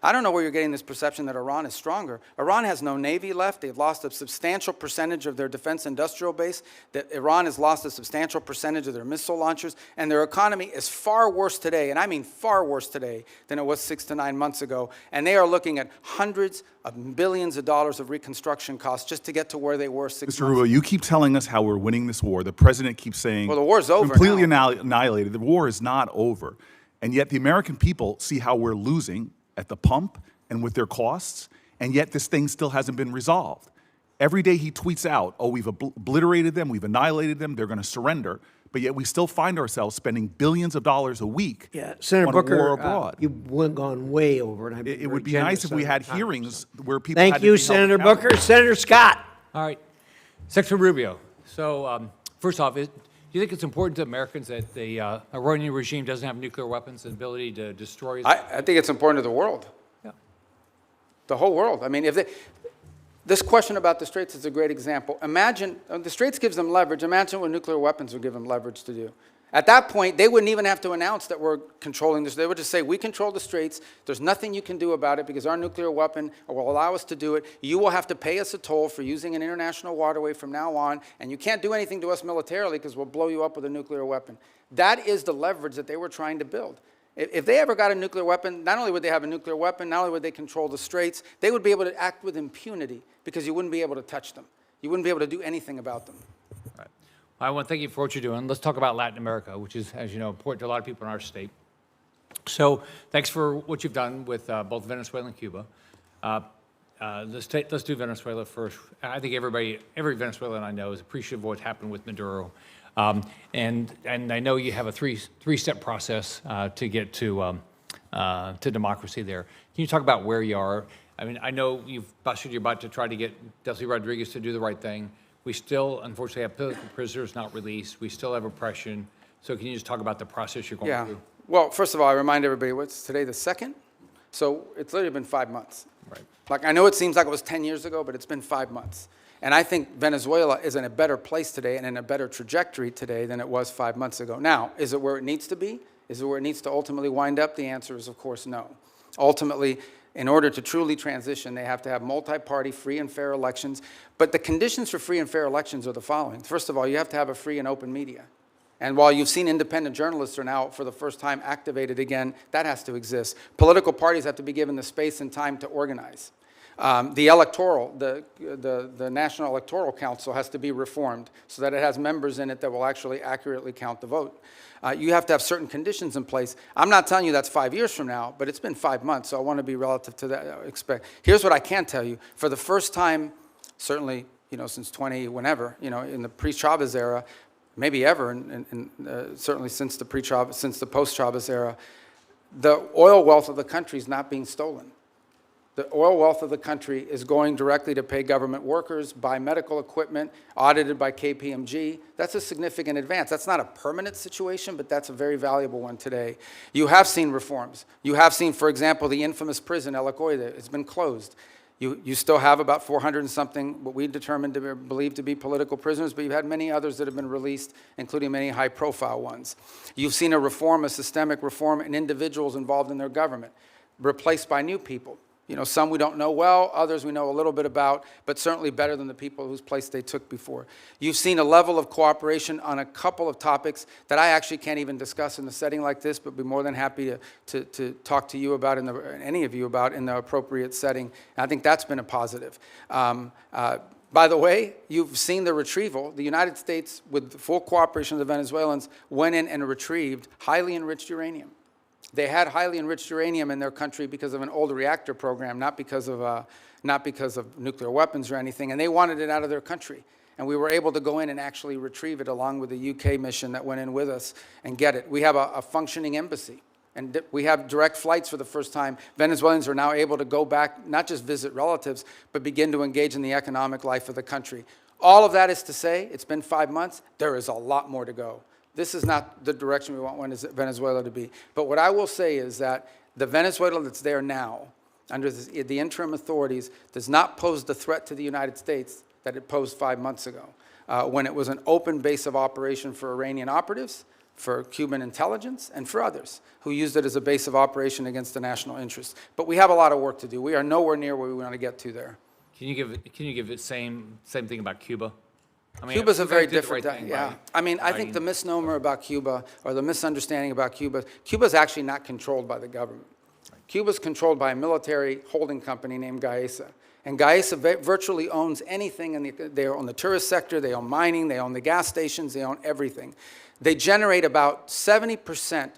S3: I don't know where you're getting this perception that Iran is stronger. Iran has no navy left. They've lost a substantial percentage of their defense industrial base. That Iran has lost a substantial percentage of their missile launchers. And their economy is far worse today, and I mean far worse today, than it was 6 to 9 months ago. And they are looking at hundreds of billions of dollars of reconstruction costs just to get to where they were 6
S15: Mr.
S3: months
S15: Rubio,
S3: ago.
S15: you keep telling us how we're winning this war. The president keeps saying,
S3: Well, the war's over
S15: completely
S3: now.
S15: annihilated. The war is not over. And yet the American people see how we're losing at the pump and with their costs, and yet this thing still hasn't been resolved. Every day he tweets out, oh, we've obliterated them, we've annihilated them, they're going to surrender. But yet we still find ourselves spending billions of dollars a week
S1: Senator
S15: on
S1: Booker,
S15: a war abroad.
S1: you've gone way over. And
S15: It would be nice if we had hearings where people
S1: Thank
S15: had to
S1: you,
S15: be held
S1: Senator
S15: accountable.
S1: Booker. Senator Scott.
S5: All right. Secretary Rubio, so first off, do you think it's important to Americans that the Iranian regime doesn't have nuclear weapons and ability to destroy?
S3: I think it's important to the world.
S5: Yeah.
S3: The whole world. I mean, this question about the Straits is a great example. Imagine, the Straits gives them leverage. Imagine what nuclear weapons would give them leverage to do. At that point, they wouldn't even have to announce that we're controlling this. They would just say, we control the Straits. There's nothing you can do about it because our nuclear weapon will allow us to do it. You will have to pay us a toll for using an international waterway from now on, and you can't do anything to us militarily because we'll blow you up with a nuclear weapon. That is the leverage that they were trying to build. If they ever got a nuclear weapon, not only would they have a nuclear weapon, not only would they control the Straits, they would be able to act with impunity because you wouldn't be able to touch them. You wouldn't be able to do anything about them.
S5: Right. I want to thank you for what you're doing. Let's talk about Latin America, which is, as you know, important to a lot of people in our state. So thanks for what you've done with both Venezuela and Cuba. Let's do Venezuela first. I think every Venezuelan I know is appreciative of what happened with Maduro. And I know you have a three-step process to get to democracy there. Can you talk about where you are? I mean, I know you've busted your butt to try to get Delcy Rodriguez to do the right thing. We still, unfortunately, have political prisoners not released. We still have oppression. So can you just talk about the process you're going through?
S3: Well, first of all, I remind everybody, what's today, the 2nd? So it's literally been 5 months.
S5: Right.
S3: Like, I know it seems like it was 10 years ago, but it's been 5 months. And I think Venezuela is in a better place today and in a better trajectory today than it was 5 months ago. Now, is it where it needs to be? Is it where it needs to ultimately wind up? The answer is, of course, no. Ultimately, in order to truly transition, they have to have multi-party, free and fair elections. But the conditions for free and fair elections are the following. First of all, you have to have a free and open media. And while you've seen independent journalists are now, for the first time, activated again, that has to exist. Political parties have to be given the space and time to organize. The National Electoral Council has to be reformed so that it has members in it that will actually accurately count the vote. You have to have certain conditions in place. I'm not telling you that's 5 years from now, but it's been 5 months, so I want to be relative to that. Here's what I can tell you. For the first time, certainly, since whenever, in the pre-Chavez era, maybe ever, and certainly since the post-Chavez era, the oil wealth of the country is not being stolen. The oil wealth of the country is going directly to pay government workers, buy medical equipment, audited by KPMG. That's a significant advance. That's not a permanent situation, but that's a very valuable one today. You have seen reforms. You have seen, for example, the infamous prison, El Acoide, has been closed. You still have about 400 and something, what we determined to be believed to be political prisoners, but you've had many others that have been released, including many high-profile ones. You've seen a systemic reform in individuals involved in their government, replaced by new people. Some we don't know well, others we know a little bit about, but certainly better than the people whose place they took before. You've seen a level of cooperation on a couple of topics that I actually can't even discuss in a setting like this, but be more than happy to talk to you about, any of you about, in the appropriate setting. And I think that's been a positive. By the way, you've seen the retrieval. The United States, with the full cooperation of the Venezuelans, went in and retrieved highly enriched uranium. They had highly enriched uranium in their country because of an old reactor program, not because of nuclear weapons or anything, and they wanted it out of their country. And we were able to go in and actually retrieve it along with the UK mission that went in with us and get it. We have a functioning embassy, and we have direct flights for the first time. Venezuelans are now able to go back, not just visit relatives, but begin to engage in the economic life of the country. All of that is to say, it's been 5 months, there is a lot more to go. This is not the direction we want Venezuela to be. But what I will say is that the Venezuela that's there now, under the interim authorities, does not pose the threat to the United States that it posed 5 months ago, when it was an open base of operation for Iranian operatives, for Cuban intelligence, and for others who used it as a base of operation against the national interest. But we have a lot of work to do. We are nowhere near where we want to get to there.
S16: Can you give the same thing about Cuba?
S3: Cuba's a very different thing, yeah. I think the misnomer about Cuba, or the misunderstanding about Cuba's actually not controlled by the government. Cuba's controlled by a military holding company named Gaesa. And Gaesa virtually owns anything, they own the tourist sector, they own mining, they own the gas stations, they own everything. They generate about 70%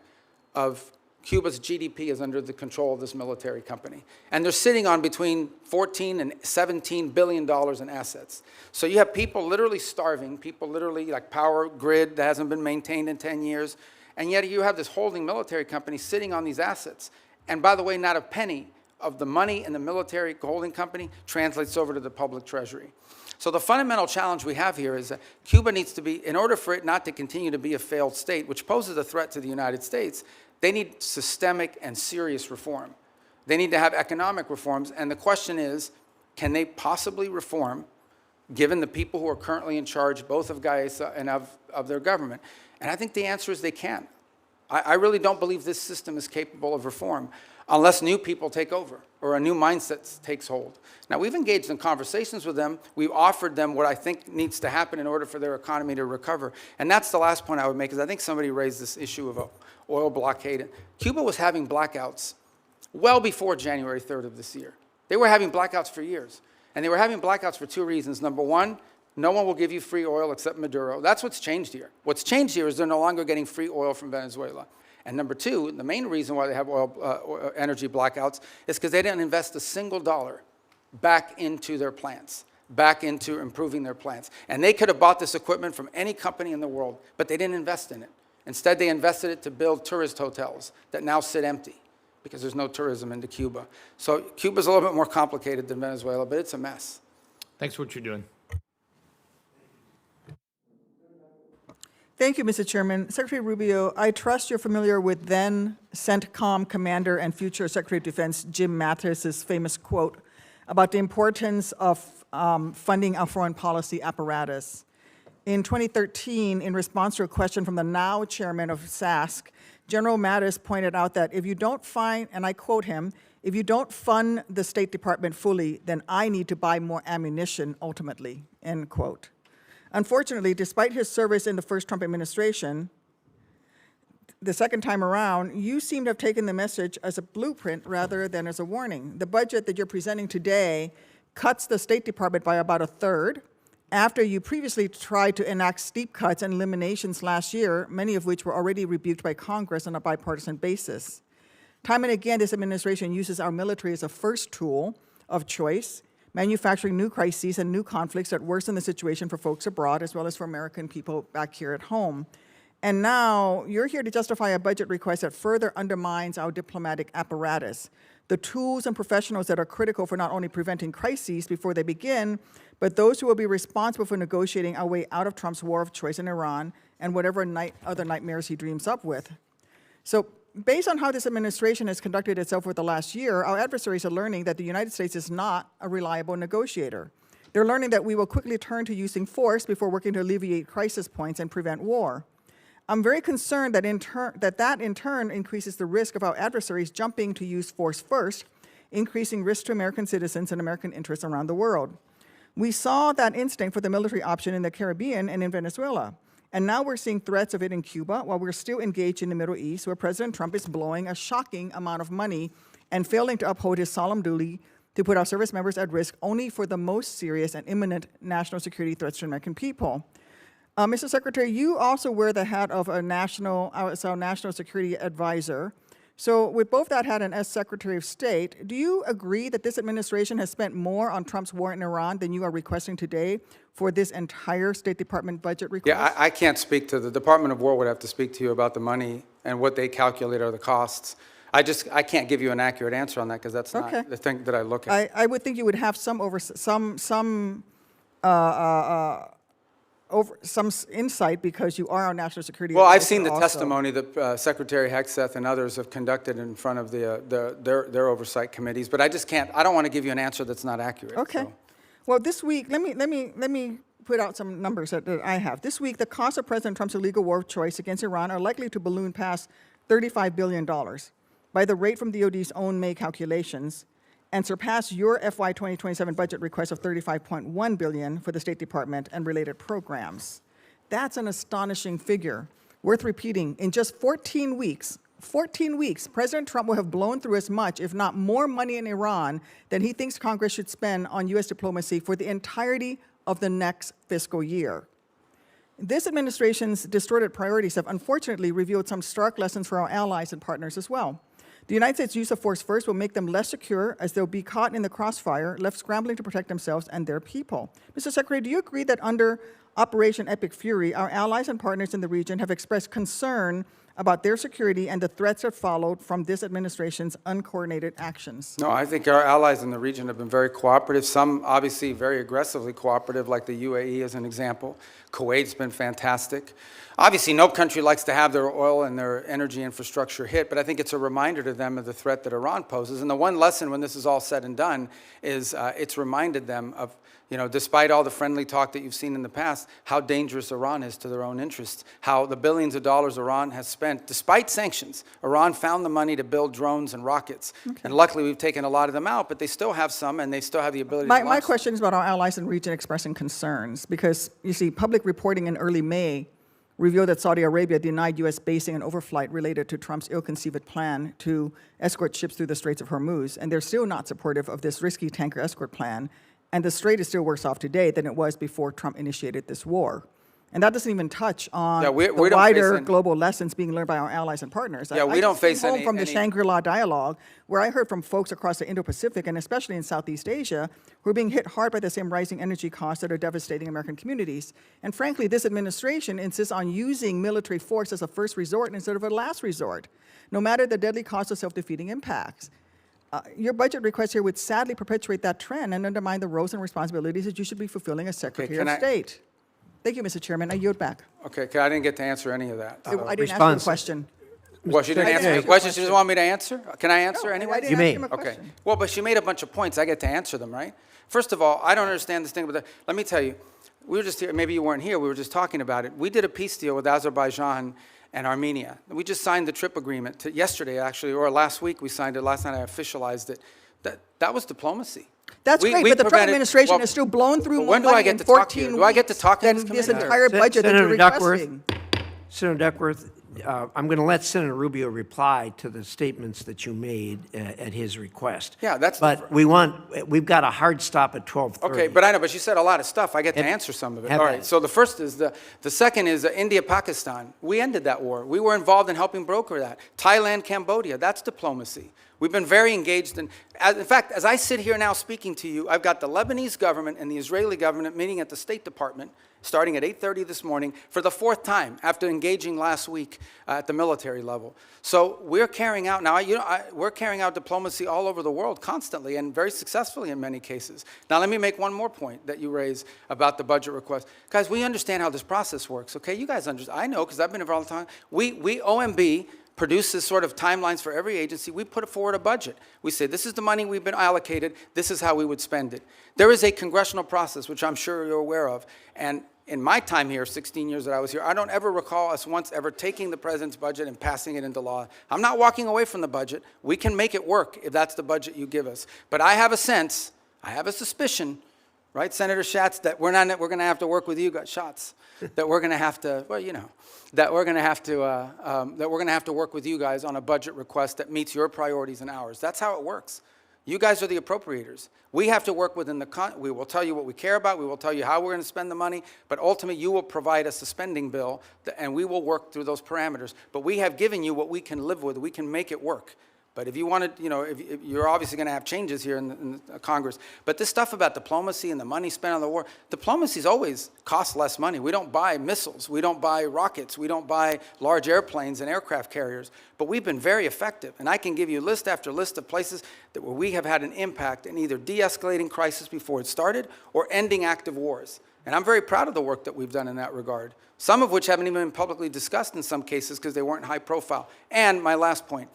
S3: of Cuba's GDP is under the control of this military company. And they're sitting on between $14 and $17 billion in assets. So you have people literally starving, people literally like power grid that hasn't been maintained in 10 years. And yet you have this holding military company sitting on these assets. And by the way, not a penny of the money in the military holding company translates over to the public treasury. So the fundamental challenge we have here is that Cuba needs to be, in order for it not to continue to be a failed state, which poses a threat to the United States, they need systemic and serious reform. They need to have economic reforms, and the question is, can they possibly reform, given the people who are currently in charge, both of Gaesa and of their government? And I think the answer is they can. I really don't believe this system is capable of reform unless new people take over or a new mindset takes hold. Now, we've engaged in conversations with them. We've offered them what I think needs to happen in order for their economy to recover. And that's the last point I would make, is I think somebody raised this issue of oil blockade. Cuba was having blackouts well before January 3rd of this year. They were having blackouts for years. And they were having blackouts for two reasons. Number one, no one will give you free oil except Maduro. That's what's changed here. What's changed here is they're no longer getting free oil from Venezuela. And number two, the main reason why they have energy blackouts is because they didn't invest a single dollar back into their plants, back into improving their plants. And they could have bought this equipment from any company in the world, but they didn't invest in it. Instead, they invested it to build tourist hotels that now sit empty because there's no tourism into Cuba. So Cuba's a little bit more complicated than Venezuela, but it's a mess.
S16: Thanks for what you're doing.
S17: Thank you, Mr. Chairman. Secretary Rubio, I trust you're familiar with then CENTCOM commander and future Secretary of Defense Jim Mattis's famous quote about the importance of funding our foreign policy apparatus. In 2013, in response to a question from the now chairman of SASC, General Mattis pointed out that if you don't find, and I quote him, if you don't fund the State Department fully, then I need to buy more ammunition ultimately, end quote. Unfortunately, despite his service in the first Trump administration, the second time around, you seem to have taken the message as a blueprint rather than as a warning. The budget that you're presenting today cuts the State Department by about a third, after you previously tried to enact steep cuts and eliminations last year, many of which were already rebuked by Congress on a bipartisan basis. Time and again, this administration uses our military as a first tool of choice, manufacturing new crises and new conflicts that worsen the situation for folks abroad as well as for American people back here at home. And now you're here to justify a budget request that further undermines our diplomatic apparatus, the tools and professionals that are critical for not only preventing crises before they begin, but those who will be responsible for negotiating our way out of Trump's war of choice in Iran and whatever other nightmares he dreams up with. So based on how this administration has conducted itself for the last year, our adversaries are learning that the United States is not a reliable negotiator. They're learning that we will quickly turn to using force before working to alleviate crisis points and prevent war. I'm very concerned that that in turn increases the risk of our adversaries jumping to use force first, increasing risk to American citizens and American interests around the world. We saw that instinct for the military option in the Caribbean and in Venezuela. And now we're seeing threats of it in Cuba while we're still engaged in the Middle East, where President Trump is blowing a shocking amount of money and failing to uphold his solemn duty to put our service members at risk only for the most serious and imminent national security threats to American people. Mr. Secretary, you also wear the hat of a national security advisor. So with both that hat and as Secretary of State, do you agree that this administration has spent more on Trump's war in Iran than you are requesting today for this entire State Department budget request?
S3: Yeah, I can't speak to the Department of War would have to speak to you about the money and what they calculate are the costs. I can't give you an accurate answer on that because that's not the thing that I look at.
S17: I would think you would have some insight because you are our national security advisor.
S3: Well, I've seen the
S17: also.
S3: testimony that Secretary Hegseth and others have conducted in front of their oversight committees, but I just can't. I don't want to give you an answer that's not accurate.
S17: Okay.
S3: So.
S17: Well, this week, let me put out some numbers that I have. This week, the cost of President Trump's illegal war of choice against Iran are likely to balloon past $35 billion by the rate from DOD's own May calculations, and surpass your FY27 budget request of $35.1 billion for the State Department and related programs. That's an astonishing figure, worth repeating. In just 14 weeks, President Trump will have blown through as much, if not more money in Iran than he thinks Congress should spend on U.S. diplomacy for the entirety of the next fiscal year. This administration's distorted priorities have unfortunately revealed some stark lessons for our allies and partners as well. The United States' use of force first will make them less secure as they'll be caught in the crossfire, left scrambling to protect themselves and their people. Mr. Secretary, do you agree that under Operation Epic Fury, our allies and partners in the region have expressed concern about their security and the threats that followed from this administration's uncoordinated actions?
S3: No, I think our allies in the region have been very cooperative, some obviously very aggressively cooperative, like the UAE as an example. Kuwait's been fantastic. Obviously, no country likes to have their oil and their energy infrastructure hit, but I think it's a reminder to them of the threat that Iran poses. And the one lesson when this is all said and done is it's reminded them of, despite all the friendly talk that you've seen in the past, how dangerous Iran is to their own interests, how the billions of dollars Iran has spent, despite sanctions. Iran found the money to build drones and rockets. Okay. And luckily, we've taken a lot of them out, but they still have some, and they still have the ability to launch
S17: My question is about our allies in the region expressing concerns, because, you see, public reporting in early May revealed that Saudi Arabia denied U.S. basing and overflight related to Trump's ill-conceived plan to escort ships through the Straits of Hormuz, and they're still not supportive of this risky tanker escort plan. And the Strait is still worse off today than it was before Trump initiated this war. And that doesn't even touch on the wider global lessons being learned by our allies and partners.
S3: Yeah, we don't face any...
S17: from the Shangri-La dialogue, where I heard from folks across the Indo-Pacific and especially in Southeast Asia, who are being hit hard by the same rising energy costs that are devastating American communities. And frankly, this administration insists on using military force as a first resort instead of a last resort, no matter the deadly cost of self-defeating impacts. Your budget request here would sadly perpetuate that trend and undermine the roles and responsibilities that you should be fulfilling as Secretary of State. Thank you, Mr. Chairman. I yield back.
S3: Okay, I didn't get to answer any of that.
S17: I didn't ask you a question.
S3: Well, she didn't answer the question. She doesn't want me to answer? Can I answer anyway?
S17: I didn't ask him a
S3: Okay.
S17: question.
S3: Well, but she made a bunch of points. I get to answer them, right? First of all, I don't understand this thing about let me tell you, we were just here, maybe you weren't here, we were just talking about it. We did a peace deal with Azerbaijan and Armenia. We just signed the TRIP agreement yesterday, actually, or last week we signed it. Last night I officialized it. That was diplomacy.
S17: That's great, but the Trump administration has still blown through more money in 14 weeks
S3: do I get to talk in
S17: than
S3: this
S17: this
S3: committee?
S17: entire budget that you're requesting.
S1: Senator Duckworth, I'm going to let Senator Rubio reply to the statements that you made at his request.
S3: Yeah, that's.
S1: But we've got a hard stop at 12:30.
S3: Okay, but I know, but you said a lot of stuff. I get to answer some of it. All right, so the first is the second is India-Pakistan. We ended that war. We were involved in helping broker that. Thailand, Cambodia, that's diplomacy. We've been very engaged in fact, as I sit here now speaking to you, I've got the Lebanese government and the Israeli government meeting at the State Department starting at 8:30 this morning for the 4th time after engaging last week at the military level. So we're carrying out, now, we're carrying out diplomacy all over the world constantly and very successfully in many cases. Now, let me make one more point that you raised about the budget request. Guys, we understand how this process works, okay? You guys understand. I know because I've been involved all the time. We OMB, produces sort of timelines for every agency. We put forward a budget. We say, this is the money we've been allocated. This is how we would spend it. There is a congressional process, which I'm sure you're aware of. And in my time here, 16 years that I was here, I don't ever recall us once ever taking the president's budget and passing it into law. I'm not walking away from the budget. We can make it work if that's the budget you give us. But I have a sense, I have a suspicion, right, Senator Schatz, that we're going to have to work with you, that we're going to have to, well, you know, that we're going to have to work with you guys on a budget request that meets your priorities and ours. That's how it works. You guys are the appropriators. We have to work within we will tell you what we care about. We will tell you how we're going to spend the money. But ultimately, you will provide us a spending bill, and we will work through those parameters. But we have given you what we can live with. We can make it work. But if you want to, if you're obviously going to have changes here in Congress. But this stuff about diplomacy and the money spent on the war, diplomacy's always cost less money. We don't buy missiles. We don't buy rockets. We don't buy large airplanes and aircraft carriers. But we've been very effective. And I can give you list after list of places where we have had an impact in either de-escalating crisis before it started or ending active wars. And I'm very proud of the work that we've done in that regard, some of which haven't even been publicly discussed in some cases because they weren't high profile. And my last point.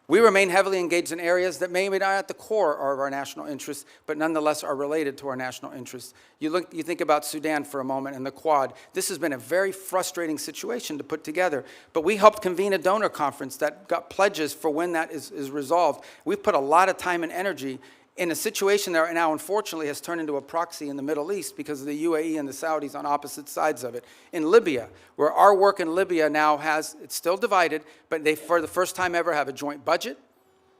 S3: We remain heavily engaged in areas that may be not at the core of our national interests, but nonetheless are related to our national interests. You think about Sudan for a moment and the Quad. This has been a very frustrating situation to put together, but we helped convene a donor conference that got pledges for when that is resolved. We've put a lot of time and energy in a situation that now, unfortunately, has turned into a proxy in the Middle East because of the UAE and the Saudis on opposite sides of it. In Libya, where our work in Libya now it's still divided, but they, for the first time ever, have a joint budget.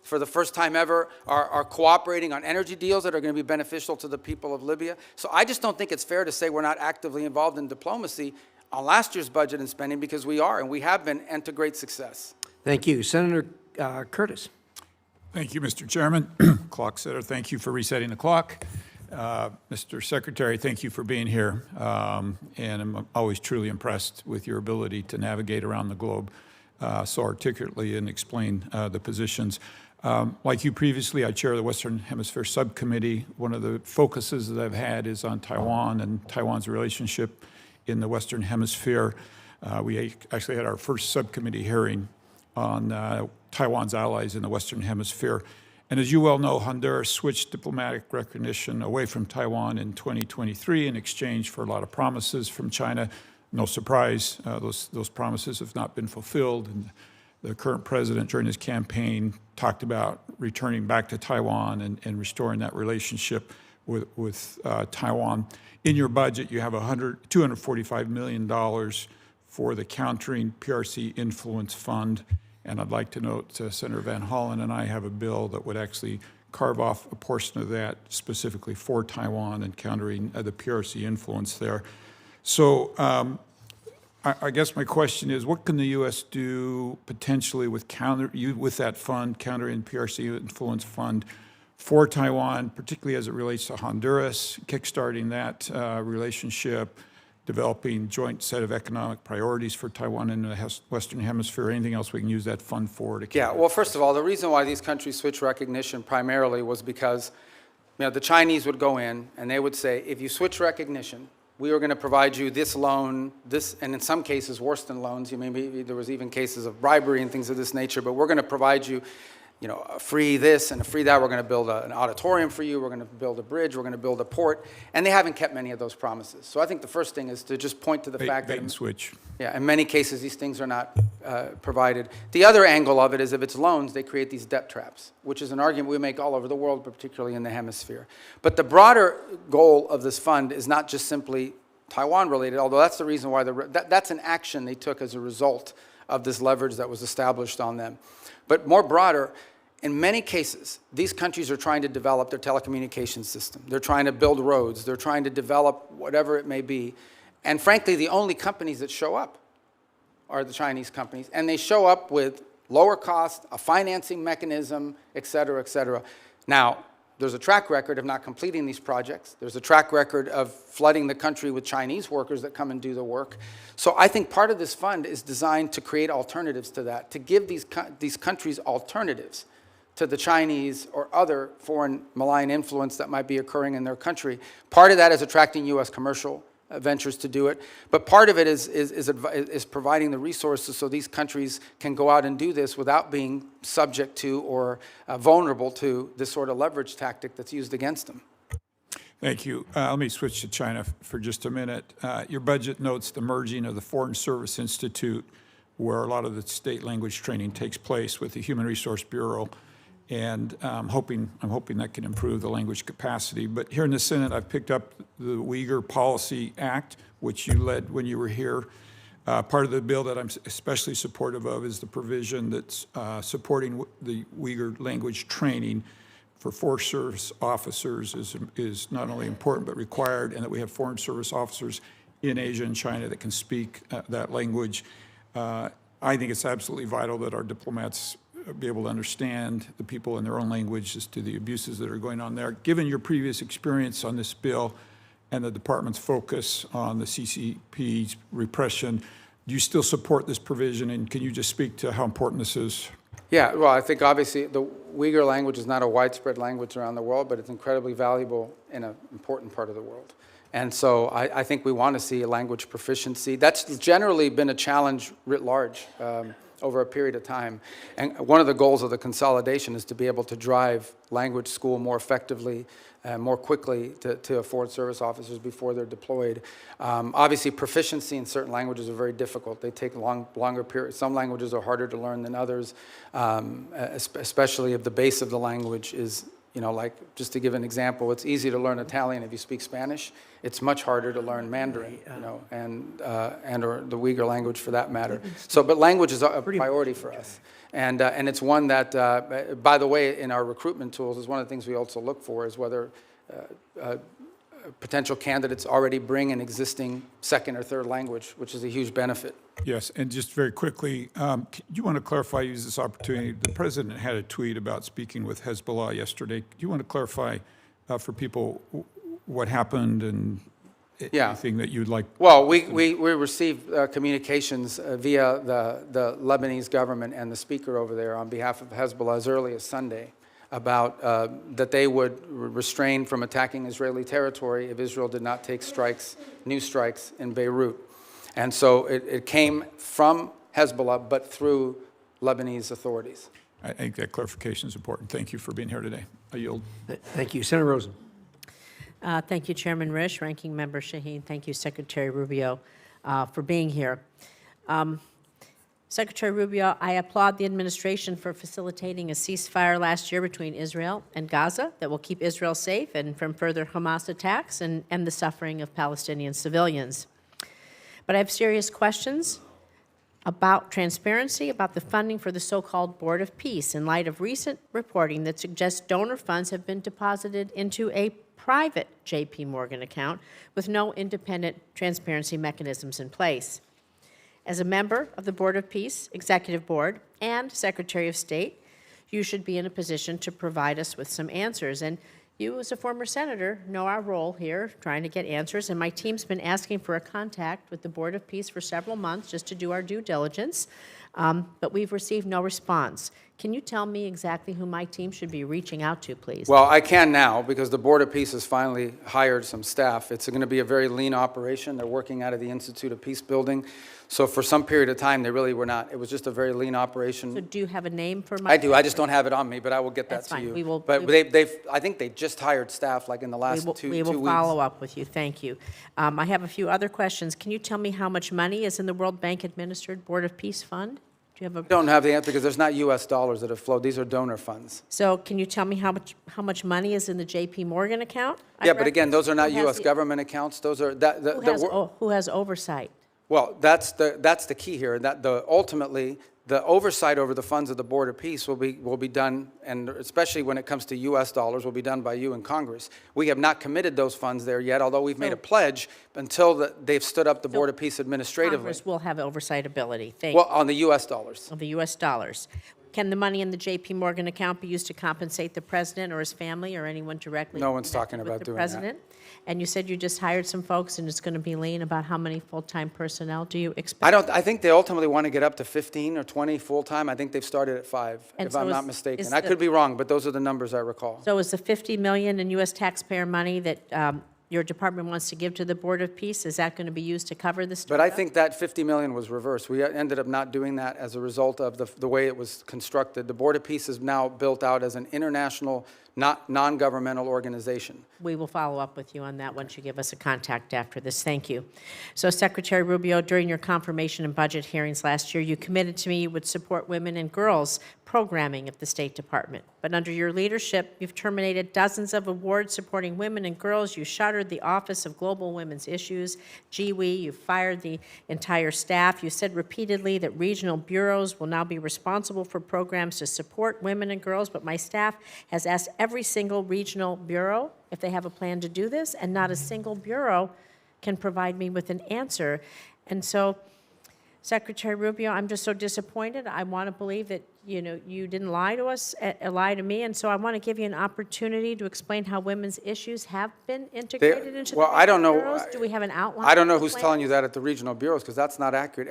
S3: For the first time ever, are cooperating on energy deals that are going to be beneficial to the people of Libya. So I just don't think it's fair to say we're not actively involved in diplomacy on last year's budget and spending, because we are, and we have been, and to great success.
S1: Thank you. Senator Curtis.
S5: Thank you, Mr. Chairman. Clock setter, thank you for resetting the clock. Mr. Secretary, thank you for being here. And I'm always truly impressed with your ability to navigate around the globe so articulately and explain the positions. Like you previously, I chair the Western Hemisphere Subcommittee. One of the focuses that I've had is on Taiwan and Taiwan's relationship in the Western Hemisphere. We actually had our first subcommittee hearing on Taiwan's allies in the Western Hemisphere. And as you well know, Honduras switched diplomatic recognition away from Taiwan in 2023 in exchange for a lot of promises from China. No surprise, those promises have not been fulfilled. And the current president, during his campaign, talked about returning back to Taiwan and restoring that relationship with Taiwan. In your budget, you have $245 million for the Countering PRC Influence Fund. And I'd like to note Senator Van Hollen and I have a bill that would actually carve off a portion of that specifically for Taiwan and countering the PRC influence there. So I guess my question is, what can the U.S. do potentially with that fund, Countering PRC Influence Fund, for Taiwan, particularly as it relates to Honduras, kickstarting that relationship, developing joint set of economic priorities for Taiwan and the Western Hemisphere, anything else we can use that fund for?
S3: Yeah, well, first of all, the reason why these countries switched recognition primarily was because the Chinese would go in and they would say, if you switch recognition, we are going to provide you this loan, this, and in some cases worse than loans. Maybe there was even cases of bribery and things of this nature, but we're going to provide you, a free this and a free that. We're going to build an auditorium for you. We're going to build a bridge. We're going to build a port. And they haven't kept many of those promises. So I think the first thing is to just point to the fact that,
S5: switch.
S3: yeah, in many cases, these things are not provided. The other angle of it is if it's loans, they create these debt traps, which is an argument we make all over the world, but particularly in the hemisphere. But the broader goal of this fund is not just simply Taiwan related, although that's the reason why that's an action they took as a result of this leverage that was established on them. But more broader, in many cases, these countries are trying to develop their telecommunications system. They're trying to build roads. They're trying to develop whatever it may be. And frankly, the only companies that show up are the Chinese companies. And they show up with lower cost, a financing mechanism, et cetera, et cetera. Now, there's a track record of not completing these projects. There's a track record of flooding the country with Chinese workers that come and do the work. So I think part of this fund is designed to create alternatives to that, to give these countries alternatives to the Chinese or other foreign malign influence that might be occurring in their country. Part of that is attracting U.S. commercial ventures to do it, but part of it is providing the resources so these countries can go out and do this without being subject to or vulnerable to this sort of leverage tactic that's used against them.
S18: Thank you. Let me switch to China for just a minute. Your budget notes the merging of the Foreign Service Institute, where a lot of the state language training takes place, with the Human Resource Bureau. And I'm hoping that can improve the language capacity. But here in the Senate, I've picked up the Uyghur Policy Act, which you led when you were here. Part of the bill that I'm especially supportive of is the provision that's supporting the Uyghur language training for Forest Service officers is not only important but required, and that we have Foreign Service officers in Asia and China that can speak that language. I think it's absolutely vital that our diplomats be able to understand the people in their own language as to the abuses that are going on there. Given your previous experience on this bill and the department's focus on the CCP's repression, do you still support this provision, and can you just speak to how important this is?
S3: Yeah, well, I think obviously the Uyghur language is not a widespread language around the world, but it's incredibly valuable in an important part of the world. And so I think we want to see a language proficiency. That's generally been a challenge writ large over a period of time. And one of the goals of the consolidation is to be able to drive language school more effectively, more quickly to Foreign Service officers before they're deployed. Obviously, proficiency in certain languages are very difficult. They take longer periods. Some languages are harder to learn than others, especially if the base of the language is, like, just to give an example, it's easy to learn Italian if you speak Spanish. It's much harder to learn Mandarin, and or the Uyghur language for that matter. So, but language is a priority for us. And it's one that, by the way, in our recruitment tools, is one of the things we also look for is whether potential candidates already bring an existing second or third language, which is a huge benefit.
S18: Yes, and just very quickly, you want to clarify, use this opportunity. The president had a tweet about speaking with Hezbollah yesterday. Do you want to clarify for people what happened and anything that you'd like?
S3: Well, we received communications via the Lebanese government and the speaker over there on behalf of Hezbollah as early as Sunday about that they would refrain from attacking Israeli territory if Israel did not take new strikes in Beirut. And so it came from Hezbollah, but through Lebanese authorities.
S18: I think that clarification is important. Thank you for being here today. I yield.
S1: Thank you. Senator Rosen.
S19: Thank you, Chairman Risch, Ranking Member Shaheen. Thank you, Secretary Rubio, for being here. Secretary Rubio, I applaud the administration for facilitating a ceasefire last year between Israel and Gaza that will keep Israel safe and from further Hamas attacks and the suffering of Palestinian civilians. But I have serious questions about transparency, about the funding for the so-called Board of Peace in light of recent reporting that suggests donor funds have been deposited into a private J.P. Morgan account with no independent transparency mechanisms in place. As a member of the Board of Peace, Executive Board, and Secretary of State, you should be in a position to provide us with some answers. And you, as a former senator, know our role here, trying to get answers. And my team's been asking for a contact with the Board of Peace for several months just to do our due diligence, but we've received no response. Can you tell me exactly who my team should be reaching out to, please?
S3: Well, I can now because the Board of Peace has finally hired some staff. It's going to be a very lean operation. They're working out of the Institute of Peace Building. So for some period of time, they really were not. It was just a very lean operation.
S19: So do you have a name for my?
S3: I do. I just don't have it on me, but I will get that
S19: That's
S3: to
S19: fine.
S3: you.
S19: We will-
S3: But
S19: we-
S3: I think they just hired staff like in the last two
S19: We will
S3: weeks.
S19: follow up with you. Thank you. I have a few other questions. Can you tell me how much money is in the World Bank administered Board of Peace Fund? Do you have a?
S3: Don't have the answer because there's not U.S. dollars that have flowed. These are donor funds.
S19: So can you tell me how much money is in the J.P. Morgan account?
S3: Yeah, but again, those are not
S19: Who has
S3: U.S.
S19: the-
S3: government accounts. Those are
S19: Who has oversight?
S3: Well, that's the key here. That ultimately the oversight over the funds of the Board of Peace will be done, and especially when it comes to U.S. dollars, will be done by you in Congress. We have not committed those funds there yet, although we've made a pledge until they've stood up the Board of Peace administratively.
S19: Congress will have oversight ability. Thank
S3: Well,
S19: you.
S3: on the U.S. dollars.
S19: Of the U.S. dollars. Can the money in the J.P. Morgan account be used to compensate the president or his family or anyone directly?
S3: No one's
S19: connected
S3: talking
S19: with
S3: about
S19: the
S3: doing that.
S19: president? And you said you just hired some folks and it's going to be lean. About how many full-time personnel do you expect?
S3: I think they ultimately want to get up to 15 or 20 full-time. I think they've started at 5,
S19: And
S3: if
S19: so
S3: I'm
S19: is-
S3: not mistaken.
S19: is
S3: I
S19: the-
S3: could be wrong, but those are the numbers I recall.
S19: So is the $50 million in U.S. taxpayer money that your department wants to give to the Board of Peace, is that going to be used to cover this?
S3: But I think that 50 million was reversed. We ended up not doing that as a result of the way it was constructed. The Board of Peace is now built out as an international, non-governmental organization.
S19: We will follow up with you on that once you give us a contact after this. Thank you. So Secretary Rubio, during your confirmation and budget hearings last year, you committed to me you would support women and girls programming at the State Department. But under your leadership, you've terminated dozens of awards supporting women and girls. You shuttered the Office of Global Women's Issues, GWE. You fired the entire staff. You said repeatedly that regional bureaus will now be responsible for programs to support women and girls, but my staff has asked every single regional bureau if they have a plan to do this, and not a single bureau can provide me with an answer. And so, Secretary Rubio, I'm just so disappointed. I want to believe that, you didn't lie to us, lie to me, and so I want to give you an opportunity to explain how women's issues have been integrated into the
S3: I don't know.
S19: bureaus. Do we have an outline?
S3: I don't know
S19: of the
S3: who's
S19: plan?
S3: telling you that at the regional bureaus, because that's not accurate.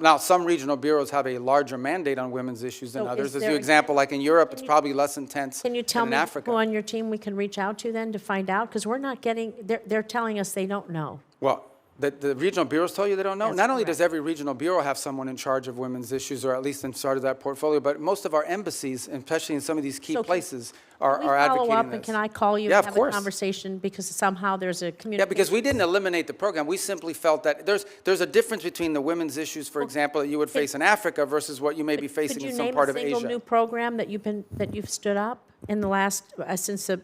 S3: Now, some regional bureaus have a larger mandate on women's issues than
S19: So
S3: others.
S19: is
S3: As
S19: there
S3: you
S19: an
S3: example, like in Europe, it's probably less intense
S19: Can you
S3: than
S19: tell
S3: in
S19: me
S3: Africa.
S19: who on your team we can reach out to then to find out? Because we're not getting, they're telling us they don't know.
S3: Well, the regional bureaus tell you they don't know?
S19: That's
S3: Not only
S19: correct.
S3: does every regional bureau have someone in charge of women's issues, or at least in charge of that portfolio, but most of our embassies, especially in some of these key
S19: So can-
S3: places, are
S19: Can we follow
S3: advocating
S19: up,
S3: this.
S19: and can I call you
S3: Yeah,
S19: and
S3: of
S19: have a
S3: course.
S19: conversation? Because somehow there's a
S3: Yeah,
S19: communication.
S3: because we didn't eliminate the program. We simply felt that there's a difference between the women's issues, for example, that you would face in Africa versus what you may be facing in some part of
S19: Could you name a single new
S3: Asia.
S19: program that you've stood up in the last, since the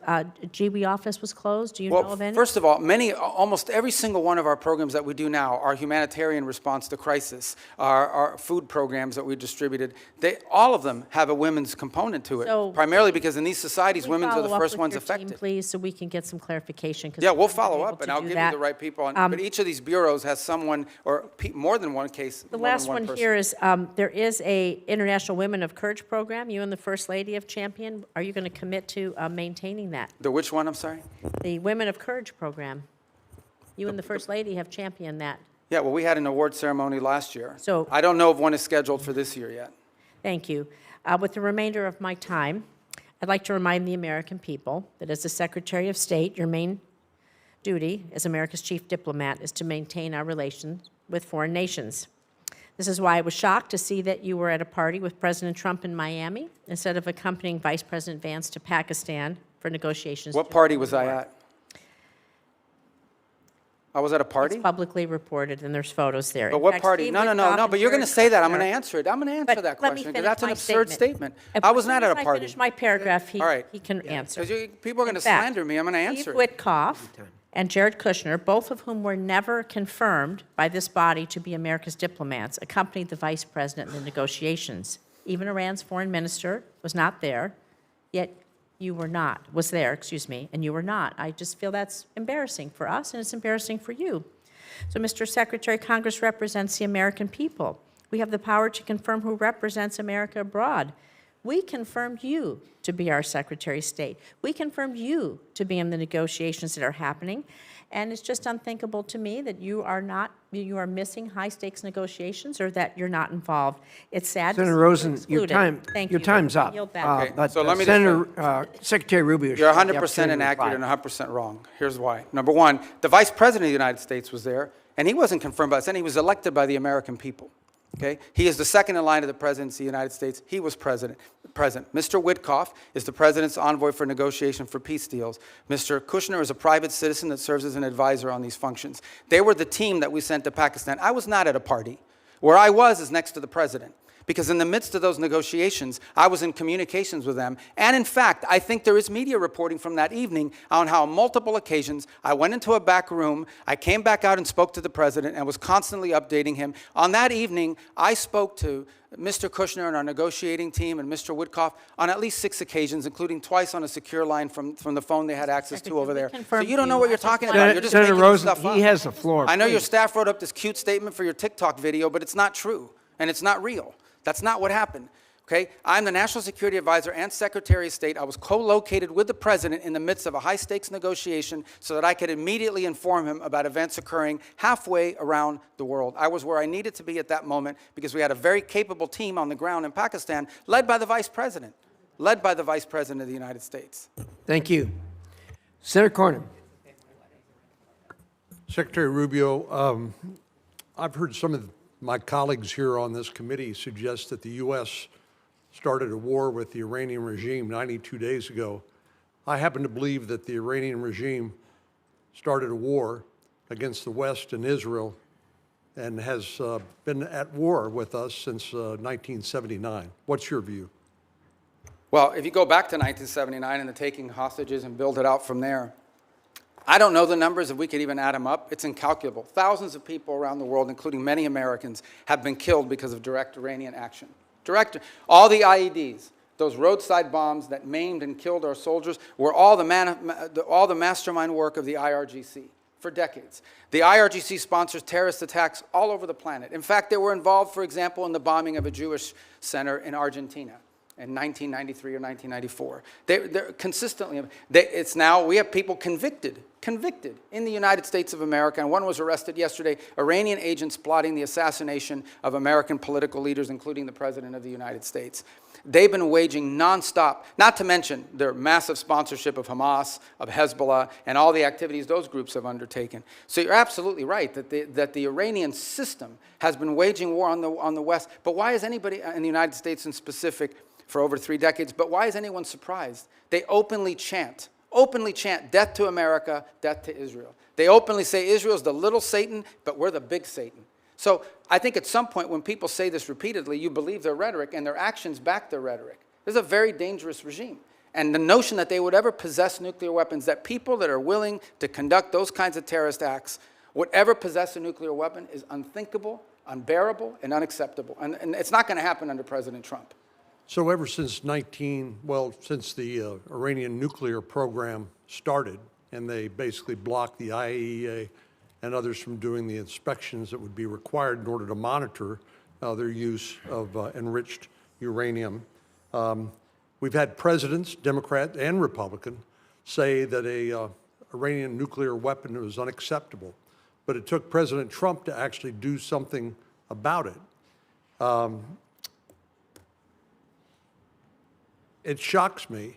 S19: GWE office was closed? Do you know
S3: Well,
S19: of any?
S3: first of all, almost every single one of our programs that we do now, our humanitarian response to crisis, our food programs that we distributed, all of them have a women's component to it.
S19: So-
S3: Primarily because in these societies,
S19: Can we
S3: women are the
S19: follow up
S3: first
S19: with
S3: ones
S19: your team,
S3: affected.
S19: please, so we can get some clarification? 'Cause
S3: Yeah,
S19: we
S3: we'll
S19: haven't been
S3: follow
S19: able
S3: up, and
S19: to
S3: I'll
S19: do
S3: give
S19: that.
S3: you the right people. But each of these bureaus has someone, or more than one case.
S19: The
S3: more than
S19: last one
S3: person.
S19: here is, there is a International Women of Courage program. You and the First Lady have championed. Are you going to commit to maintaining that?
S3: The which one, I'm sorry?
S19: The Women of Courage program. You and the First Lady have championed that.
S3: Yeah, well, we had an award ceremony last year.
S19: So-
S3: I don't know if one is scheduled for this year yet.
S19: Thank you. With the remainder of my time, I'd like to remind the American people that as the Secretary of State, your main duty as America's chief diplomat is to maintain our relations with foreign nations. This is why I was shocked to see that you were at a party with President Trump in Miami instead of accompanying Vice President Vance to Pakistan for negotiations.
S3: What
S19: to
S3: party
S19: end
S3: was
S19: the
S3: I
S19: war.
S3: at? I was at a party?
S19: It's publicly reported, and there's photos there.
S3: But
S19: In
S3: what
S19: fact,
S3: party?
S19: Steve
S3: No,
S19: Witkoff
S3: but
S19: and
S3: you're going to
S19: Jared
S3: say that. I'm going to
S19: Kushner-
S3: answer it. I'm going to answer
S19: But
S3: that
S19: let me
S3: question, because
S19: finish
S3: that's an
S19: my
S3: absurd statement.
S19: As
S3: I was
S19: soon
S3: not
S19: as
S3: at a
S19: I
S3: party.
S19: finish my paragraph,
S3: All right.
S19: he can answer.
S3: Because people are going to
S19: In fact,
S3: slander me. I'm going to answer
S19: Steve
S3: it.
S19: Witkoff and Jared Kushner, both of whom were never confirmed by this body to be America's diplomats, accompanied the vice president in the negotiations. Even Iran's foreign minister was not there, yet you were not, was there, excuse me, and you were not. I just feel that's embarrassing for us, and it's embarrassing for you. So, Mr. Secretary, Congress represents the American people. We have the power to confirm who represents America abroad. We confirmed you to be our Secretary of State. We confirmed you to be in the negotiations that are happening. And it's just unthinkable to me that you are missing high-stakes negotiations or that you're not involved. It's sad.
S1: Senator Rosen, your
S19: Thank you.
S1: time's up.
S19: Yield back.
S3: Okay,
S1: But
S3: so let me just
S1: Senator, Secretary Rubio.
S3: You're
S1: should have the
S3: 100%
S1: opportunity to
S3: inaccurate
S1: reply.
S3: and 100% wrong. Here's why. Number one, the Vice President of the United States was there, and he wasn't confirmed by the Senate. He was elected by the American people. Okay? He is the second in line to the presidency of the United States. He was present. Mr. Witkoff is the president's envoy for negotiation for peace deals. Mr. Kushner is a private citizen that serves as an advisor on these functions. They were the team that we sent to Pakistan. I was not at a party. Where I was is next to the president. Because in the midst of those negotiations, I was in communications with them. And in fact, I think there is media reporting from that evening on how on multiple occasions I went into a back room, I came back out and spoke to the president and was constantly updating him. On that evening, I spoke to Mr. Kushner and our negotiating team and Mr. Witkoff on at least 6 occasions, including twice on a secure line from the phone they had access to over there. So you don't know what you're talking about. You're just
S1: Senator
S3: making
S1: Rosen,
S3: stuff up.
S1: he has the floor.
S3: I know your
S1: please.
S3: staff wrote up this cute statement for your TikTok video, but it's not true, and it's not real. That's not what happened, okay? I'm the National Security Advisor and Secretary of State. I was co-located with the President in the midst of a high-stakes negotiation so that I could immediately inform him about events occurring halfway around the world. I was where I needed to be at that moment because we had a very capable team on the ground in Pakistan led by the Vice President of the United States.
S1: Thank you. Senator Cornyn.
S20: Secretary Rubio, I've heard some of my colleagues here on this committee suggest that the U.S. started a war with the Iranian regime 92 days ago. I happen to believe that the Iranian regime started a war against the West and Israel and has been at war with us since 1979. What's your view?
S3: Well, if you go back to 1979 and the taking hostages and build it out from there, I don't know the numbers, if we could even add them up. It's incalculable. Thousands of people around the world, including many Americans, have been killed because of direct Iranian action. All the IEDs, those roadside bombs that maimed and killed our soldiers, were all the mastermind work of the IRGC for decades. The IRGC sponsors terrorist attacks all over the planet. In fact, they were involved, for example, in the bombing of a Jewish center in Argentina in 1993 or 1994. They're consistently, it's now, we have people convicted in the United States of America, and one was arrested yesterday, Iranian agents plotting the assassination of American political leaders, including the President of the United States. They've been waging nonstop, not to mention their massive sponsorship of Hamas, of Hezbollah, and all the activities those groups have undertaken. So you're absolutely right that the Iranian system has been waging war on the West. But why is anybody in the United States in specific for over 3 decades, but why is anyone surprised? They openly chant, death to America, death to Israel. They openly say Israel's the little Satan, but we're the big Satan. So I think at some point when people say this repeatedly, you believe their rhetoric and their actions back their rhetoric. This is a very dangerous regime. And the notion that they would ever possess nuclear weapons, that people that are willing to conduct those kinds of terrorist acts would ever possess a nuclear weapon is unthinkable, unbearable, and unacceptable. And it's not going to happen under President Trump.
S20: So ever since since the Iranian nuclear program started, and they basically blocked the IAEA and others from doing the inspections that would be required in order to monitor their use of enriched uranium. We've had presidents, Democrat and Republican, say that a Iranian nuclear weapon was unacceptable. But it took President Trump to actually do something about it. It shocks me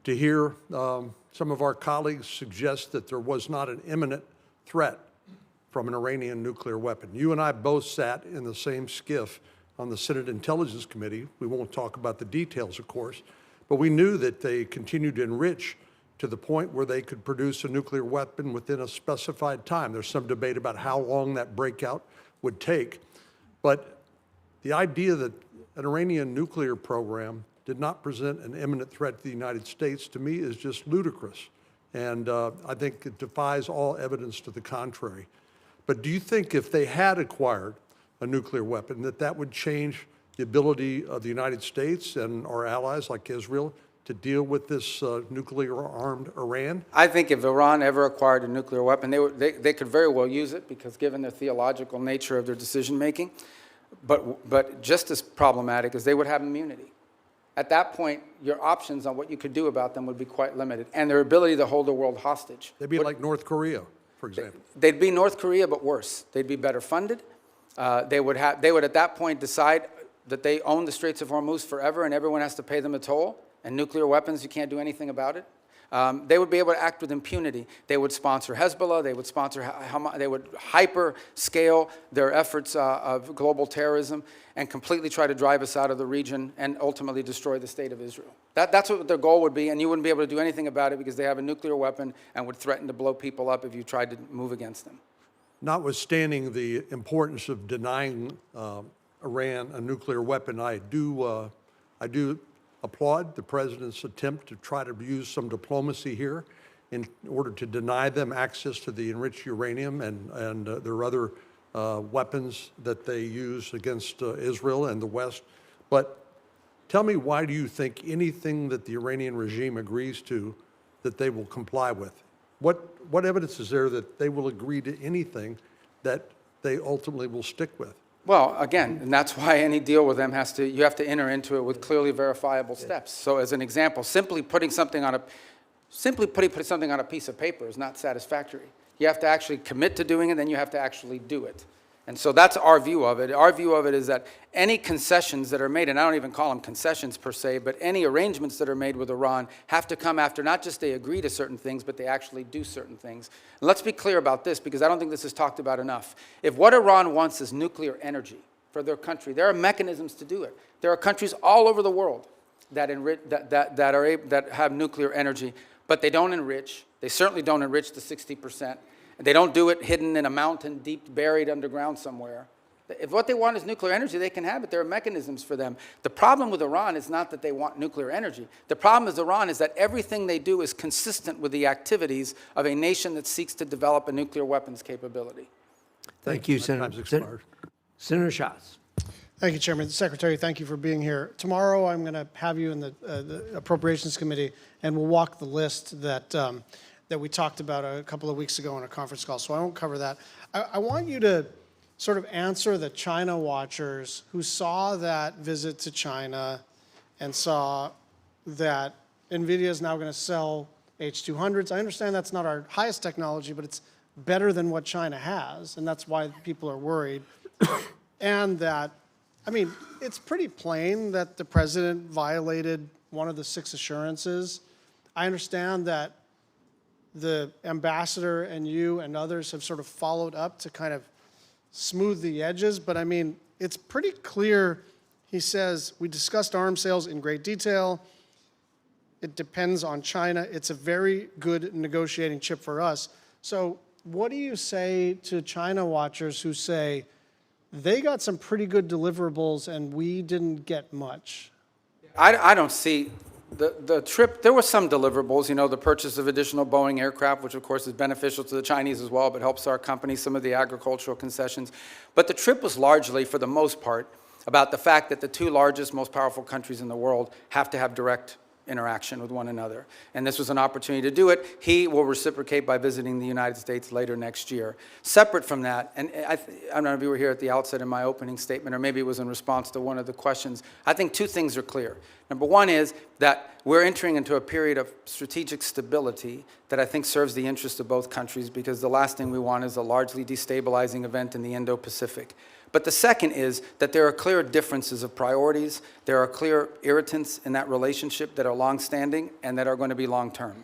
S20: to hear some of our colleagues suggest that there was not an imminent threat from an Iranian nuclear weapon. You and I both sat in the same skiff on the Senate Intelligence Committee. We won't talk about the details, of course, but we knew that they continued to enrich to the point where they could produce a nuclear weapon within a specified time. There's some debate about how long that breakout would take, but the idea that an Iranian nuclear program did not present an imminent threat to the United States, to me, is just ludicrous. And I think it defies all evidence to the contrary. But do you think if they had acquired a nuclear weapon, that would change the ability of the United States and our allies like Israel to deal with this nuclear-armed Iran?
S3: I think if Iran ever acquired a nuclear weapon, they could very well use it because given the theological nature of their decision-making. But just as problematic is they would have immunity. At that point, your options on what you could do about them would be quite limited, and their ability to hold the world hostage.
S20: They'd be like North Korea, for example.
S3: They'd be North Korea, but worse. They'd be better funded. They would at that point decide that they own the Straits of Hormuz forever, and everyone has to pay them a toll. And nuclear weapons, you can't do anything about it. They would be able to act with impunity. They would sponsor Hezbollah. They would sponsor Hamas. They would hyper scale their efforts of global terrorism and completely try to drive us out of the region and ultimately destroy the state of Israel. That's what their goal would be, and you wouldn't be able to do anything about it because they have a nuclear weapon and would threaten to blow people up if you tried to move against them.
S20: Notwithstanding the importance of denying Iran a nuclear weapon, I do applaud the president's attempt to try to use some diplomacy here in order to deny them access to the enriched uranium and their other weapons that they use against Israel and the West. But tell me, why do you think anything that the Iranian regime agrees to that they will comply with? What evidence is there that they will agree to anything that they ultimately will stick with?
S3: Well, again, and that's why any deal with them you have to enter into it with clearly verifiable steps. So as an example, simply putting something on a piece of paper is not satisfactory. You have to actually commit to doing it, then you have to actually do it. And so that's our view of it. Our view of it is that any concessions that are made, and I don't even call them concessions per se, but any arrangements that are made with Iran have to come after not just they agree to certain things, but they actually do certain things. And let's be clear about this, because I don't think this is talked about enough. If what Iran wants is nuclear energy for their country, there are mechanisms to do it. There are countries all over the world that have nuclear energy, but they don't enrich. They certainly don't enrich the 60%. They don't do it hidden in a mountain, deep buried underground somewhere. If what they want is nuclear energy, they can have it. There are mechanisms for them. The problem with Iran is not that they want nuclear energy. The problem with Iran is that everything they do is consistent with the activities of a nation that seeks to develop a nuclear weapons capability.
S1: Thank you, Senator. Senator Schatz.
S21: Thank you, Chairman. Secretary, thank you for being here. Tomorrow, I'm going to have you in the Appropriations Committee, and we'll walk the list that we talked about a couple of weeks ago on a conference call, so I won't cover that. I want you to sort of answer the China watchers who saw that visit to China and saw that NVIDIA is now going to sell H200s. I understand that's not our highest technology, but it's better than what China has, and that's why people are worried. And that, I mean, it's pretty plain that the president violated one of the 6 assurances. I understand that the ambassador and you and others have sort of followed up to kind of smooth the edges, but I mean, it's pretty clear. He says, we discussed arms sales in great detail. It depends on China. It's a very good negotiating chip for us. So what do you say to China watchers who say they got some pretty good deliverables and we didn't get much?
S3: I don't see the trip. There were some deliverables, you know, the purchase of additional Boeing aircraft, which of course is beneficial to the Chinese as well, but helps our company, some of the agricultural concessions. But the trip was largely, for the most part, about the fact that the 2 largest, most powerful countries in the world have to have direct interaction with one another. And this was an opportunity to do it. He will reciprocate by visiting the United States later next year. Separate from that, and I don't know if you were here at the outset in my opening statement, or maybe it was in response to one of the questions, I think 2 things are clear. Number one is that we're entering into a period of strategic stability that I think serves the interests of both countries, because the last thing we want is a largely destabilizing event in the Indo-Pacific. But the second is that there are clear differences of priorities. There are clear irritants in that relationship that are longstanding and that are going to be long-term.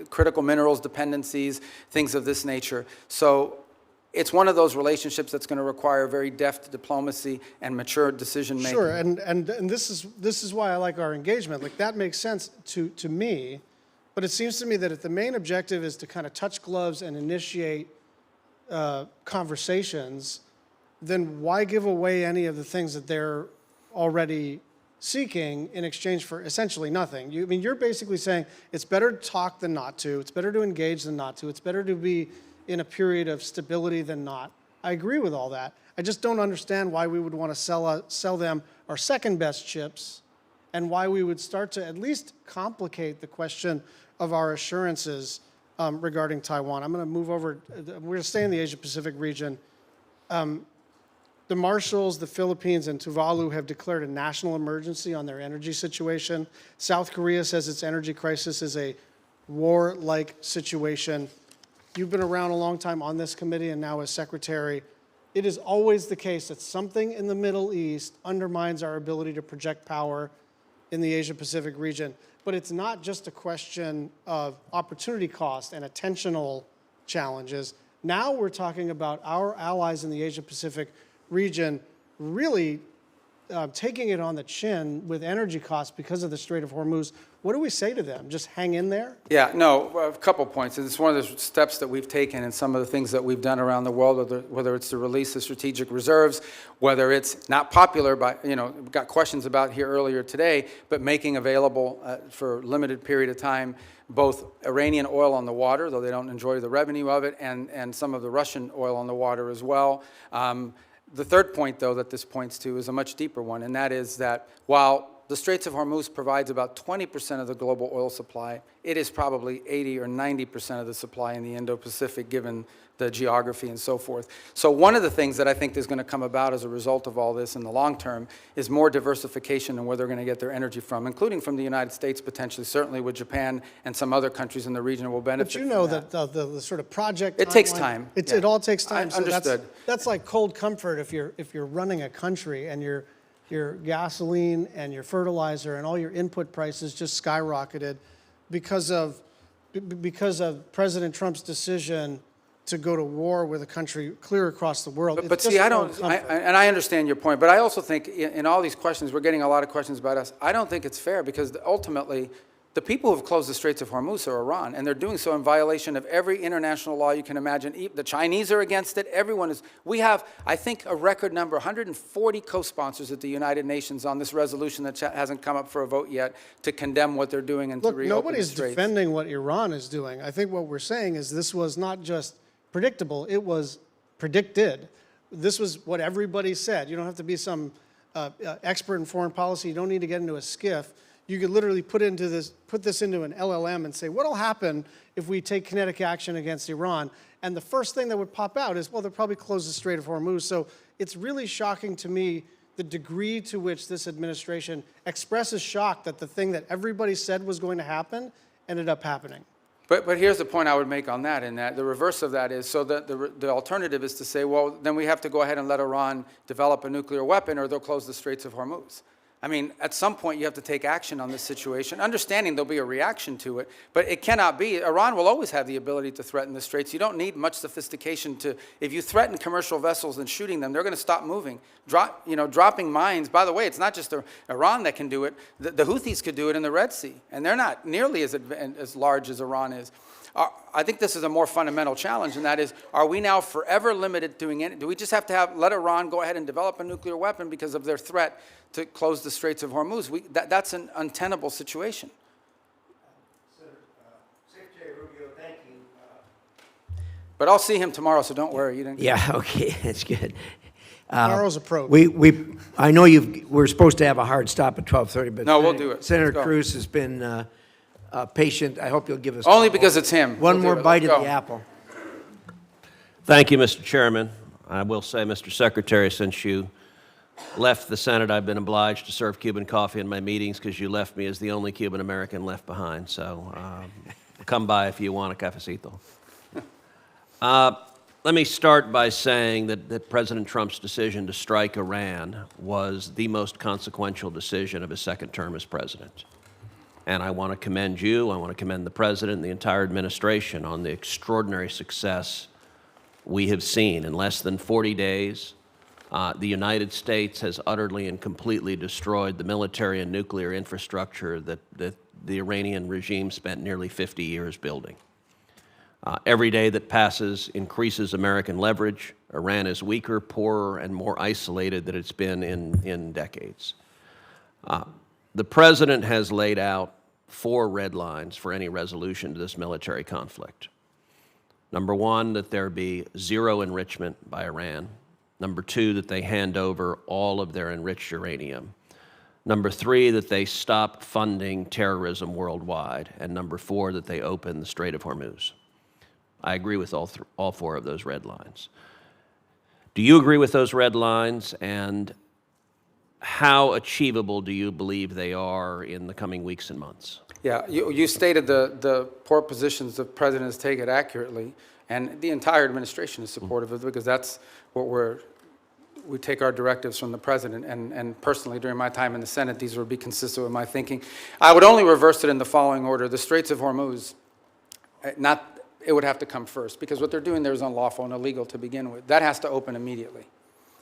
S3: Critical minerals dependencies, things of this nature. So it's one of those relationships that's going to require very deft diplomacy and mature decision-making.
S21: Sure, and this is why I like our engagement. Like, that makes sense to me, but it seems to me that if the main objective is to kind of touch gloves and initiate conversations, then why give away any of the things that they're already seeking in exchange for essentially nothing? I mean, you're basically saying it's better to talk than not to, it's better to engage than not to, it's better to be in a period of stability than not. I agree with all that. I just don't understand why we would want to sell them our second best chips, and why we would start to at least complicate the question of our assurances regarding Taiwan. I'm going to move over. We're going to stay in the Asia-Pacific region. The Marshalls, the Philippines, and Tuvalu have declared a national emergency on their energy situation. South Korea says its energy crisis is a war-like situation. You've been around a long time on this committee and now as secretary. It is always the case that something in the Middle East undermines our ability to project power in the Asia-Pacific region. But it's not just a question of opportunity cost and attentional challenges. Now we're talking about our allies in the Asia-Pacific region really taking it on the chin with energy costs because of the Strait of Hormuz. What do we say to them? Just hang in there?
S3: Yeah, no, a couple points. It's one of the steps that we've taken and some of the things that we've done around the world, whether it's the release of strategic reserves, whether it's not popular, but, we got questions about here earlier today, but making available for a limited period of time both Iranian oil on the water, though they don't enjoy the revenue of it, and some of the Russian oil on the water as well. The third point, though, that this points to is a much deeper one, and that is that while the Straits of Hormuz provides about 20% of the global oil supply, it is probably 80 or 90% of the supply in the Indo-Pacific, given the geography and so forth. So one of the things that I think is going to come about as a result of all this in the long term is more diversification in where they're going to get their energy from, including from the United States potentially, certainly with Japan and some other countries in the region will benefit
S21: But you know that the sort of project
S3: It takes
S21: timeline-
S3: time.
S21: It all takes time. So
S3: Understood.
S21: That's like cold comfort if you're running a country and your gasoline and your fertilizer and all your input prices just skyrocketed because of President Trump's decision to go to war with a country clear across the world.
S3: But see, I understand your point, but I also think in all these questions, we're getting a lot of questions about us. I don't think it's fair because ultimately, the people who have closed the Straits of Hormuz are Iran, and they're doing so in violation of every international law you can imagine. The Chinese are against it. Everyone is. We have, I think, a record number, 140 co-sponsors at the United Nations on this resolution that hasn't come up for a vote yet to condemn what they're doing and to reopen the
S21: Nobody's
S3: Straits.
S21: defending what Iran is doing. I think what we're saying is this was not just predictable, it was predicted. This was what everybody said. You don't have to be some expert in foreign policy. You don't need to get into a skiff. You could literally put this into an LLM and say, what'll happen if we take kinetic action against Iran? And the first thing that would pop out is, well, they'll probably close the Strait of Hormuz. So it's really shocking to me the degree to which this administration expresses shock that the thing that everybody said was going to happen ended up happening.
S3: But here's the point I would make on that, and that the reverse of that is, so that the alternative is to say, well, then we have to go ahead and let Iran develop a nuclear weapon or they'll close the Straits of Hormuz. I mean, at some point you have to take action on this situation, understanding there'll be a reaction to it, but it cannot be. Iran will always have the ability to threaten the Straits. You don't need much sophistication to, if you threaten commercial vessels and shooting them, they're going to stop moving. Dropping mines, by the way, it's not just Iran that can do it. The Houthis could do it in the Red Sea, and they're not nearly as large as Iran is. I think this is a more fundamental challenge, and that is, are we now forever limited doing it? Do we just have to let Iran go ahead and develop a nuclear weapon because of their threat to close the Straits of Hormuz? That's an untenable situation.
S1: Secretary Rubio, thank you.
S3: But I'll see him tomorrow, so don't worry.
S1: Yeah, okay, that's good.
S21: Tomorrow's a probe.
S1: I know we're supposed to have a hard stop at 12:30, but
S3: No, we'll do it.
S1: Senator
S3: Let's go.
S1: Cruz has been patient. I hope you'll give us
S3: Only because it's him.
S1: one
S3: We'll
S1: more
S3: do it.
S1: bite
S3: Let's
S1: of the
S3: go.
S1: apple.
S6: Thank you, Mr. Chairman. I will say, Mr. Secretary, since you left the Senate, I've been obliged to serve Cuban coffee in my meetings because you left me as the only Cuban American left behind. So come by if you want a cafecito. Let me start by saying that President Trump's decision to strike Iran was the most consequential decision of his second term as president. And I want to commend you, I want to commend the President and the entire administration on the extraordinary success we have seen. In less than 40 days, the United States has utterly and completely destroyed the military and nuclear infrastructure that the Iranian regime spent nearly 50 years building. Every day that passes increases American leverage. Iran is weaker, poorer, and more isolated than it's been in decades. The President has laid out 4 red lines for any resolution to this military conflict. Number 1, that there be zero enrichment by Iran. Number 2, that they hand over all of their enriched uranium. Number 3, that they stop funding terrorism worldwide. And number 4, that they open the Strait of Hormuz. I agree with all 4 of those red lines. Do you agree with those red lines, and how achievable do you believe they are in the coming weeks and months?
S3: Yeah, you stated the poor positions the president has taken accurately, and the entire administration is supportive of it because that's what we take our directives from the president, and personally during my time in the Senate, these would be consistent with my thinking. I would only reverse it in the following order. The Straits of Hormuz, it would have to come first because what they're doing there is unlawful and illegal to begin with. That has to open immediately.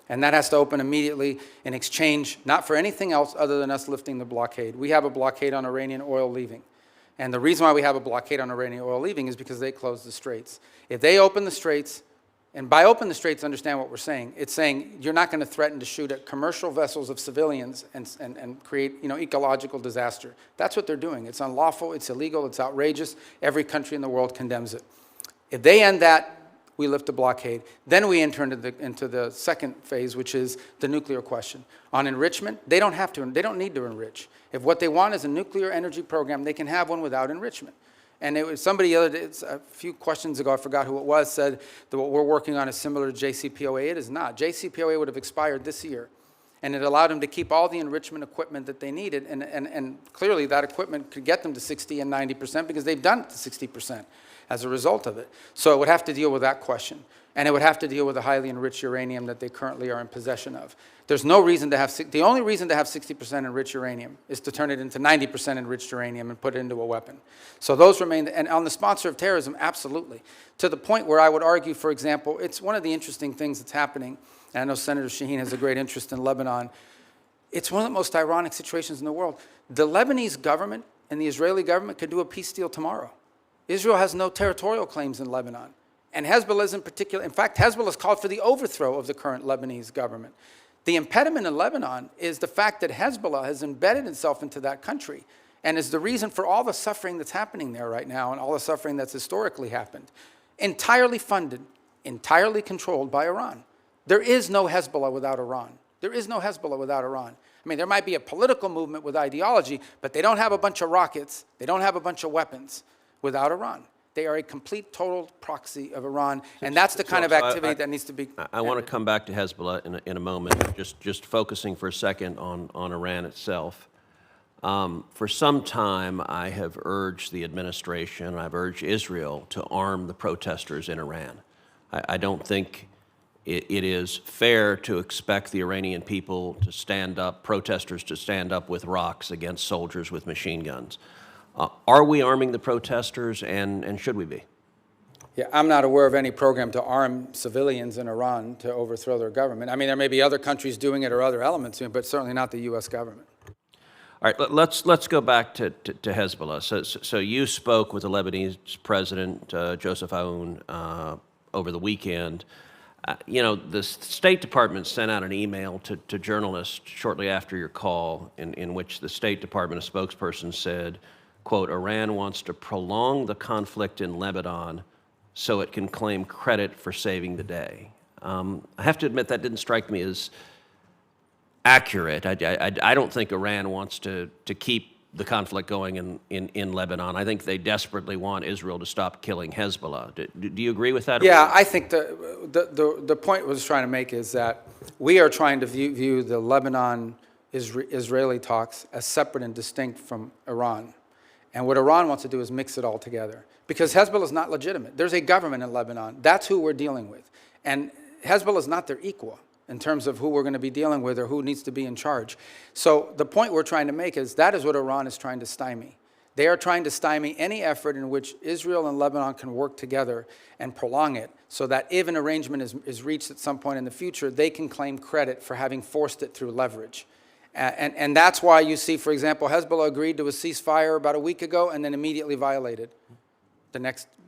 S3: And that has to open immediately in exchange, not for anything else other than us lifting the blockade. We have a blockade on Iranian oil leaving. And the reason why we have a blockade on Iranian oil leaving is because they closed the straits. If they open the straits, and by open the straits, understand what we're saying. It's saying you're not going to threaten to shoot at commercial vessels of civilians and create ecological disaster. That's what they're doing. It's unlawful, it's illegal, it's outrageous. Every country in the world condemns it. If they end that, we lift the blockade. Then we enter into the second phase, which is the nuclear question. On enrichment, they don't need to enrich. If what they want is a nuclear energy program, they can have one without enrichment. And it was somebody the other day, a few questions ago, I forgot who it was, said that what we're working on is similar to JCPOA. It is not. JCPOA would have expired this year. And it allowed them to keep all the enrichment equipment that they needed. And clearly that equipment could get them to 60 and 90% because they've done it to 60%. As a result of it. So it would have to deal with that question. And it would have to deal with the highly enriched uranium that they currently are in possession of. There's no reason to have, the only reason to have 60% enriched uranium is to turn it into 90% enriched uranium and put it into a weapon. So those remain, and on the sponsor of terrorism, absolutely. To the point where I would argue, for example, it's one of the interesting things that's happening, and I know Senator Shaheen has a great interest in Lebanon. It's one of the most ironic situations in the world. The Lebanese government and the Israeli government could do a peace deal tomorrow. Israel has no territorial claims in Lebanon. And Hezbollah is in particular, in fact, Hezbollah has called for the overthrow of the current Lebanese government. The impediment in Lebanon is the fact that Hezbollah has embedded itself into that country and is the reason for all the suffering that's happening there right now and all the suffering that's historically happened. Entirely funded, entirely controlled by Iran. There is no Hezbollah without Iran. There is no Hezbollah without Iran. I mean, there might be a political movement with ideology, but they don't have a bunch of rockets. They don't have a bunch of weapons without Iran. They are a complete, total proxy of Iran, and that's the kind of activity that needs to be.
S6: I want to come back to Hezbollah in a moment, just focusing for a second on Iran itself. For some time, I have urged the administration, I've urged Israel to arm the protesters in Iran. I don't think it is fair to expect the Iranian people to stand up, protesters to stand up with rocks against soldiers with machine guns. Are we arming the protesters, and should we be?
S3: Yeah, I'm not aware of any program to arm civilians in Iran to overthrow their government. I mean, there may be other countries doing it or other elements doing it, but certainly not the U.S. government.
S6: All right, let's go back to Hezbollah. So you spoke with the Lebanese president, Joseph Aoun, over the weekend. The State Department sent out an email to journalists shortly after your call in which the State Department, a spokesperson, said, quote, Iran wants to prolong the conflict in Lebanon so it can claim credit for saving the day. I have to admit that didn't strike me as accurate. I don't think Iran wants to keep the conflict going in Lebanon. I think they desperately want Israel to stop killing Hezbollah. Do you agree with that?
S3: Yeah, I think the point I was trying to make is that we are trying to view the Lebanon-Israeli talks as separate and distinct from Iran. And what Iran wants to do is mix it all together. Because Hezbollah is not legitimate. There's a government in Lebanon. That's who we're dealing with. And Hezbollah is not their equal in terms of who we're going to be dealing with or who needs to be in charge. So the point we're trying to make is that is what Iran is trying to stymie. They are trying to stymie any effort in which Israel and Lebanon can work together and prolong it so that if an arrangement is reached at some point in the future, they can claim credit for having forced it through leverage. And that's why you see, for example, Hezbollah agreed to a ceasefire about a week ago and then immediately violated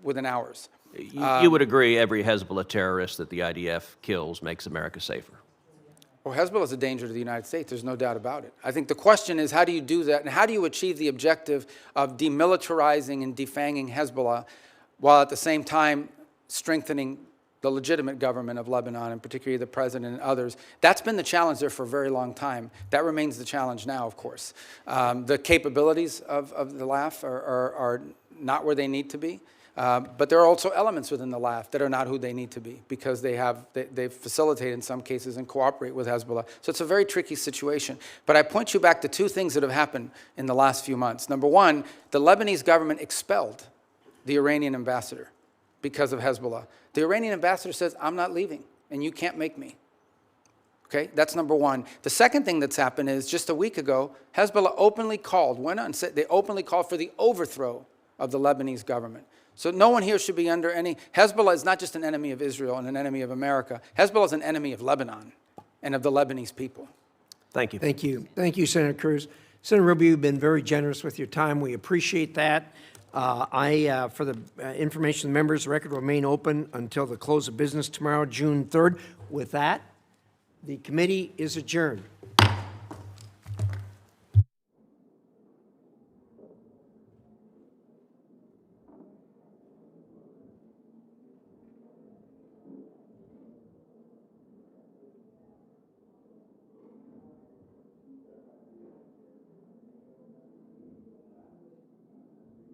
S3: within hours.
S6: You would agree every Hezbollah terrorist that the IDF kills makes America safer?
S3: Well, Hezbollah is a danger to the United States. There's no doubt about it. I think the question is, how do you do that? And how do you achieve the objective of demilitarizing and defanging Hezbollah while at the same time strengthening the legitimate government of Lebanon, and particularly the president and others? That's been the challenge there for a very long time. That remains the challenge now, of course. The capabilities of the LAF are not where they need to be. But there are also elements within the left that are not who they need to be because they facilitate in some cases and cooperate with Hezbollah. So it's a very tricky situation. But I point you back to two things that have happened in the last few months. Number one, the Lebanese government expelled the Iranian ambassador because of Hezbollah. The Iranian ambassador says, I'm not leaving, and you can't make me. Okay, that's number one. The second thing that's happened is just a week ago, Hezbollah openly called, went on and said, they openly called for the overthrow of the Lebanese government. So no one here should be under any, Hezbollah is not just an enemy of Israel and an enemy of America. Hezbollah is an enemy of Lebanon and of the Lebanese people.
S6: Thank you.
S1: Thank you. Thank you, Senator Cruz. Senator Rubio, you've been very generous with your time. We appreciate that. For the information of the members, the record will remain open until the close of business tomorrow, June 3rd. With that, the committee is adjourned.